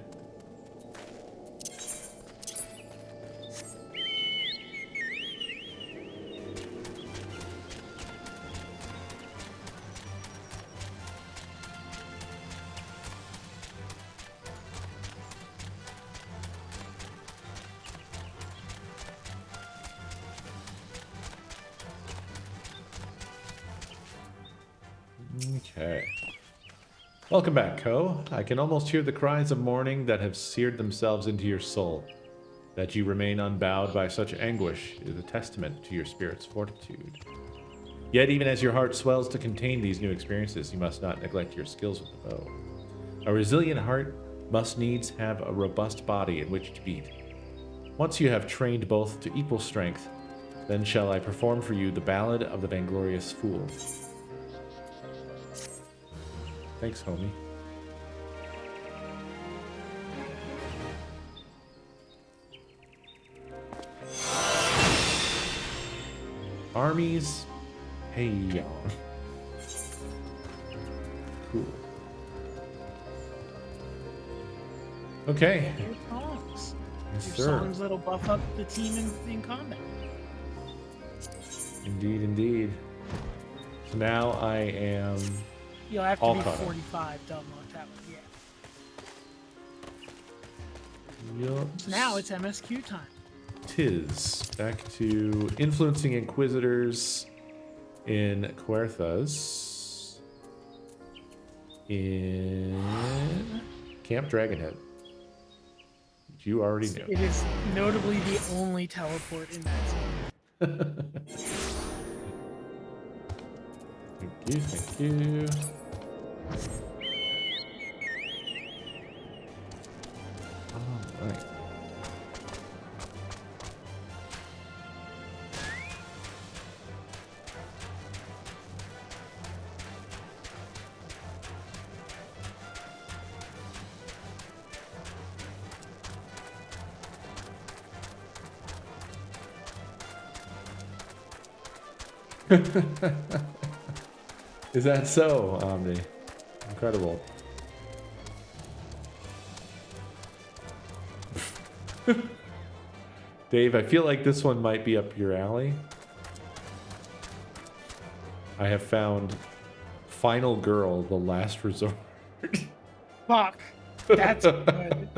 Okay. Welcome back, Ko. I can almost hear the cries of mourning that have seared themselves into your soul. That you remain unbowed by such anguish is a testament to your spirit's fortitude. Yet even as your heart swells to contain these new experiences, you must not neglect your skills with the bow. A resilient heart must needs have a robust body in which to beat. Once you have trained both to equal strength, then shall I perform for you the Ballad of the Vainglorious Fool. Thanks, homie. Armies, hey y'all. Cool. Okay. Your songs. Yes, Your sir. songs that'll buff up the team in combat. Indeed, indeed. So now I am You'll have to all be caught up. 45 to unlock that one, yeah. Yup. So now it's MSQ time. Tis back to influencing inquisitors in Querthas in Camp Dragonhead. Which you already knew. It is notably the only teleport in that zone. Thank you, thank you. Nice. Is that so, Omni? Incredible. Dave, I feel like this one might be up your alley. I have found Final Girl, The Last Resort. Fuck. That's good.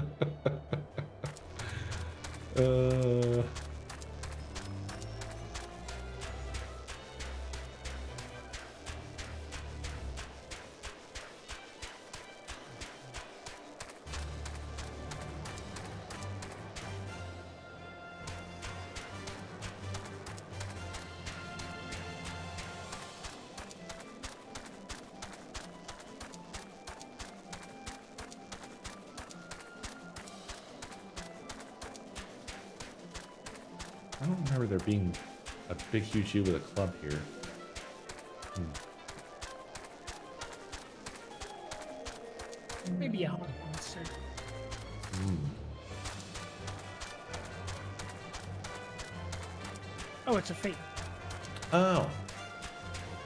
I don't remember there being a big, huge U with a club here. Maybe a hot monster. Oh, it's a fate. Oh.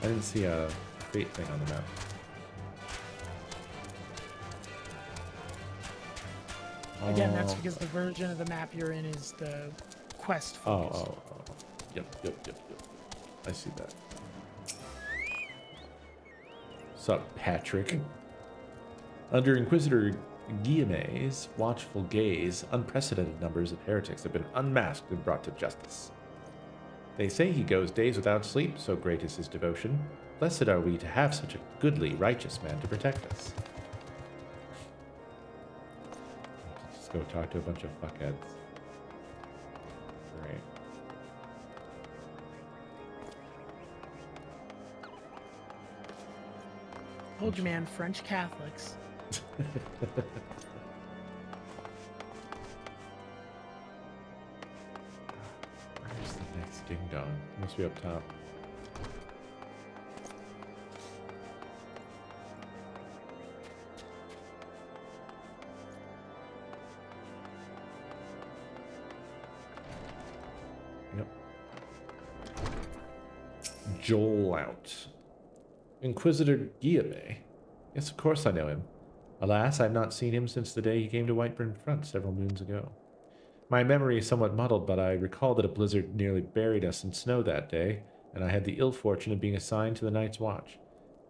I didn't see a fate thing on the map. Again, that's because the version of the map you're in is the quest focus. Oh. Yep. I see that. Sup, Patrick? Under Inquisitor Guillemet's watchful gaze, unprecedented numbers of heretics have been unmasked and brought to justice. They say he goes days without sleep, so great is his devotion. Blessed are we to have such a goodly, righteous man to protect us. Just go talk to a bunch of fuckheads. Great. Told you, man, French Catholics. Where's the next ding dong? Must be up top. Yep. Joel out. Inquisitor Guillemet. Yes, of course I know him. Alas, I have not seen him since the day he came to Whiteburn Front several moons ago. My memory is somewhat muddled, but I recall that a blizzard nearly buried us in snow that day, and I had the ill fortune of being assigned to the night's watch.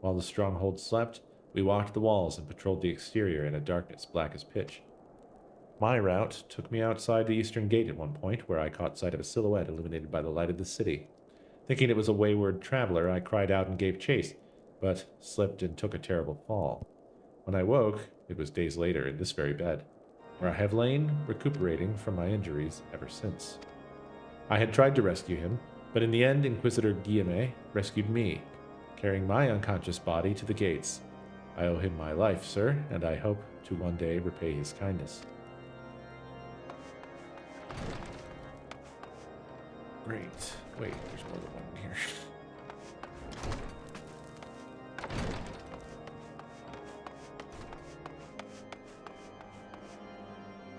While the stronghold slept, we walked the walls and patrolled the exterior in a darkness black as pitch. My route took me outside the eastern gate at one point, where I caught sight of a silhouette illuminated by the light of the city. Thinking it was a wayward traveler, I cried out and gave chase, but slipped and took a terrible fall. When I woke, it was days later in this very bed, where I have lain recuperating from my injuries ever since. I had tried to rescue him, but in the end Inquisitor Guillemet rescued me, carrying my unconscious body to the gates. I owe him my life, sir, and I hope to one day repay his kindness. Great. Wait, there's more than one in here.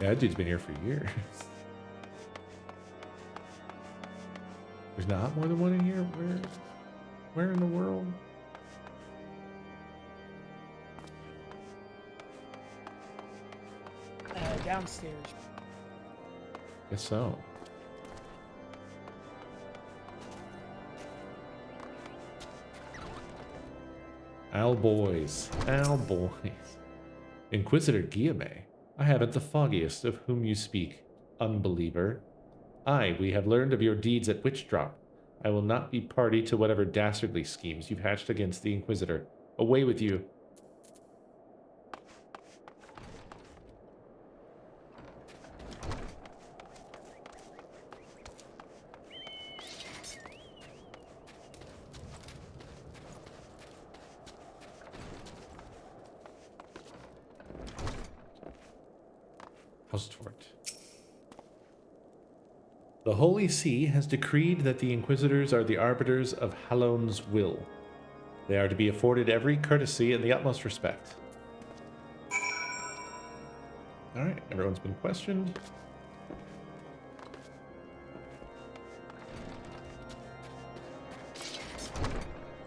Yeah, that dude's been here for years. There's not more than one in here? Where in the world? Downstairs. Guess so. Al boys. Inquisitor Guillemet. I haven't the foggiest of whom you speak, unbeliever. Aye, we have learned of your deeds at Witchdrop. I will not be party to whatever dastardly schemes you've hatched against the Inquisitor. Away with you. How's Tort? The Holy See has decreed that the Inquisitors are the arbiters of Hallone's will. They are to be afforded every courtesy and the utmost respect. Alright, everyone's been questioned.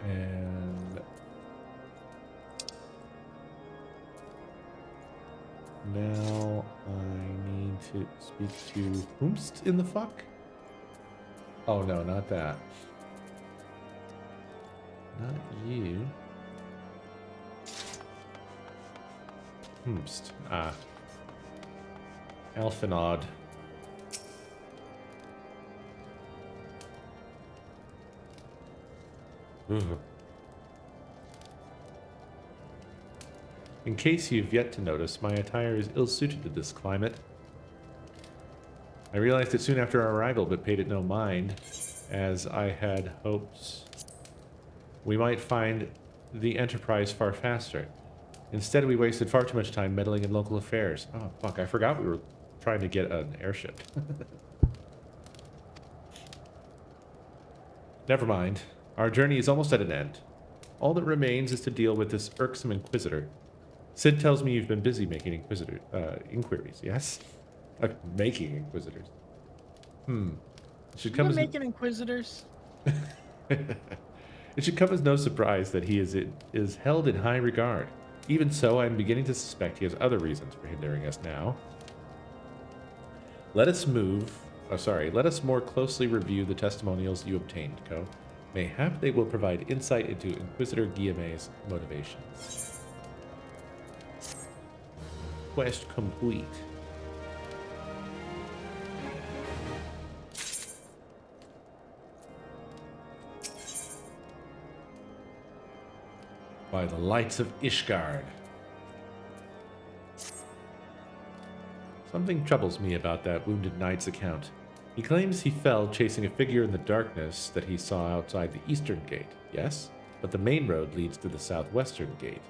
And now I need to speak to whomst in the fuck? Oh no, not that. Not you. Whomst. Ah. Alphanod. Ugh. In case you've yet to notice, my attire is ill-suited to this climate. I realized it soon after our arrival, but paid it no mind, as I had hopes we might find the Enterprise far faster. Instead, we wasted far too much time meddling in local affairs. Oh, fuck, I forgot we were trying to get an airship. Never mind. Our journey is almost at an end. All that remains is to deal with this irksome Inquisitor. Sid tells me you've been busy making inquiries, yes? Making Inquisitors. It should come as making Inquisitors? It should come as no surprise that he is held in high regard. Even so, I am beginning to suspect he has other reasons for hindering us now. Let us more closely review the testimonials you obtained, Co. Mayhap they will provide insight into Inquisitor Guillemets' motivations. Quest complete. By the lights of Ishgard. Something troubles me about that wounded knight's account. He claims he fell chasing a figure in the darkness that he saw outside the eastern gate, yes? But the main road leads to the southwestern gate.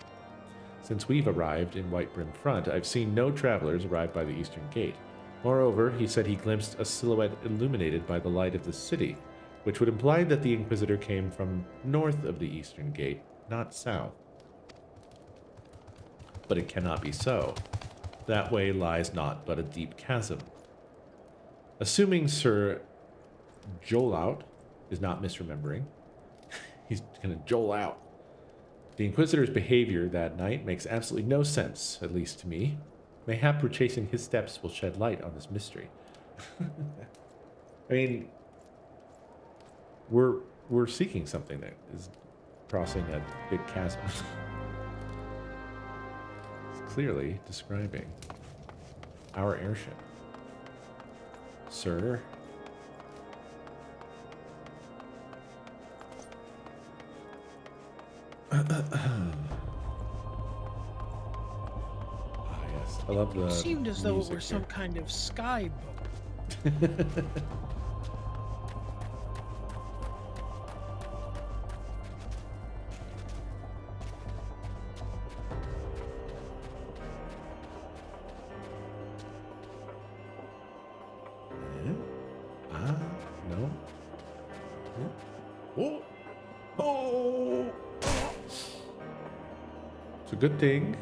Since we've arrived in White Brim Front, I've seen no travelers arrive by the eastern gate. Moreover, he said he glimpsed a silhouette illuminated by the light of the city, which would imply that the Inquisitor came from north of the eastern gate, not south. But it cannot be so. That way lies naught but a deep chasm. Assuming Sir Jolaut is not misremembering, he's gonna Jol out. The Inquisitor's behavior that night makes absolutely no sense, at least to me. Mayhap retracing his steps will shed light on this mystery. I mean, we're seeking something that is crossing a big chasm. It's clearly describing our airship. Sir? Ah, yes. I love the It seemed as though it were music some here. kind of sky boat. No. Oh. Oh. It's a good thing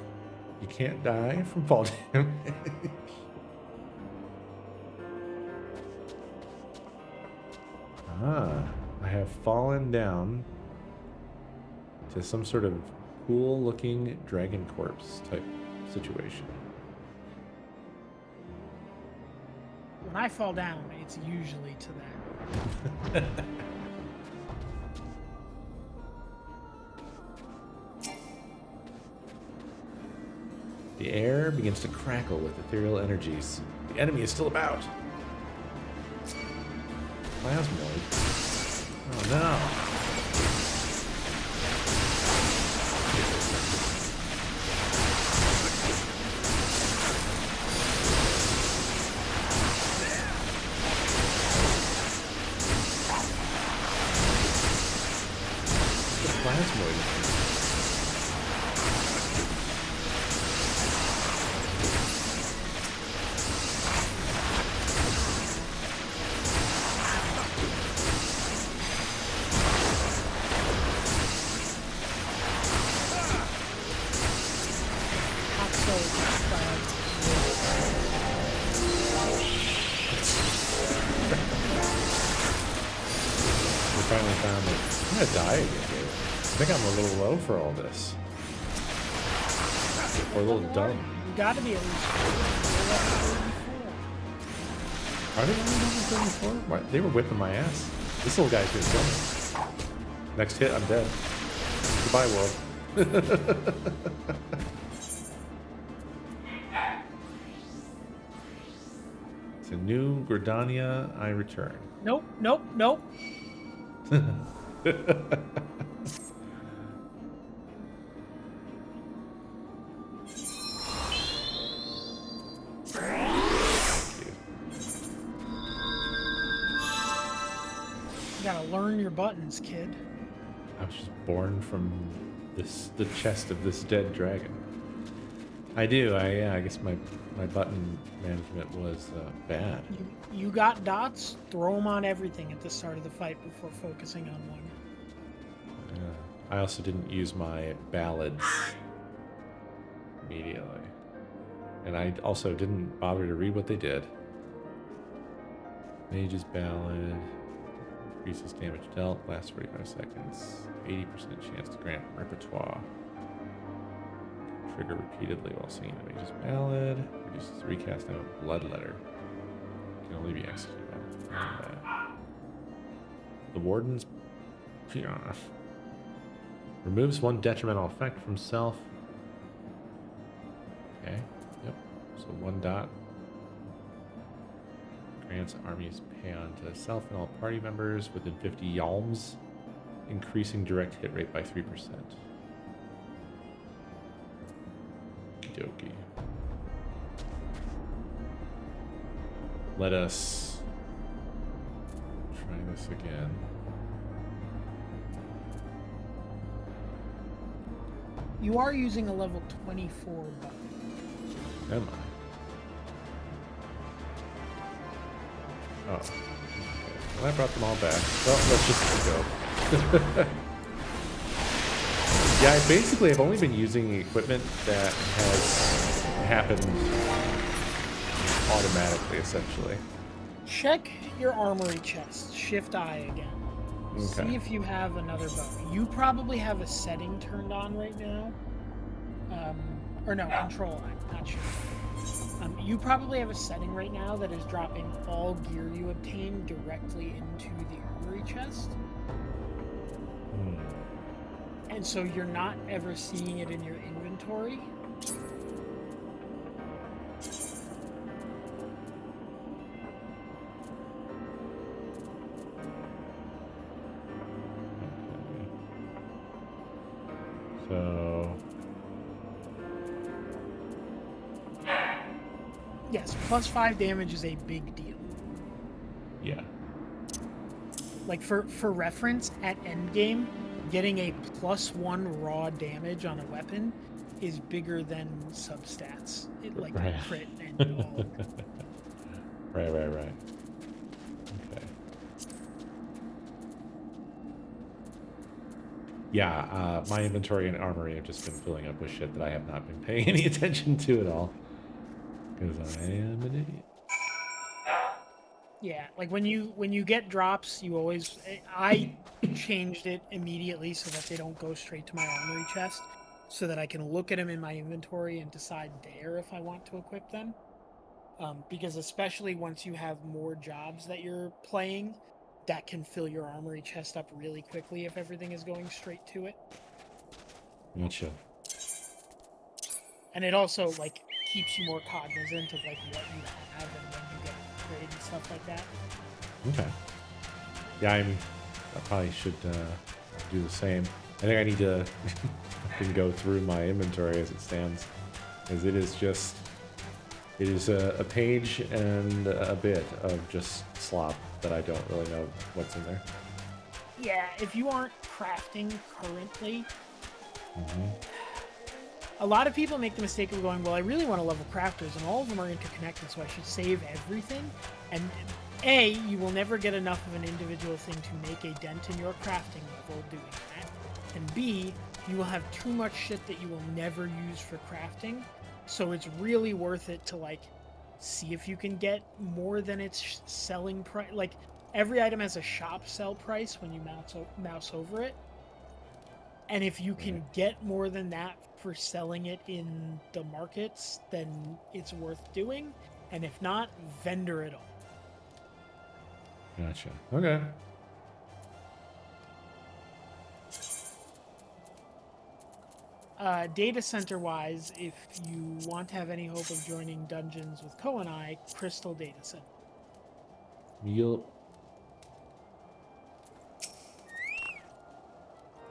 you can't die from fall damage. I have fallen down to some sort of cool looking dragon corpse type situation. When I fall down, it's usually to that. The air begins to crackle with ethereal energies. The enemy is still about. Plasmoid. Oh no. Plasmoid. finally found it. I'm gonna die again, dude. I think I'm a little low for all this. Or a little dumb. You gotta be at least 34. Are they only level 34? Why? They were whipping my ass. This little guy's gonna kill me. Next hit, I'm dead. Goodbye, world. To New Gridania, I return. Nope, nope, nope. You gotta learn your buttons, kid. I was just born from the chest of this dead dragon. I do. I guess my button management was bad. You got dots. Throw them on everything at the start of the fight before focusing on one. I also didn't use my ballads immediately, and I also didn't bother to read what they did. Mage's ballad increases damage dealt, lasts 45 seconds, 80% chance to grant repertoire. Trigger repeatedly while singing the Mage's ballad. Reduces recast time of blood letter. Can only be executed on the Warden's. Removes one detrimental effect from self. Okay. Yep. So 1 dot. Grants armies payon to self and all party members within 50 yalms, increasing direct hit rate by 3%. Okey-dokey. Let us try this again. You are using a level 24 button. Am I? Oh. Okay. Well, I brought them all back. Well, let's just go. Yeah, I basically have only been using equipment that has happened automatically, essentially. Check your armory chest. Shift I again. Okay. See if you have another bow. You probably have a setting turned on right now. Or no, control I, not sure. You probably have a setting right now that is dropping all gear you obtain directly into the armory chest. And so you're not ever seeing it in your inventory. So Yes, +5 damage is a big deal. yeah. Like for reference, at endgame, getting a +1 raw damage on a weapon is bigger than substats. Like Right. crit and all. Right. Okay. Yeah, my inventory and armory have just been filling up with shit that I have not been paying any attention to at all. Because I am an idiot. Yeah, like when you get drops, you always I changed it immediately so that they don't go straight to my armory chest, so that I can look at them in my inventory and decide there if I want to equip them. Because especially once you have more jobs that you're playing, that can fill your armory chest up really quickly if everything is going straight to it. Gotcha. And it also like keeps you more cognizant of like what you have and when you get upgrades and stuff like that. Okay. Yeah, I probably should do the same. I think I need to go through my inventory as it stands, because it is a page and a bit of just slop that I don't really know what's in there. Yeah, if you aren't crafting currently, a lot of people make the mistake of going, well, I really want to level crafters, and all of them are interconnected, so I should save everything. And A, you will never get enough of an individual thing to make a dent in your crafting level doing that. And B, you will have too much shit that you will never use for crafting, so it's really worth it to, like, see if you can get more than its selling price. Like, every item has a shop sell price when you mouse over it. And if you can get more than that for selling it in the markets, then it's worth doing. And if not, vendor it all. Gotcha. Okay. Data center wise, if you want to have any hope of joining Dungeons with Co and I, Crystal Data Center. You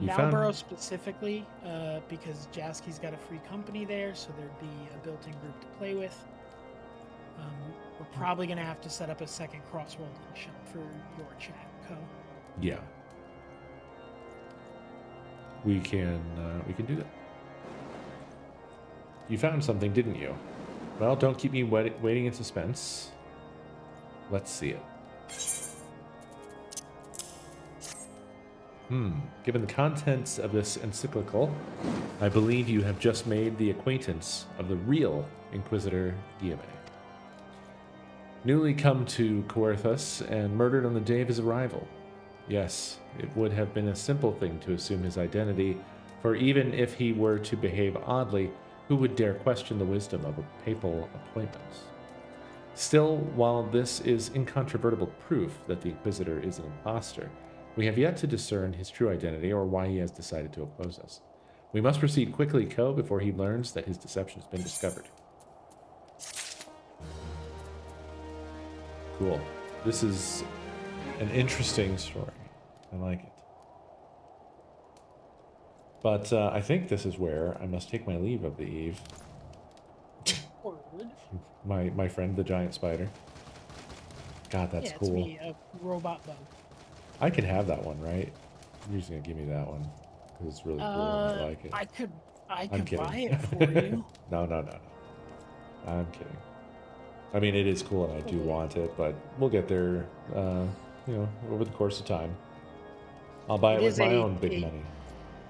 Malboro specifically, because Jasky's got a free company there, so there'd be a built-in group to play with. We're probably going to have to set up a second Crossworld shop for your chat, Co. Yeah. We can do that. You found something, didn't you? Well, don't keep me waiting in suspense. Let's see it. Given the contents of this encyclical, I believe you have just made the acquaintance of the real Inquisitor Guillaume. Newly come to Coerthus and murdered on the day of his arrival. Yes, it would have been a simple thing to assume his identity, for even if he were to behave oddly, who would dare question the wisdom of a papal appointment? Still, while this is incontrovertible proof that the Inquisitor is an impostor, we have yet to discern his true identity or why he has decided to oppose us. We must proceed quickly, Co, before he learns that his deception has been discovered. Cool. This is an interesting story. I like it. But I think this is where I must take my leave of the Eve. my friend, the giant spider. God, that's cool. It's me, a robot bug. I can have that one, right? You're just gonna give me that one because it's really cool. And I like it. I could kidding. buy it for you. No. I'm kidding. I mean, it is cool, and I do want it, but we'll get there. Over the course of time. I'll buy it with my own big money.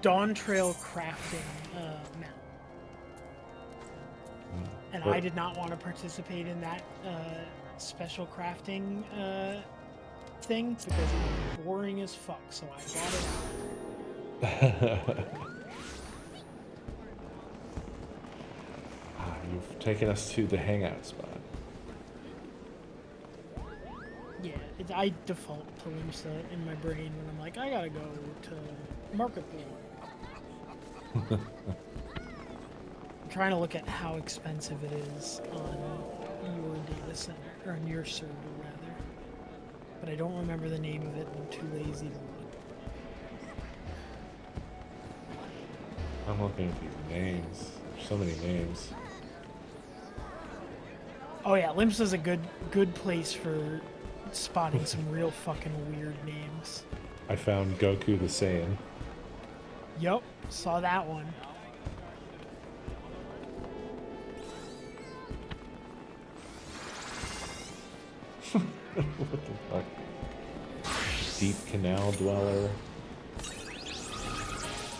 Dawn Trail crafting mount. And I did not want to participate in that special crafting thing because it was boring as fuck, so I bought it. You've taken us to the hangout spot. Yeah, I default to Limsa in my brain when I'm like, I gotta go to Marketplace. I'm trying to look at how expensive it is on your data center, or on your server rather. But I don't remember the name of it and I'm too lazy to look. I'm looking at these names. There's so many names. Oh yeah, Limsa's a good place for spotting some real fucking weird names. I found Goku the Saiyan. Yup, saw that one. What the fuck? Deep Canal Dweller. I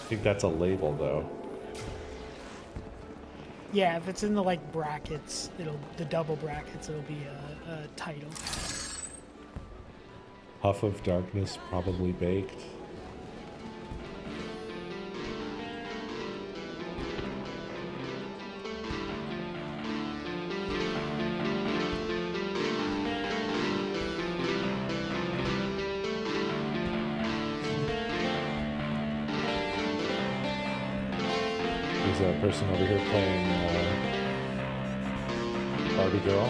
think that's a label, though. Yeah, if it's in the like brackets, the double brackets, it'll be a title. Huff of Darkness, probably baked. There's a person over here playing Barbie Girl.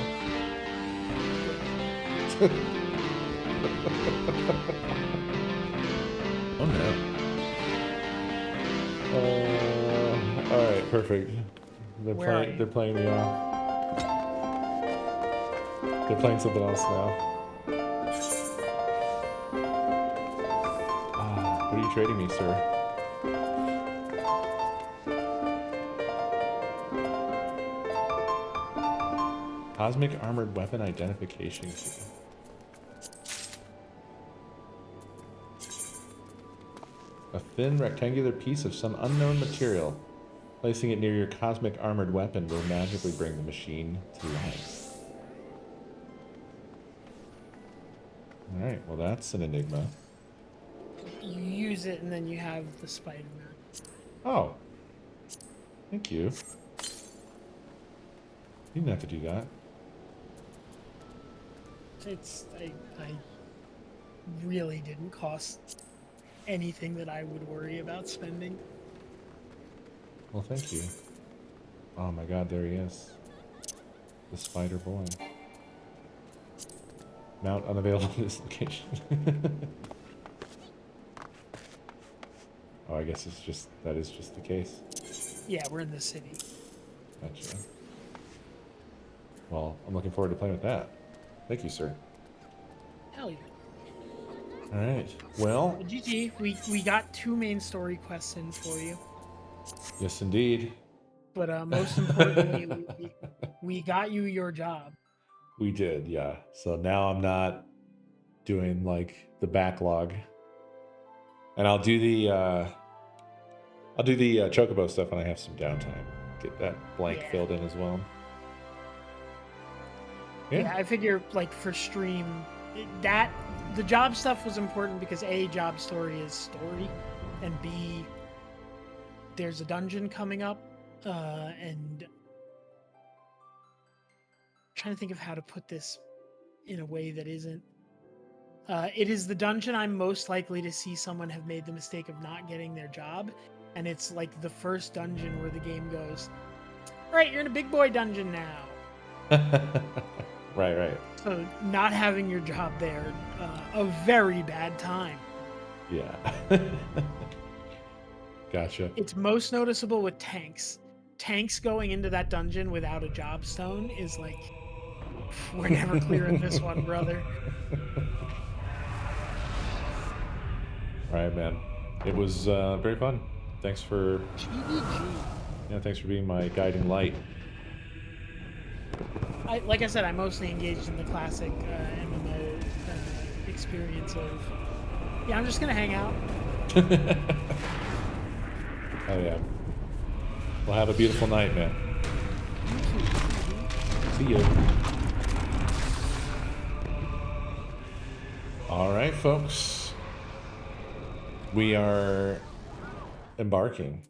Oh no. Alright, perfect. They're playing me off. They're playing something else now. What are you trading me, sir? Cosmic Armored Weapon Identification Key. A thin rectangular piece of some unknown material. Placing it near your cosmic armored weapon will magically bring the machine to life. right, well that's an enigma. You use it and then you have the Spider-Man. Oh. Thank you. You didn't have to do that. I really didn't cost anything that I would worry about spending. Well, thank you. Oh my god, there he is. The spider boy. Mount unavailable in this location. Oh, I guess that is just the case. Yeah, we're in the city. Gotcha. Well, I'm looking forward to playing with that. Thank you, sir. Hell yeah. All right. Well, Well, GG, we got 2 main story quests in for you. yes, indeed. But most importantly, we got you your job. We did, yeah. So now I'm not doing like the backlog, and I'll do the chocobo stuff when I have some downtime. Get that blank filled in as well. Yeah, I figure like for stream, the job stuff was important because A, job story is story, and B, there's a dungeon coming up, and I'm trying to think of how to put this in a way that isn't. It is the dungeon I'm most likely to see someone have made the mistake of not getting their job, and it's like the first dungeon where the game goes, all right, you're in a big boy dungeon now. Right. So not having your job there, a very bad time. Yeah. Gotcha. It's most noticeable with tanks. Tanks going into that dungeon without a job stone is like, we're never clearing this one, brother. All right, man. It was very fun. Thanks for thanks for being my guiding light. Like I said, I mostly engaged in the classic MMO experience of, yeah, I'm just gonna hang out. Oh yeah. Well, have a beautiful night, man. See you. All right, folks. We are embarking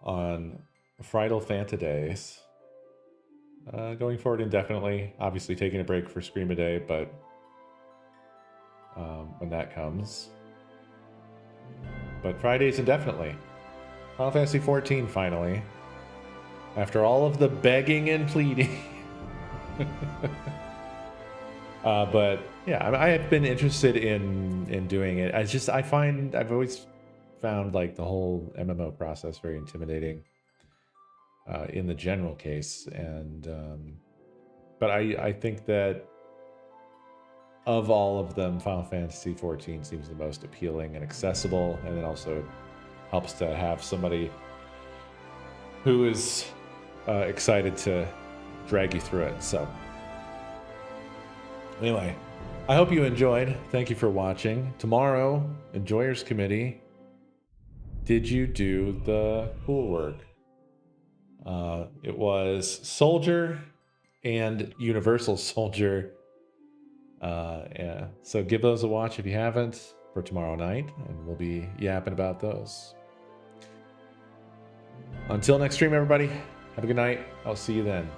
on Fridal Fantaday. Going forward indefinitely. Obviously taking a break for Scream a Day, but when that comes. But Fridays indefinitely. Final Fantasy XIV finally. After all of the begging and pleading. But yeah, I have been interested in doing it. I've always found like the whole MMO process very intimidating in the general case, and but I think that of all of them, Final Fantasy XIV seems the most appealing and accessible, and it also helps to have somebody who is excited to drag you through it. So anyway, I hope you enjoyed. Thank you for watching. Tomorrow, Enjoyers Committee. Did you do the pool work? It was Soldier and Universal Soldier. Yeah. So give those a watch if you haven't for tomorrow night, and we'll be yapping about those. Until next stream, everybody, have a good night. I'll see you then.